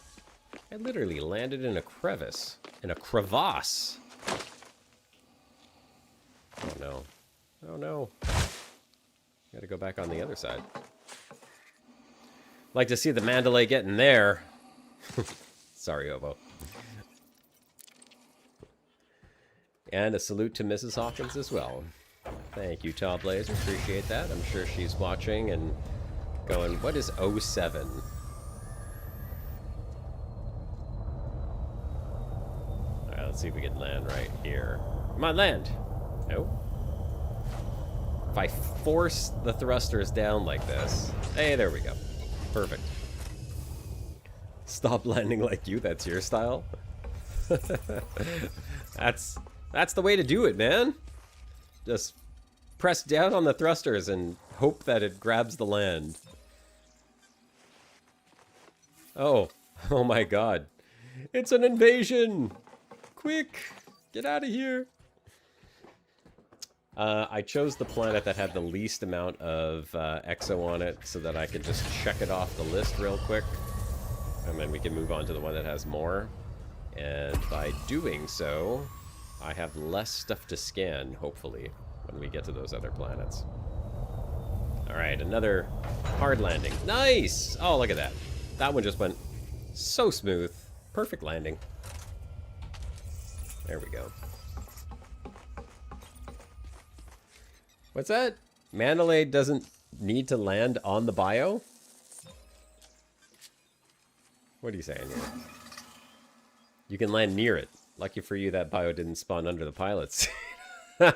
I literally landed in a crevice. In a crevasse. Oh, no. Oh, no. Gotta go back on the other side. Like to see the Mandalay getting there. Sorry, Obo. And a salute to Mrs. Hawkins as well. Thank you, Tall Blazer. Appreciate that. I'm sure she's watching and going, what is '07? Alright, let's see if we can land right here. Come on, land! Nope. If I force the thrusters down like this... Hey, there we go. Perfect. Stop landing like you, that's your style? That's the way to do it, man. Just press down on the thrusters and hope that it grabs the land. Oh my god. It's an invasion! Quick! Get out of here! I chose the planet that had the least amount of exo on it so that I could just check it off the list real quick. And then we can move on to the one that has more. And by doing so, I have less stuff to scan, hopefully, when we get to those other planets. Alright, another hard landing. Nice! Oh, look at that. That one just went so smooth. Perfect landing. There we go. What's that? Mandalay doesn't need to land on the bio? What are you saying here? You can land near it. Lucky for you that bio didn't spawn under the pilots. Yeah,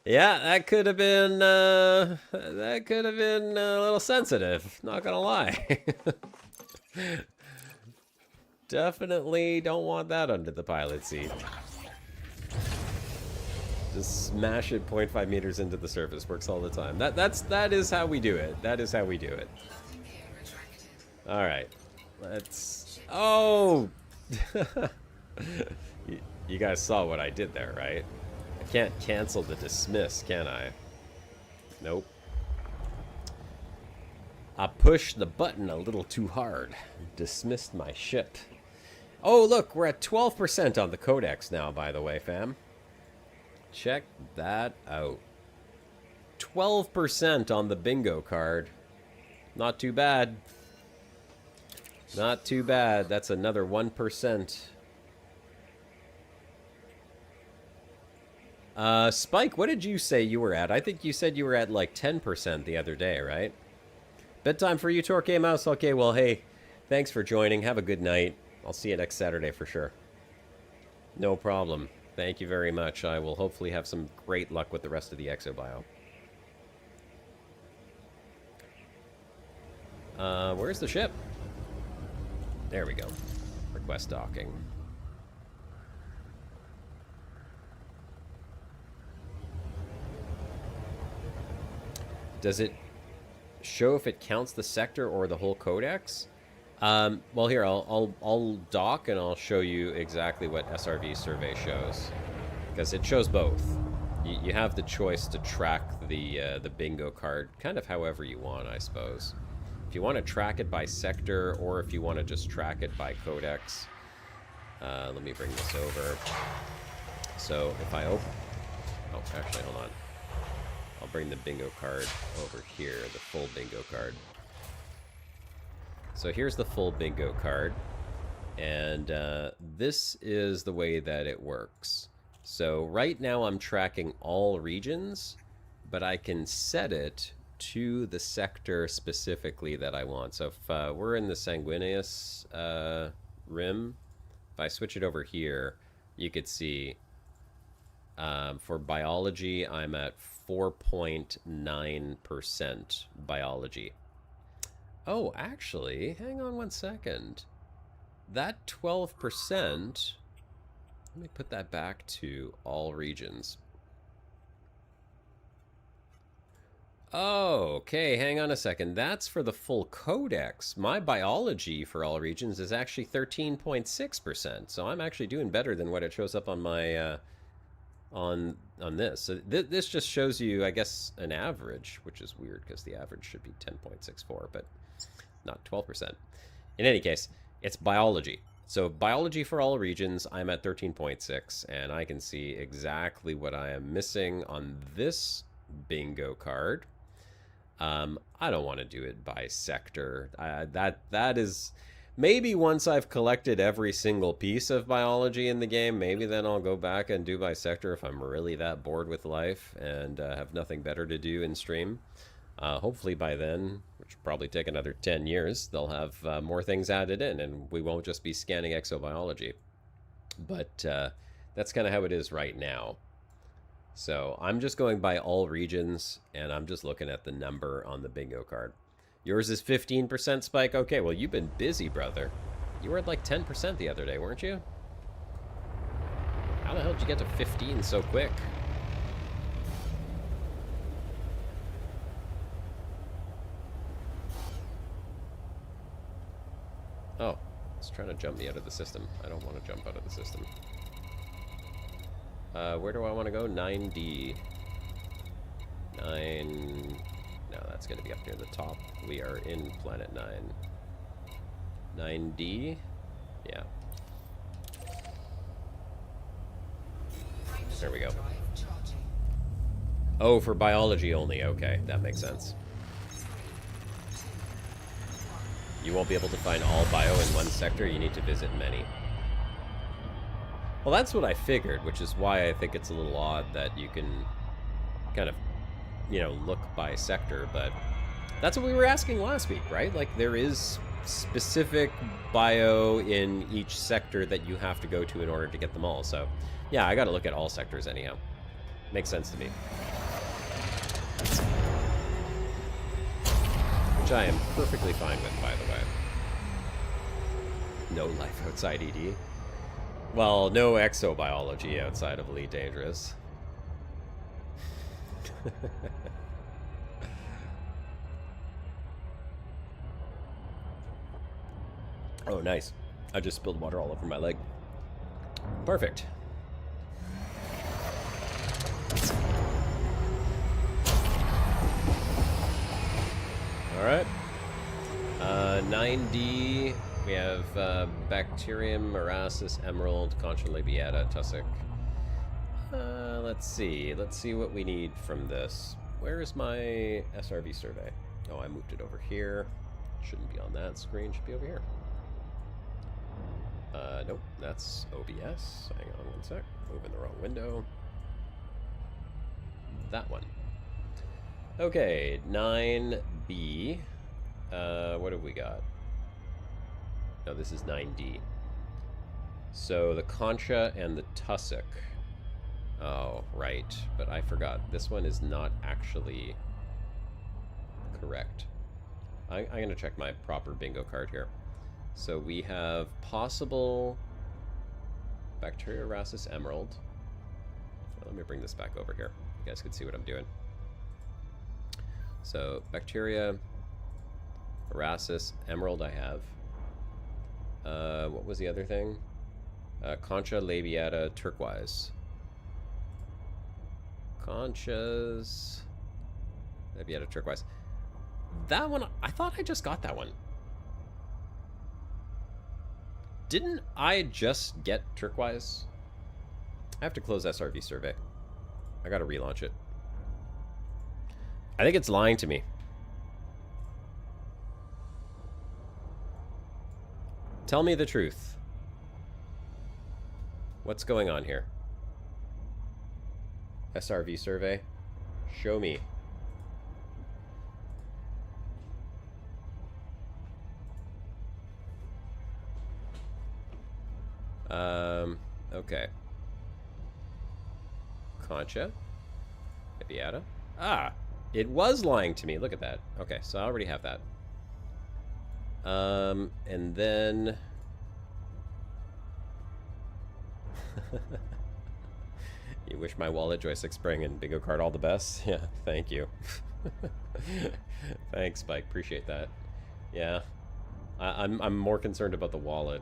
that could have been a little sensitive, not gonna lie. Definitely don't want that under the pilot seat. Just smash it 0.5 meters into the surface. Works all the time. That is how we do it. That is how we do it. All right. Let's... Oh! You guys saw what I did there, right? I can't cancel the dismiss, can I? Nope. I pushed the button a little too hard. Dismissed my ship. Oh, look, we're at 12% on the codex now, by the way, fam. Check that out. 12% on the bingo card. Not too bad. Not too bad. That's another 1%. Spike, what did you say you were at? I think you said you were at like 10% the other day, right? Bedtime for you, Torque Mouse. Okay, well, hey, thanks for joining. Have a good night. I'll see you next Saturday for sure. No problem. Thank you very much. I will hopefully have some great luck with the rest of the Exobio. Where's the ship? There we go. Request docking. Does it show if it counts the sector or the whole codex? Well, here, I'll dock and I'll show you exactly what SRV survey shows. Because it shows both. You have the choice to track the bingo card kind of however you want, I suppose. If you want to track it by sector or if you want to just track it by codex. Let me bring this over. So if I open... Oh, actually, hold on. I'll bring the bingo card over here, the full bingo card. So here's the full bingo card, and this is the way that it works. So right now I'm tracking all regions, but I can set it to the sector specifically that I want. So if we're in the sanguineous rim, if I switch it over here, you could see for biology, I'm at 4.9% biology. Oh, actually, hang on one second. That 12%, let me put that back to all regions. Oh, okay, hang on a second. That's for the full codex. My biology for all regions is actually 13.6%. So I'm actually doing better than what it shows up on my on this. So this just shows you, I guess, an average, which is weird because the average should be 10.64, but not 12%. In any case, it's biology. So biology for all regions, I'm at 13.6, and I can see exactly what I am missing on this bingo card. I don't want to do it by sector. That is... Maybe once I've collected every single piece of biology in the game, maybe then I'll go back and do by sector if I'm really that bored with life and have nothing better to do in stream. Hopefully by then, which will probably take another 10 years, they'll have more things added in, and we won't just be scanning exobiology. But that's kind of how it is right now. So I'm just going by all regions, and I'm just looking at the number on the bingo card. Yours is 15% Spike? Okay, well, you've been busy, brother. You were at like 10% the other day, weren't you? How the hell did you get to 15 so quick? Oh, it's trying to jump me out of the system. I don't want to jump out of the system. Where do I want to go? 9D. 9... No, that's going to be up near the top. We are in Planet 9. 9D? Yeah. There we go. Oh, for biology only. Okay, that makes sense. You won't be able to find all bio in one sector. You need to visit many. Well, that's what I figured, which is why I think it's a little odd that you can kind of, you know, look by sector. But that's what we were asking last week, right? Like, there is specific bio in each sector that you have to go to in order to get them all. So, yeah, I got to look at all sectors anyhow. Makes sense to me. Which I am perfectly fine with, by the way. No life outside ED. Well, no exobiology outside of Elite Dangerous. Oh, nice. I just spilled water all over my leg. Perfect. Alright. 9D, we have Bacterium, Miracis, Emerald, Concha labiata, Tussock. Let's see what we need from this. Where is my SRV survey? Oh, I moved it over here. Shouldn't be on that screen, should be over here. Nope, that's OBS. Hang on one sec. Moving the wrong window. That one. Okay, 9B. What have we got? No, this is 9D. So the Concha and the Tussock. Oh, right. But I forgot. This one is not actually correct. I'm going to check my proper bingo card here. So we have possible Bacteria Rhasis Emerald. Let me bring this back over here. You guys can see what I'm doing. So Bacteria Rhasis Emerald I have. What was the other thing? Concha labiata turquoise. Conchas labiata turquoise. That one, I thought I just got that one. Didn't I just get turquoise? I have to close SRV survey. I gotta relaunch it. I think it's lying to me. Tell me the truth. What's going on here? SRV survey. Show me. Okay. Concha. Labiata. Ah! It was lying to me. Look at that. Okay, so I already have that. And then... You wish my wallet joystick spring and bingo card all the best? Yeah, thank you. Thanks, Spike. Appreciate that. Yeah. I'm more concerned about the wallet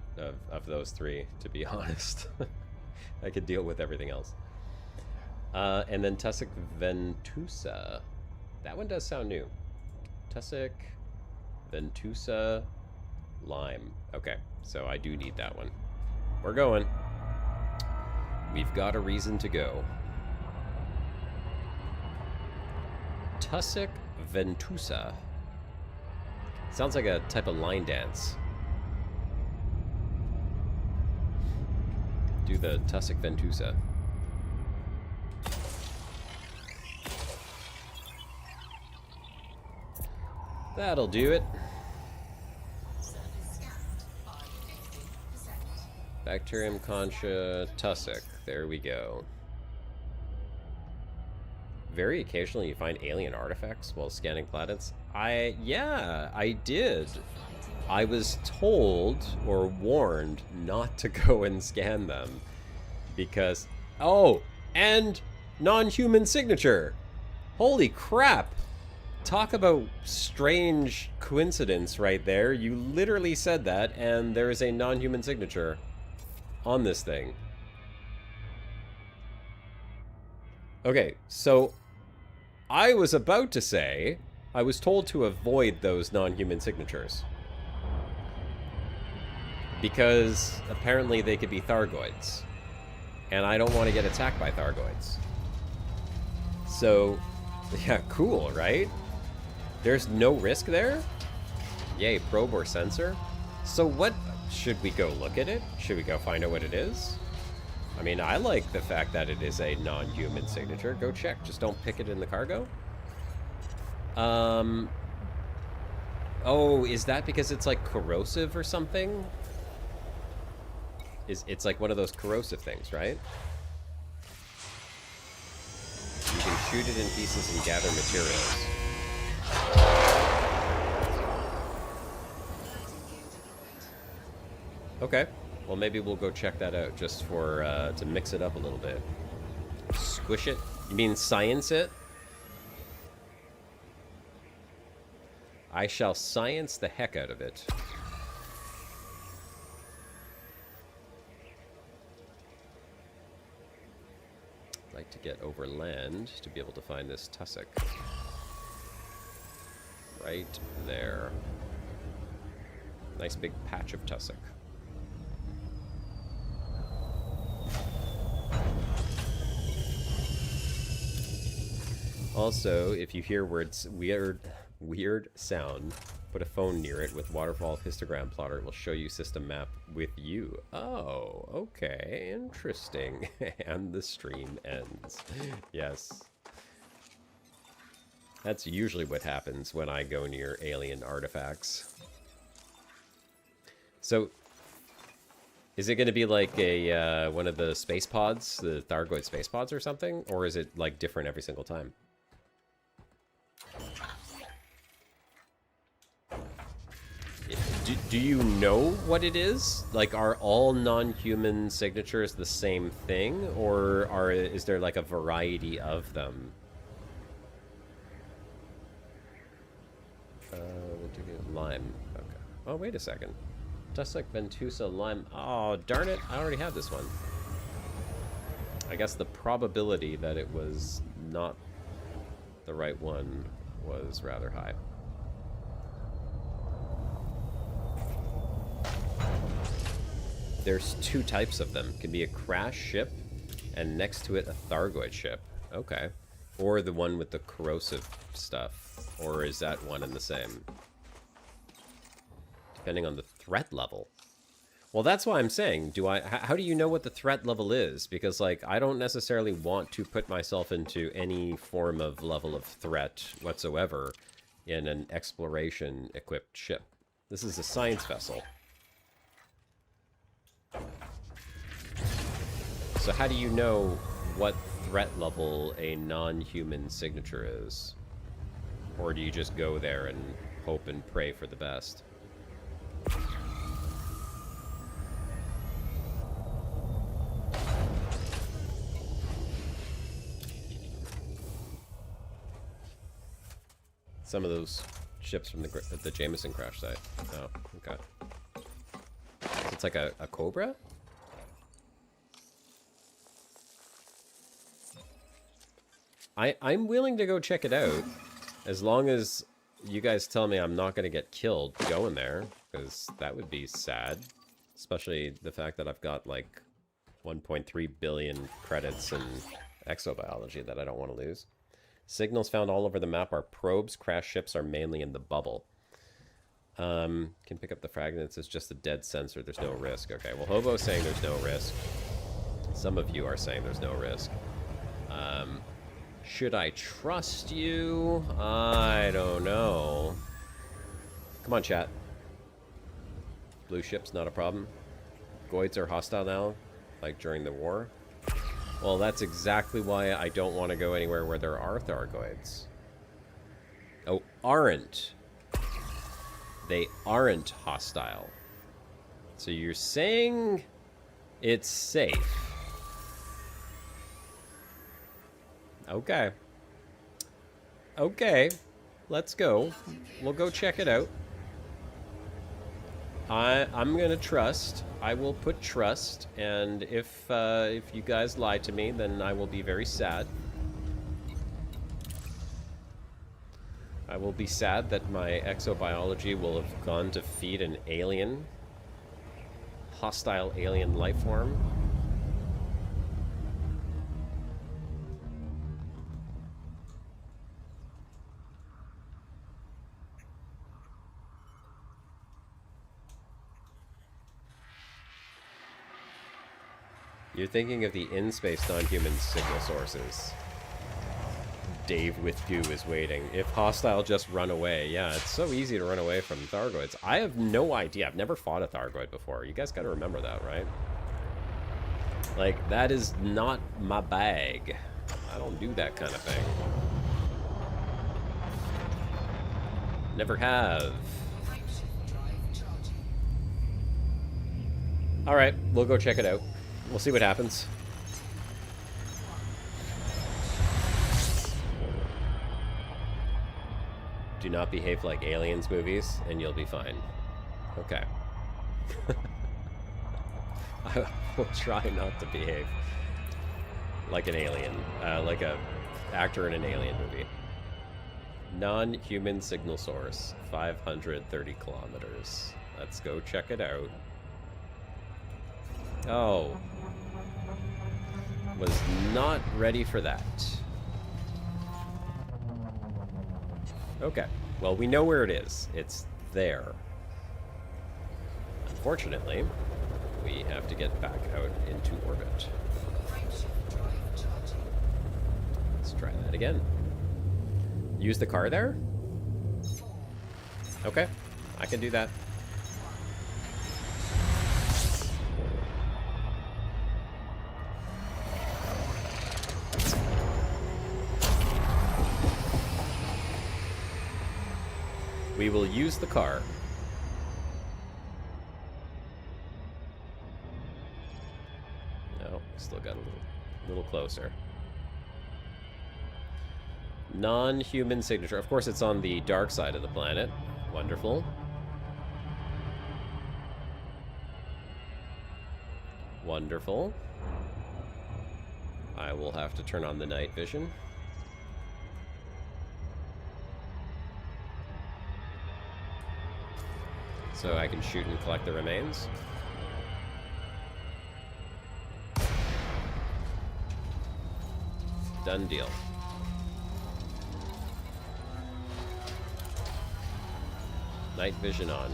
of those three, to be honest. I could deal with everything else. And then Tussock Ventusa. That one does sound new. Tussock Ventusa Lime. Okay, so I do need that one. We're going. We've got a reason to go. Tussock Ventusa. Sounds like a type of line dance. Do the Tussock Ventusa. That'll do it. Surface scanned by 50%. Bacterium concha tussock. There we go. Very occasionally you find alien artifacts while scanning planets. Yeah, I did. I was told or warned not to go and scan them because, oh, and non-human signature. Holy crap. Talk about strange coincidence right there. You literally said that, and there is a non-human signature on this thing. Okay, so I was about to say I was told to avoid those non-human signatures because apparently they could be Thargoids, and I don't want to get attacked by Thargoids. So, yeah, cool, right? There's no risk there? Yay, probe or sensor? So what, should we go look at it? Should we go find out what it is? I mean, I like the fact that it is a non-human signature. Go check, just don't pick it in the cargo. Oh, is that because it's like corrosive or something? It's like one of those corrosive things, right? You can shoot it in pieces and gather materials. Okay, well maybe we'll go check that out just for to mix it up a little bit. Squish it? You mean science it? I shall science the heck out of it. I'd like to get over land to be able to find this tussock. Right there. Nice big patch of tussock. Also, if you hear words weird sound, put a phone near it with waterfall histogram plotter. It will show you system map with you. Oh, okay, interesting. And the stream ends. Yes. That's usually what happens when I go near alien artifacts. So, is it going to be like a one of the space pods, the Thargoid space pods or something? Or is it like different every single time? Do you know what it is? Like, are all non-human signatures the same thing? Or is there like a variety of them? Lime. Okay. Oh, wait a second. Tussock, Ventusa, Lime. Oh, darn it. I already have this one. I guess the probability that it was not the right one was rather high. There's two types of them. It can be a crash ship, and next to it a Thargoid ship. Okay. Or the one with the corrosive stuff. Or is that one and the same? Depending on the threat level. Well, that's why I'm saying, how do you know what the threat level is? Because, like, I don't necessarily want to put myself into any form of level of threat whatsoever in an exploration-equipped ship. This is a science vessel. So how do you know what threat level a non-human signature is? Or do you just go there and hope and pray for the best? Some of those ships from the Jameson crash site. Oh, okay. So it's like a Cobra? I'm willing to go check it out, as long as you guys tell me I'm not going to get killed going there, because that would be sad. Especially the fact that I've got like 1.3 billion credits in exobiology that I don't want to lose. Signals found all over the map are probes. Crash ships are mainly in the bubble. Can pick up the fragments. It's just a dead sensor. There's no risk. Okay, well, Hobo's saying there's no risk. Some of you are saying there's no risk. Should I trust you? I don't know. Come on, chat. Blue ship's not a problem. Goids are hostile now, like during the war. Well, that's exactly why I don't want to go anywhere where there are Thargoids. Oh, aren't. They aren't hostile. So you're saying it's safe. Okay. Okay. Let's go. We'll go check it out. I'm gonna trust. I will put trust, and if you guys lie to me, then I will be very sad. I will be sad that my exobiology will have gone to feed an alien, hostile alien life form. You're thinking of the in-space non-human signal sources. Dave with goo is waiting. If hostile, just run away. Yeah, it's so easy to run away from Thargoids. I have no idea. I've never fought a Thargoid before. You guys gotta remember that, right? Like, that is not my bag. I don't do that kind of thing. Never have. Alright, we'll go check it out. We'll see what happens. Do not behave like aliens movies, and you'll be fine. Okay. I will try not to behave like an alien, like a actor in an alien movie. Non-human signal source, 530 kilometers. Let's go check it out. Oh. Was not ready for that. Okay. Well, we know where it is. It's there. Unfortunately, we have to get back out into orbit. Let's try that again. Use the car there? Okay. I can do that. We will use the car. No, still got a little closer. Non-human signature. Of course, it's on the dark side of the planet. Wonderful. Wonderful. I will have to turn on the night vision. So I can shoot and collect the remains. Done deal. Night vision on.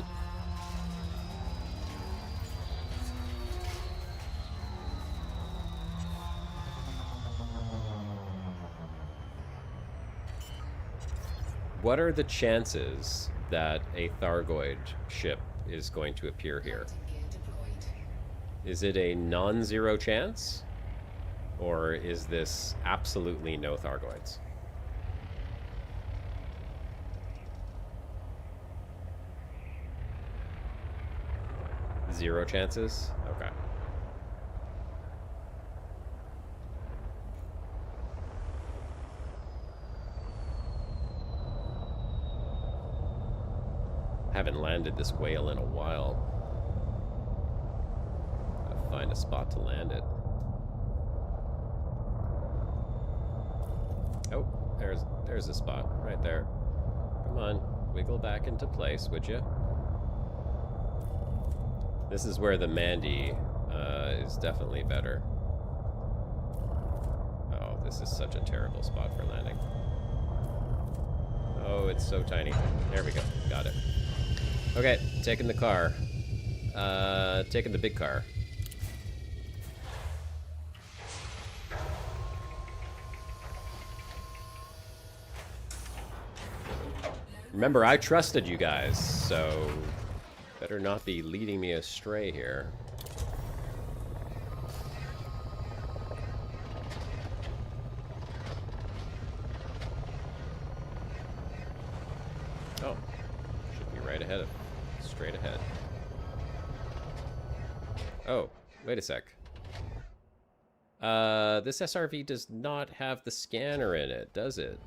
What are the chances that a Thargoid ship is going to appear here? Is it a non-zero chance? Or is this absolutely no Thargoids? Zero chances? Okay. Haven't landed this whale in a while. Gotta find a spot to land it. Oh, there's a spot right there. Come on, wiggle back into place, would you? This is where the Mandy is definitely better. Oh, this is such a terrible spot for landing. Oh, it's so tiny. There we go. Got it. Okay, taking the car. Taking the big car. Remember, I trusted you guys, so better not be leading me astray here. Oh, should be right ahead of, straight ahead. Oh, wait a sec. This SRV does not have the scanner in it, does it?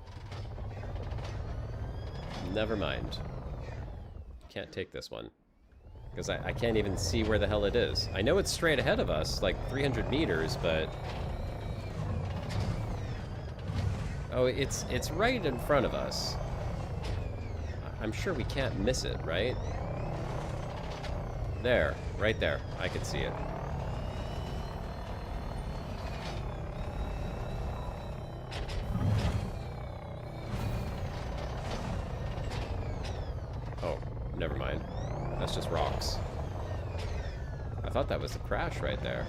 Never mind. Can't take this one. Because I can't even see where the hell it is. I know it's straight ahead of us, like 300 meters, but... Oh, it's right in front of us. I'm sure we can't miss it, right? There, right there. I can see it. Oh, never mind. That's just rocks. I thought that was the crash right there.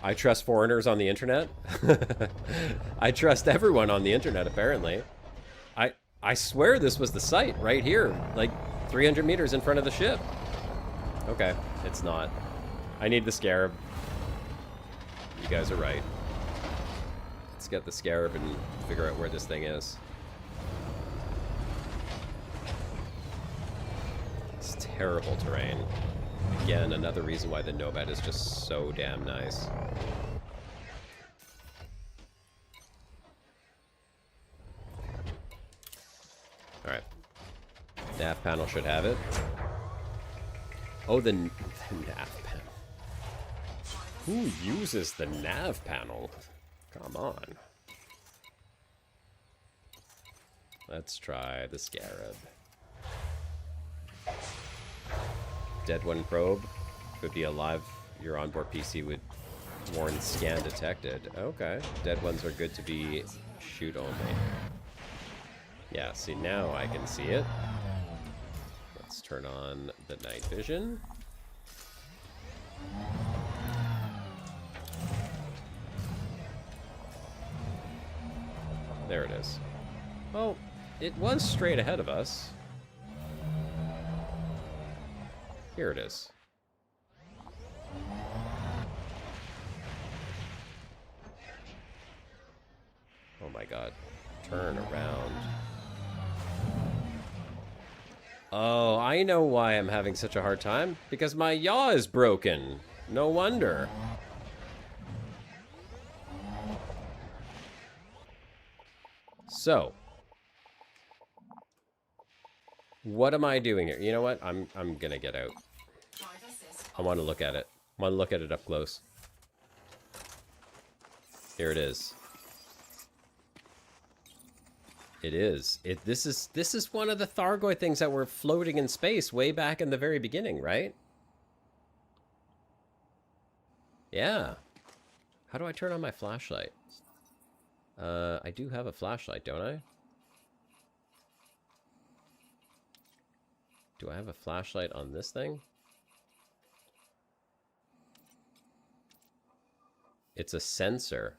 I trust foreigners on the internet. I trust everyone on the internet, apparently. I swear this was the site right here, like 300 meters in front of the ship. Okay, it's not. I need the scarab. You guys are right. Let's get the scarab and figure out where this thing is. It's terrible terrain. Again, another reason why the Nomad is just so damn nice. Alright. Nav panel should have it. Oh, the nav panel. Who uses the nav panel? Come on. Let's try the scarab. Dead one probe. Could be alive. Your onboard PC would warn scan detected. Okay. Dead ones are good to be shoot only. Yeah, see, now I can see it. Let's turn on the night vision. There it is. Well, it was straight ahead of us. Here it is. Oh my god. Turn around. Oh, I know why I'm having such a hard time. Because my yaw is broken. No wonder. So, what am I doing here? You know what? I'm gonna get out. I want to look at it. I want to look at it up close. Here it is. It is. This is one of the Thargoid things that were floating in space way back in the very beginning, right? Yeah. How do I turn on my flashlight? I do have a flashlight, don't I? Do I have a flashlight on this thing? It's a sensor.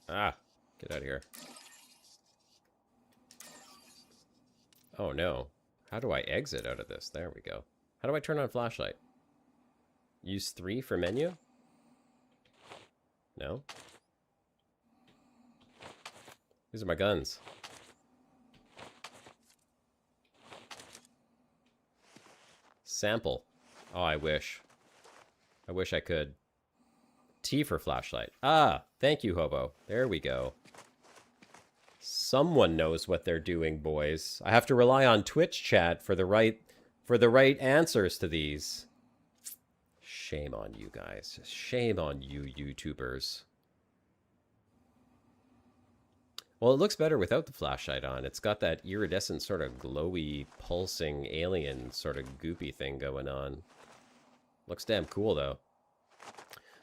Ah, get out of here. Oh no. How do I exit out of this? There we go. How do I turn on flashlight? Use 3 for menu? No? These are my guns. Sample. Oh, I wish. I wish I could. T for flashlight. Ah, thank you, Hobo. There we go. Someone knows what they're doing, boys. I have to rely on Twitch chat for the right answers to these. Shame on you guys. Shame on you, YouTubers. Well, it looks better without the flashlight on. It's got that iridescent sort of glowy, pulsing alien sort of goopy thing going on. Looks damn cool, though.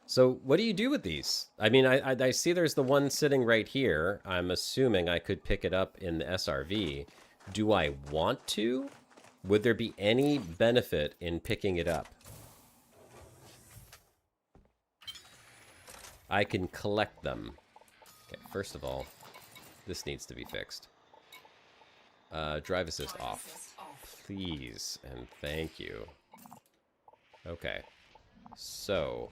So what do you do with these? I mean, I see there's the one sitting right here. I'm assuming I could pick it up in the SRV. Do I want to? Would there be any benefit in picking it up? I can collect them. Okay, first of all, this needs to be fixed. Drive assist off. Please, and thank you. Okay. So.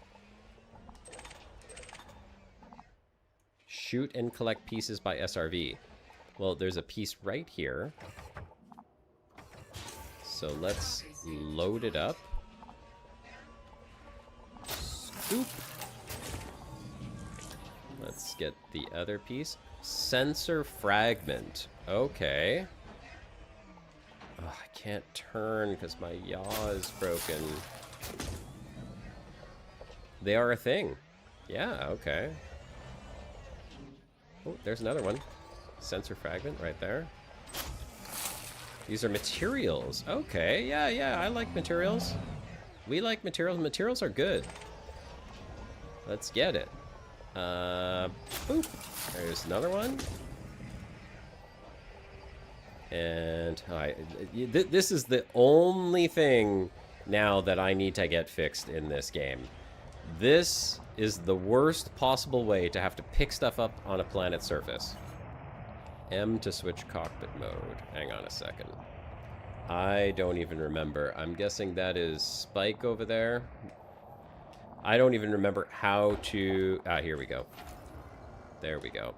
Shoot and collect pieces by SRV. Well, there's a piece right here. So let's load it up. Scoop. Let's get the other piece. Sensor fragment. Okay. Oh, I can't turn because my yaw is broken. They are a thing. Yeah, okay. Oh, there's another one. Sensor fragment right there. These are materials. Okay, yeah, I like materials. We like materials. Materials are good. Let's get it. Boop. There's another one. And this is the only thing now that I need to get fixed in this game. This is the worst possible way to have to pick stuff up on a planet's surface. M to switch cockpit mode. Hang on a second. I don't even remember. I'm guessing that is Spike over there. I don't even remember how to... Ah, here we go. There we go.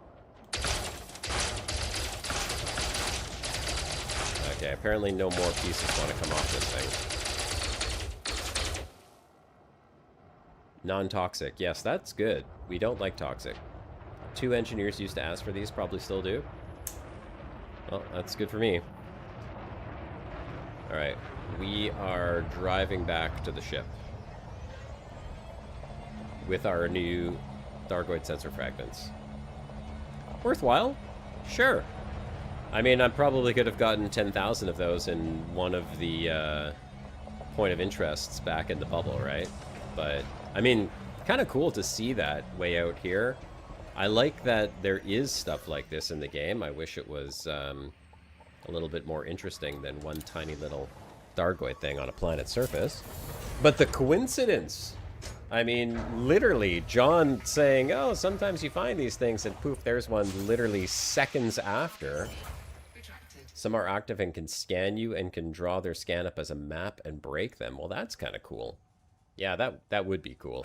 Okay, apparently no more pieces want to come off this thing. Non-toxic. Yes, that's good. We don't like toxic. 2 engineers used to ask for these, probably still do. Well, that's good for me. Alright, we are driving back to the ship. With our new Thargoid sensor fragments. Worthwhile? Sure. I mean, I probably could have gotten 10,000 of those in one of the point of interests back in the bubble, right? But, I mean, kind of cool to see that way out here. I like that there is stuff like this in the game. I wish it was a little bit more interesting than one tiny little Thargoid thing on a planet's surface. But the coincidence... I mean, literally, John saying, oh, sometimes you find these things, and poof, there's one literally seconds after. Some are active and can scan you and can draw their scan up as a map and break them. Well, that's kind of cool. Yeah, that would be cool.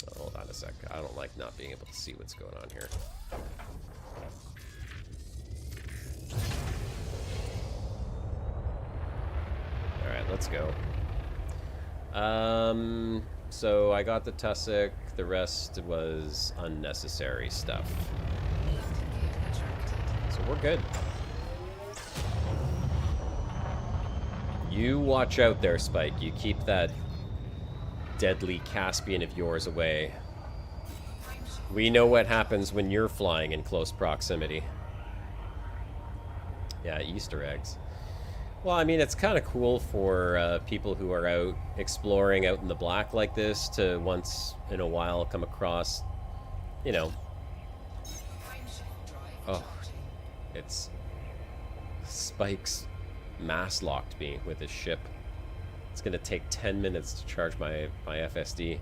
Oh, hold on a sec. I don't like not being able to see what's going on here. Alright, let's go. So I got the tussock, the rest was unnecessary stuff. So we're good. You watch out there, Spike. You keep that deadly Caspian of yours away. We know what happens when you're flying in close proximity. Yeah, Easter eggs. Well, I mean, it's kind of cool for people who are out exploring out in the black like this to once in a while come across, you know. Oh, it's Spike's mass locked me with his ship. It's going to take 10 minutes to charge my FSD.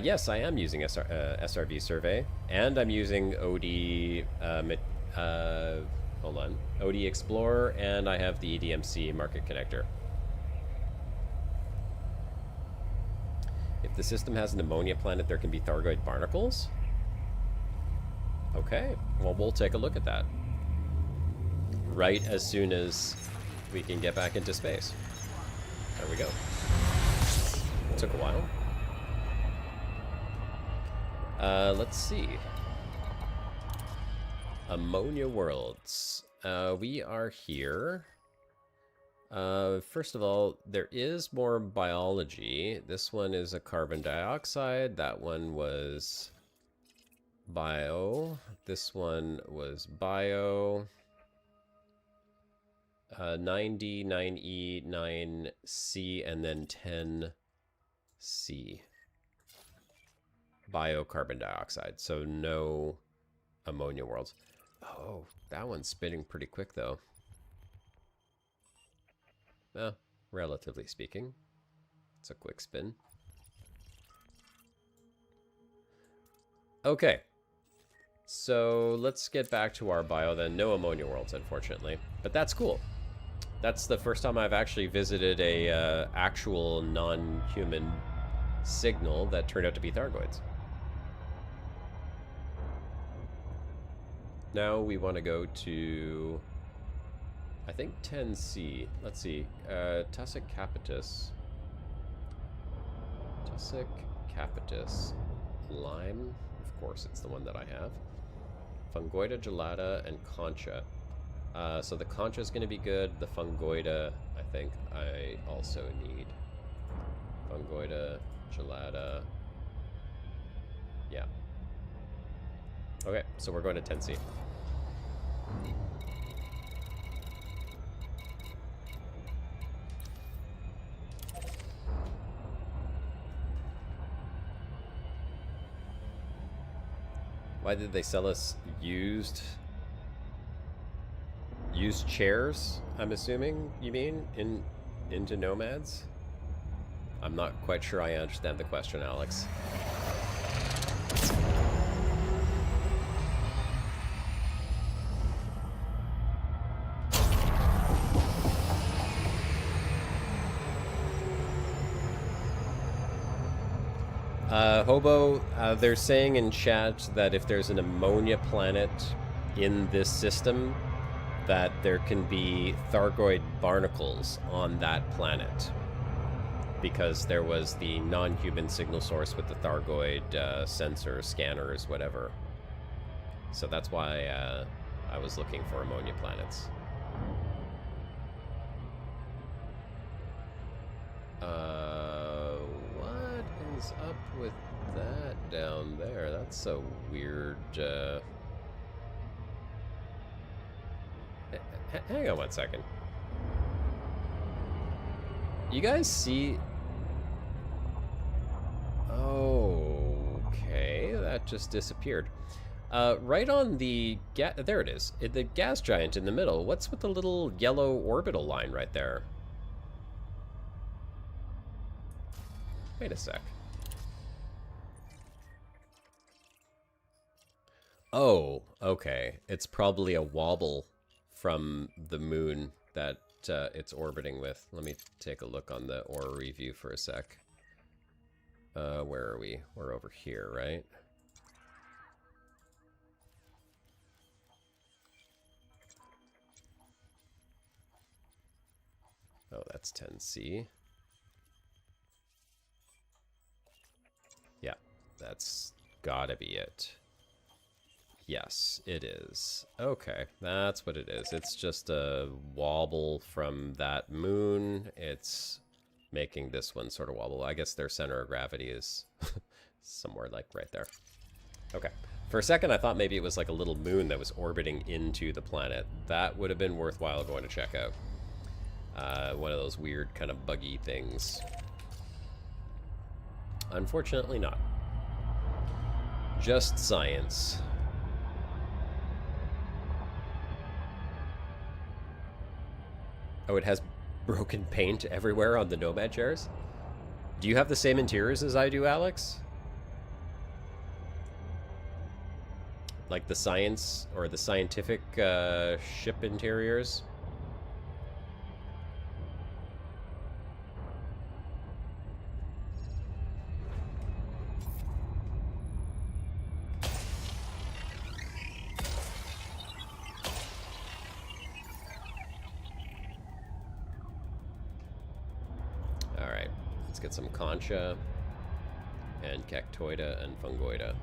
Yes, I am using SRV survey, and I'm using OD... hold on. OD Explorer, and I have the EDMC market connector. If the system has an ammonia planet, there can be Thargoid barnacles? Okay, well, we'll take a look at that. Right as soon as we can get back into space. There we go. It took a while. Let's see. Ammonia worlds. We are here. First of all, there is more biology. This one is a carbon dioxide. That one was bio. This one was bio. 9D, 9E, 9C, and then 10C. Biocarbon dioxide. So no ammonia worlds. Oh, that one's spinning pretty quick, though. Well, relatively speaking. It's a quick spin. Okay. So let's get back to our bio then. No ammonia worlds, unfortunately. But that's cool. That's the first time I've actually visited a actual non-human signal that turned out to be Thargoids. Now we want to go to, I think 10C. Let's see. Tussock capitis. Tussock capitis. Lime. Of course, it's the one that I have. Fungoida, gelata, and concha. So the concha is going to be good. The fungoida, I think I also need. Fungoida, gelata. Yeah. Okay, so we're going to 10C. Why did they sell us used chairs? I'm assuming you mean into nomads? I'm not quite sure I understand the question, Alex. Hobo, they're saying in chat that if there's an ammonia planet in this system, that there can be Thargoid barnacles on that planet. Because there was the non-human signal source with the Thargoid sensors, scanners, whatever. So that's why I was looking for ammonia planets. What is up with that down there? That's so weird. Hang on one second. You guys see... Okay, that just disappeared. Right on the... There it is. The gas giant in the middle. What's with the little yellow orbital line right there? Wait a sec. Oh, okay. It's probably a wobble from the moon that it's orbiting with. Let me take a look on the aura review for a sec. Where are we? We're over here, right? Oh, that's 10C. Yeah, that's gotta be it. Yes, it is. Okay, that's what it is. It's just a wobble from that moon. It's making this one sort of wobble. I guess their center of gravity is somewhere like right there. Okay. For a second, I thought maybe it was like a little moon that was orbiting into the planet. That would have been worthwhile going to check out. One of those weird kind of buggy things. Unfortunately not. Just science. Oh, it has broken paint everywhere on the Nomad chairs? Do you have the same interiors as I do, Alex? Like the science or the scientific ship interiors? Get some concha and cactoida and fungoida.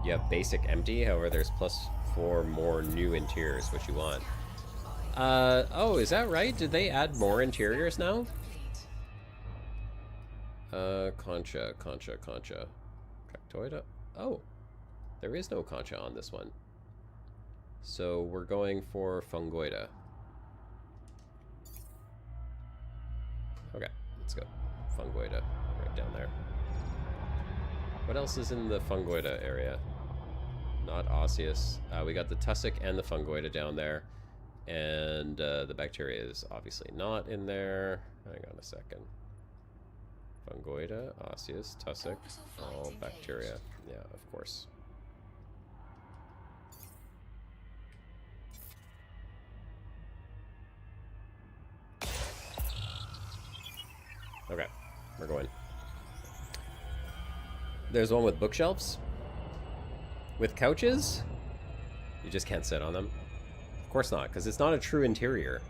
You have basic empty, however there's +4 more new interiors, which you want. Oh, is that right? Did they add more interiors now? Concha. Cactoida? Oh, there is no concha on this one. So we're going for fungoida. Okay. Let's go. Fungoida, right down there. What else is in the fungoida area? Not not osseous. We got the tussock and the fungoida down there. And the bacteria is obviously not in there. Hang on a second. Fungoida, osseous, tussock, all bacteria. Yeah, of course. Okay, we're going. There's one with bookshelves. With couches? You just can't sit on them. Of course not, because it's not a true interior.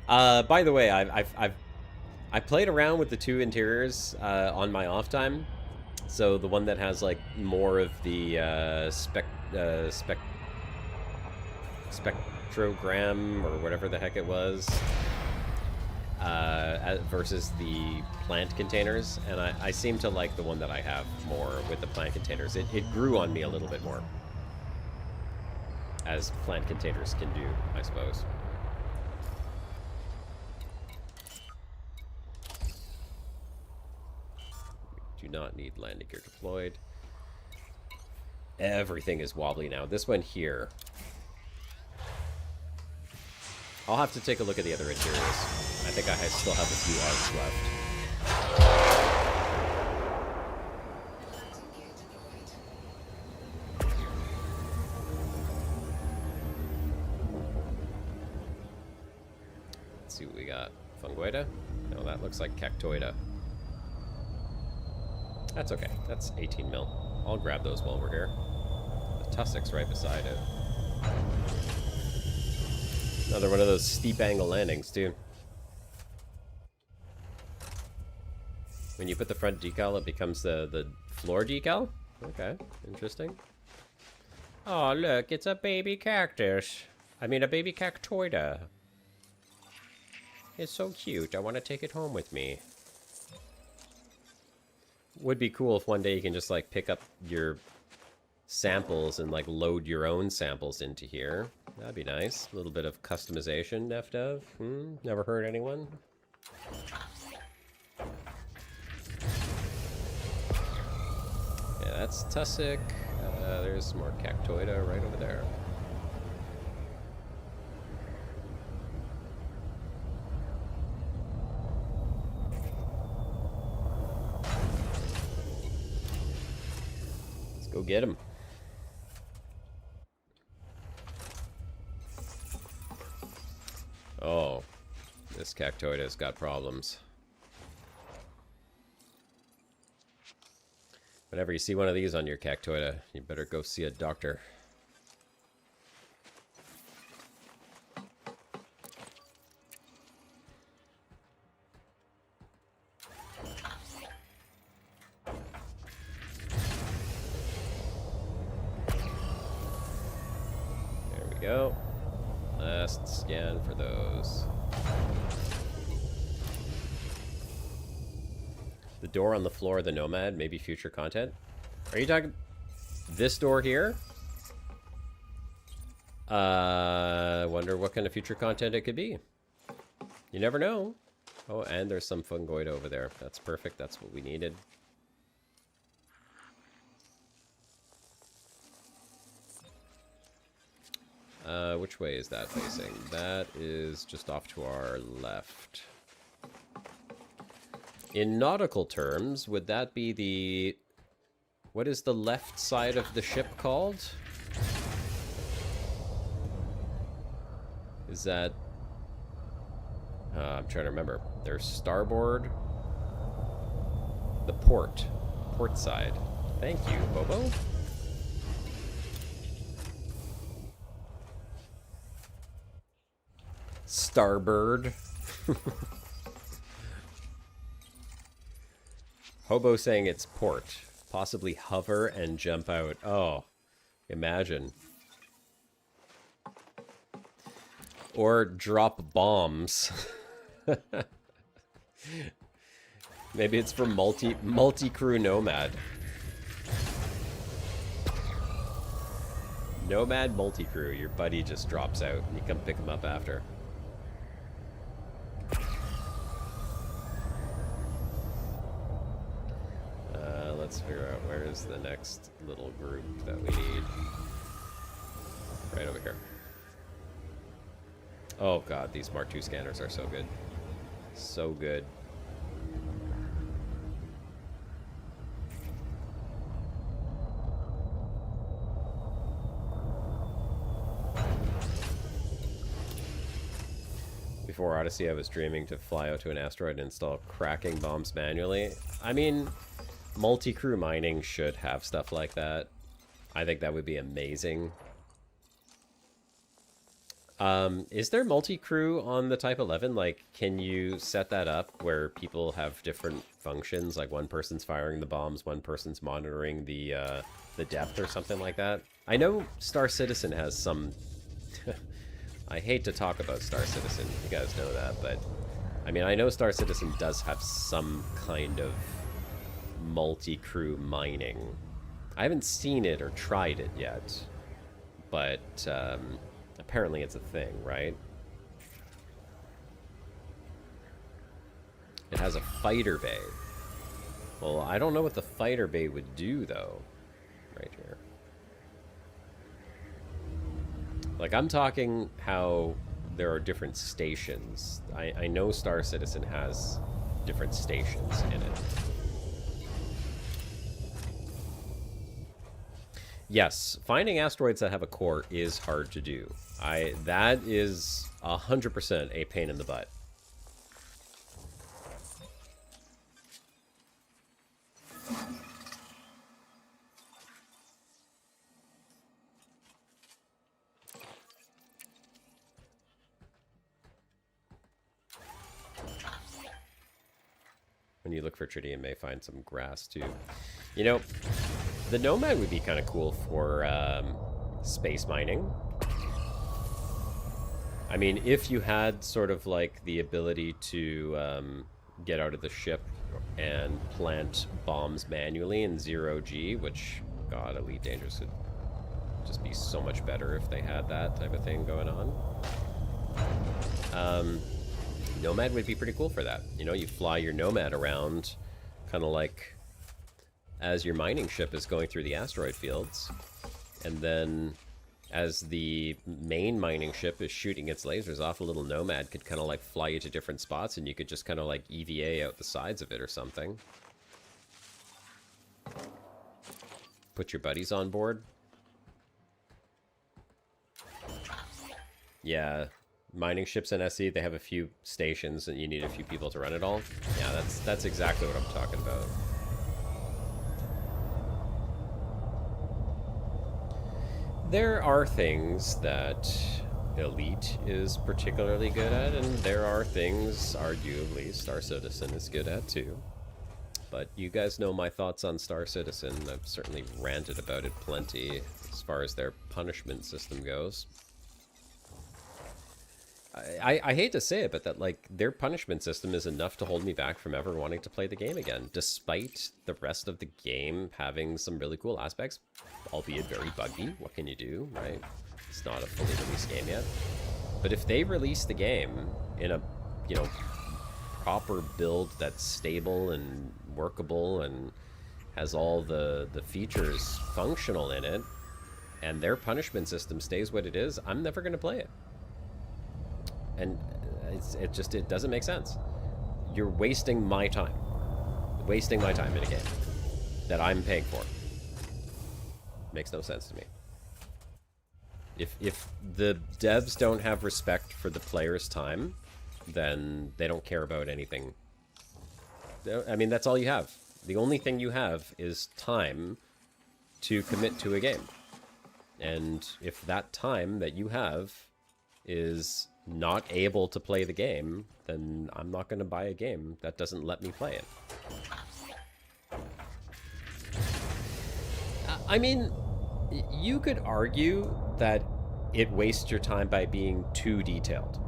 By the way, I played around with the two interiors on my off time. So the one that has like more of the spectrogram or whatever the heck it was, versus the plant containers, and I seem to like the one that I have more with the plant containers. It grew on me a little bit more, as plant containers can do, I suppose. We do not need landing gear deployed. Everything is wobbly now. This one here, I'll have to take a look at the other interiors. I think I still have a few arcs left. Let's see what we got. Fungoida? No, that looks like cactoida. That's okay. That's 18 mil. I'll grab those while we're here. The tussock's right beside it. Another one of those steep angle landings, too. When you put the front decal, it becomes the floor decal? Okay, interesting. Oh, look, it's a baby cactus. I mean, a baby cactoida. It's so cute. I want to take it home with me. Would be cool if one day you can just, like, pick up your samples and, like, load your own samples into here. That'd be nice. A little bit of customization, Nefdev. Never hurt anyone. Yeah, that's tussock. There's more cactoida right over there. Let's go get him. Oh, this cactoida's got problems. Whenever you see one of these on your cactoida, you better go see a doctor. There we go. Last scan for those. The door on the floor of the Nomad, maybe future content. Are you talking this door here? Wonder what kind of future content it could be. You never know. Oh, and there's some fungoid over there. That's perfect. That's what we needed. Which way is that facing? That is just off to our left. In nautical terms, would that be the... What is the left side of the ship called? Is that... I'm trying to remember. There's starboard. The port. Port side. Thank you, Bobo. Starbird. Hobo saying it's port. Possibly hover and jump out. Oh, imagine. Or drop bombs. Maybe it's for multi-crew Nomad. Nomad multi-crew. Your buddy just drops out and you come pick him up after. Let's figure out where is the next little group that we need? Right over here. Oh god, these Mark II scanners are so good. So good. Before Odyssey, I was dreaming to fly out to an asteroid and install cracking bombs manually. I mean, multi-crew mining should have stuff like that. I think that would be amazing. Is there multi-crew on the Type 11? Like, can you set that up where people have different functions? Like, one person's firing the bombs, one person's monitoring the depth or something like that? I know Star Citizen has some... I hate to talk about Star Citizen, you guys know that, but... I mean, I know Star Citizen does have some kind of multi-crew mining. I haven't seen it or tried it yet, but apparently it's a thing, right? It has a fighter bay. Well, I don't know what the fighter bay would do, though. Right here. Like, I'm talking how there are different stations. I know Star Citizen has different stations in it. Yes, finding asteroids that have a core is hard to do. That is 100% a pain in the butt. When you look for tritium, you may find some grass too. You know, the Nomad would be kind of cool for space mining. I mean, if you had sort of like the ability to get out of the ship and plant bombs manually in 0G, which, God, Elite Dangerous would just be so much better if they had that type of thing going on. Nomad would be pretty cool for that. You know, you fly your Nomad around kind of like as your mining ship is going through the asteroid fields, and then as the main mining ship is shooting its lasers off, a little Nomad could kind of like fly you to different spots, and you could just kind of like EVA out the sides of it or something. Put your buddies on board. Yeah, mining ships in SE, they have a few stations and you need a few people to run it all. Yeah, that's exactly what I'm talking about. There are things that Elite is particularly good at, and there are things, arguably, Star Citizen is good at too. But you guys know my thoughts on Star Citizen. I've certainly ranted about it plenty as far as their punishment system goes. I hate to say it, but that, like, their punishment system is enough to hold me back from ever wanting to play the game again, despite the rest of the game having some really cool aspects, albeit very buggy. What can you do, right? It's not a fully released game yet. But if they release the game in a, you know, proper build that's stable and workable and has all the features functional in it, and their punishment system stays what it is, I'm never going to play it. And it doesn't make sense. You're wasting my time. Wasting my time in a game that I'm paying for. Makes no sense to me. If the devs don't have respect for the player's time, then they don't care about anything. I mean, that's all you have. The only thing you have is time to commit to a game. And if that time that you have is not able to play the game, then I'm not going to buy a game that doesn't let me play it. I mean, you could argue that it wastes your time by being too detailed.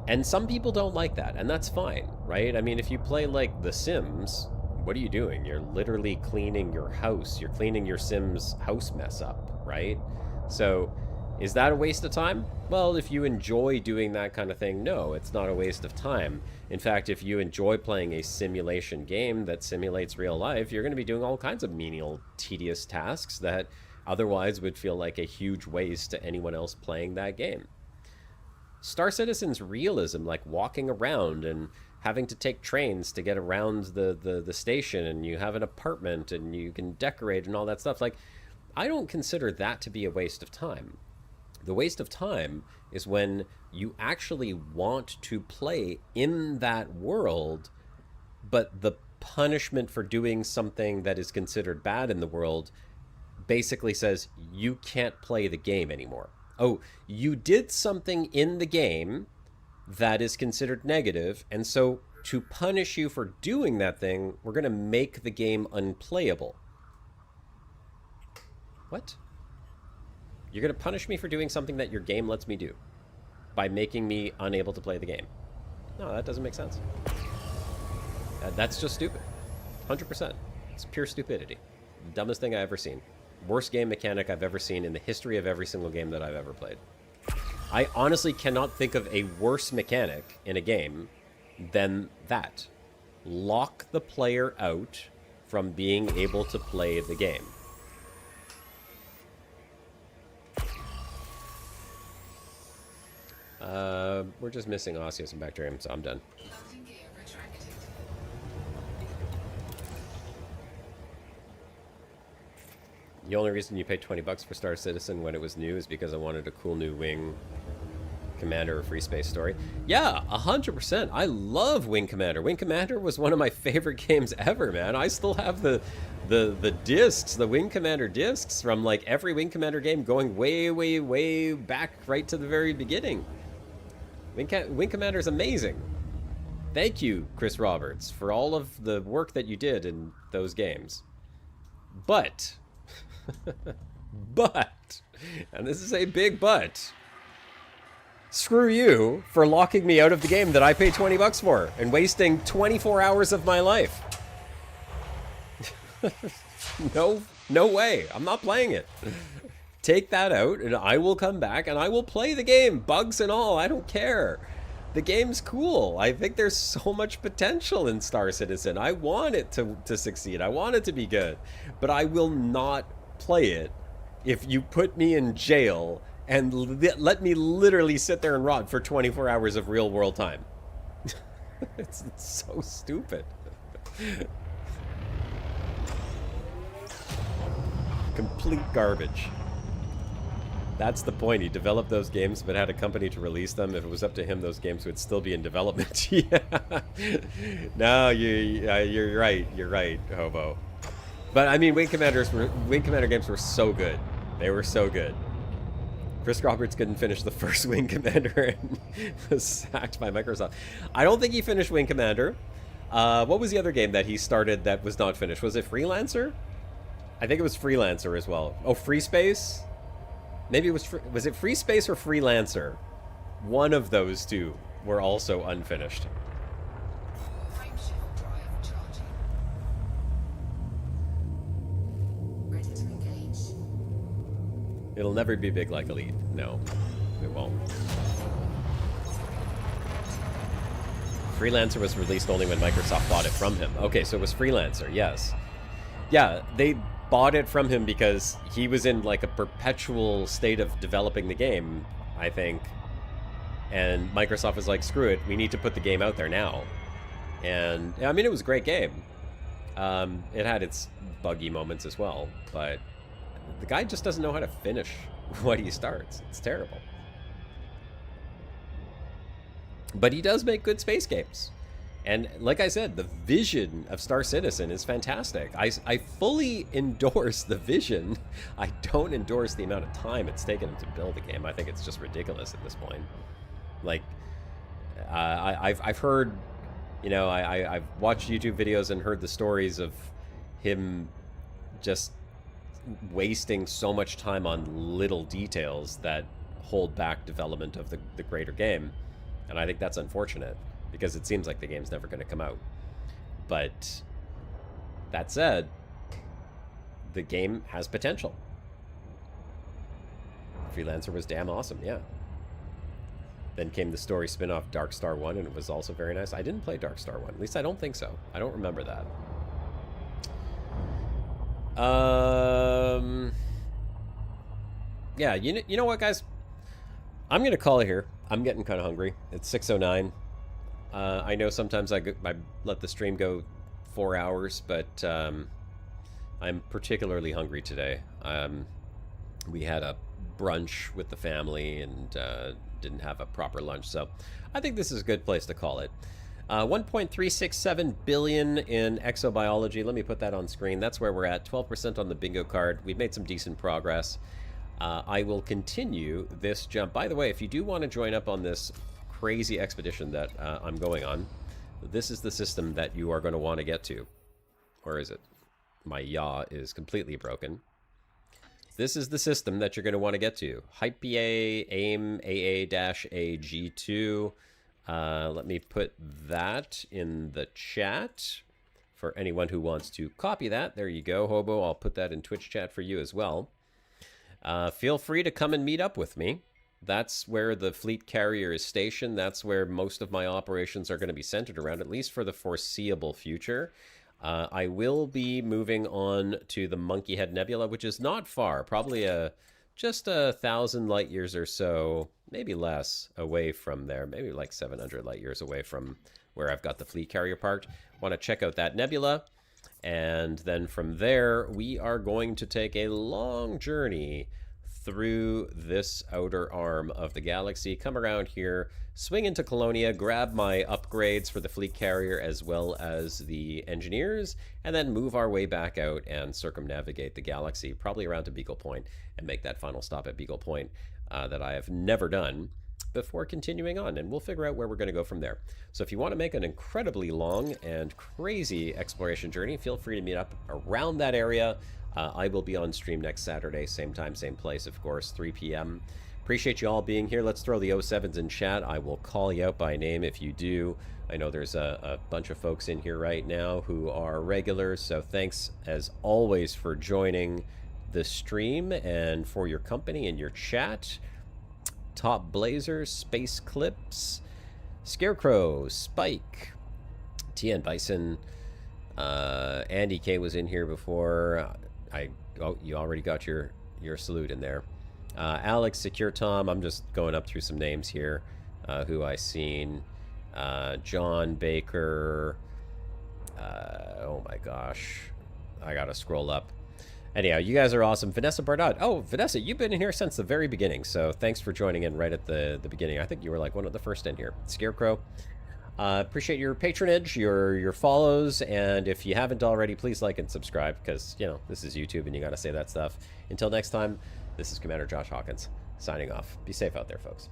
And some people don't like that, and that's fine, right? I mean, if you play like The Sims, what are you doing? You're literally cleaning your house. You're cleaning your Sims house mess up, right? So Is that a waste of time? Well, if you enjoy doing that kind of thing, no, it's not a waste of time. In fact, if you enjoy playing a simulation game that simulates real life, you're going to be doing all kinds of menial, tedious tasks that otherwise would feel like a huge waste to anyone else playing that game. Star Citizen's realism, like walking around and having to take trains to get around the station, and you have an apartment and you can decorate and all that stuff, like, I don't consider that to be a waste of time. The waste of time is when you actually want to play in that world, but the punishment for doing something that is considered bad in the world basically says you can't play the game anymore. Oh, you did something in the game that is considered negative, and so to punish you for doing that thing, we're going to make the game unplayable. What? You're going to punish me for doing something that your game lets me do by making me unable to play the game. No, that doesn't make sense. That's just stupid. 100%. It's pure stupidity. Dumbest thing I've ever seen. Worst game mechanic I've ever seen in the history of every single game that I've ever played. I honestly cannot think of a worse mechanic in a game than that. Lock the player out from being able to play the game. We're just missing osseous and bacterium, so I'm done. The only reason you paid $20 for Star Citizen when it was new is because I wanted a cool new Wing Commander or Free Space story. Yeah, 100%. I love Wing Commander. Wing Commander was one of my favorite games ever, man. I still have the discs, the Wing Commander discs from like every Wing Commander game going way, way, way back right to the very beginning. Wing Commander is amazing. Thank you, Chris Roberts, for all of the work that you did in those games. But, and this is a big but, screw you for locking me out of the game that I paid $20 for and wasting 24 hours of my life. No way. I'm not playing it. Take that out and I will come back and I will play the game, bugs and all. I don't care. The game's cool. I think there's so much potential in Star Citizen. I want it to succeed. I want it to be good. But I will not play it if you put me in jail and let me literally sit there and rot for 24 hours of real world time. It's so stupid. Complete garbage. That's the point. He developed those games but had a company to release them. If it was up to him, those games would still be in development. Yeah. No, you're right. You're right, Hobo. But I mean, Wing Commander games were so good. They were so good. Chris Roberts couldn't finish the first Wing Commander and was sacked by Microsoft. I don't think he finished Wing Commander. What was the other game that he started that was not finished? Was it Freelancer? I think it was Freelancer as well. Oh, Free Space? Maybe it was it Free Space or Freelancer? One of those two were also unfinished. Frameshift drive charging. Ready to engage. It'll never be big like Elite. No, it won't. Freelancer was released only when Microsoft bought it from him. Okay, so it was Freelancer, yes. Yeah, they bought it from him because he was in like a perpetual state of developing the game, I think. And Microsoft was like, screw it, we need to put the game out there now. And I mean, it was a great game. It had its buggy moments as well, but the guy just doesn't know how to finish what he starts. It's terrible. But he does make good space games. And like I said, the vision of Star Citizen is fantastic. I fully endorse the vision. I don't endorse the amount of time it's taken to build the game. I think it's just ridiculous at this point. Like, I've heard, you know, I've watched YouTube videos and heard the stories of him just wasting so much time on little details that hold back development of the greater game. And I think that's unfortunate, because it seems like the game's never going to come out. But that said, the game has potential. Freelancer was damn awesome, yeah. Then came the story spin-off Dark Star 1, and it was also very nice. I didn't play Dark Star 1. At least I don't think so. I don't remember that. Yeah, you know what, guys? I'm going to call it here. I'm getting kind of hungry. It's 6:09. I know sometimes I let the stream go 4 hours, but I'm particularly hungry today. We had a brunch with the family and didn't have a proper lunch, so I think this is a good place to call it. 1.367 billion in exobiology. Let me put that on screen. That's where we're at. 12% on the bingo card. We've made some decent progress. I will continue this jump. By the way, if you do want to join up on this crazy expedition that I'm going on, this is the system that you are going to want to get to. Where is it? My yaw is completely broken. This is the system that you're going to want to get to. HypeBA AIM AA-AG2. Let me put that in the chat for anyone who wants to copy that. There you go, Hobo. I'll put that in Twitch chat for you as well. Feel free to come and meet up with me. That's where the fleet carrier is stationed. That's where most of my operations are going to be centered around, at least for the foreseeable future. I will be moving on to the Monkey Head Nebula, which is not far, probably just 1,000 light years or so, maybe less, away from there, maybe like 700 light years away from where I've got the fleet carrier parked. Want to check out that nebula, and then from there we are going to take a long journey through this outer arm of the galaxy, come around here, swing into Colonia, grab my upgrades for the fleet carrier as well as the engineers, and then move our way back out and circumnavigate the galaxy, probably around to Beagle Point, and make that final stop at Beagle Point that I have never done before continuing on, and we'll figure out where we're going to go from there. So if you want to make an incredibly long and crazy exploration journey, feel free to meet up around that area. I will be on stream next Saturday, same time, same place, of course, 3 p.m. Appreciate you all being here. Let's throw the 07s in chat. I will call you out by name if you do. I know there's a bunch of folks in here right now who are regulars, so thanks as always for joining the stream and for your company and your chat. Top Blazer, Space Clips, Scarecrow, Spike, TN Bison, Andy K was in here before. Oh, you already got your salute in there. Alex, Secure Tom, I'm just going up through some names here who I seen. John Baker. Oh my gosh. I gotta scroll up. Anyhow, you guys are awesome. Vanessa Bardot. Oh, Vanessa, you've been in here since the very beginning, so thanks for joining in right at the beginning. I think you were like one of the first in here. Scarecrow. Appreciate your patronage, your follows, and if you haven't already, please like and subscribe, because, you know, this is YouTube and you gotta say that stuff. Until next time, this is Commander Josh Hawkins, signing off. Be safe out there, folks.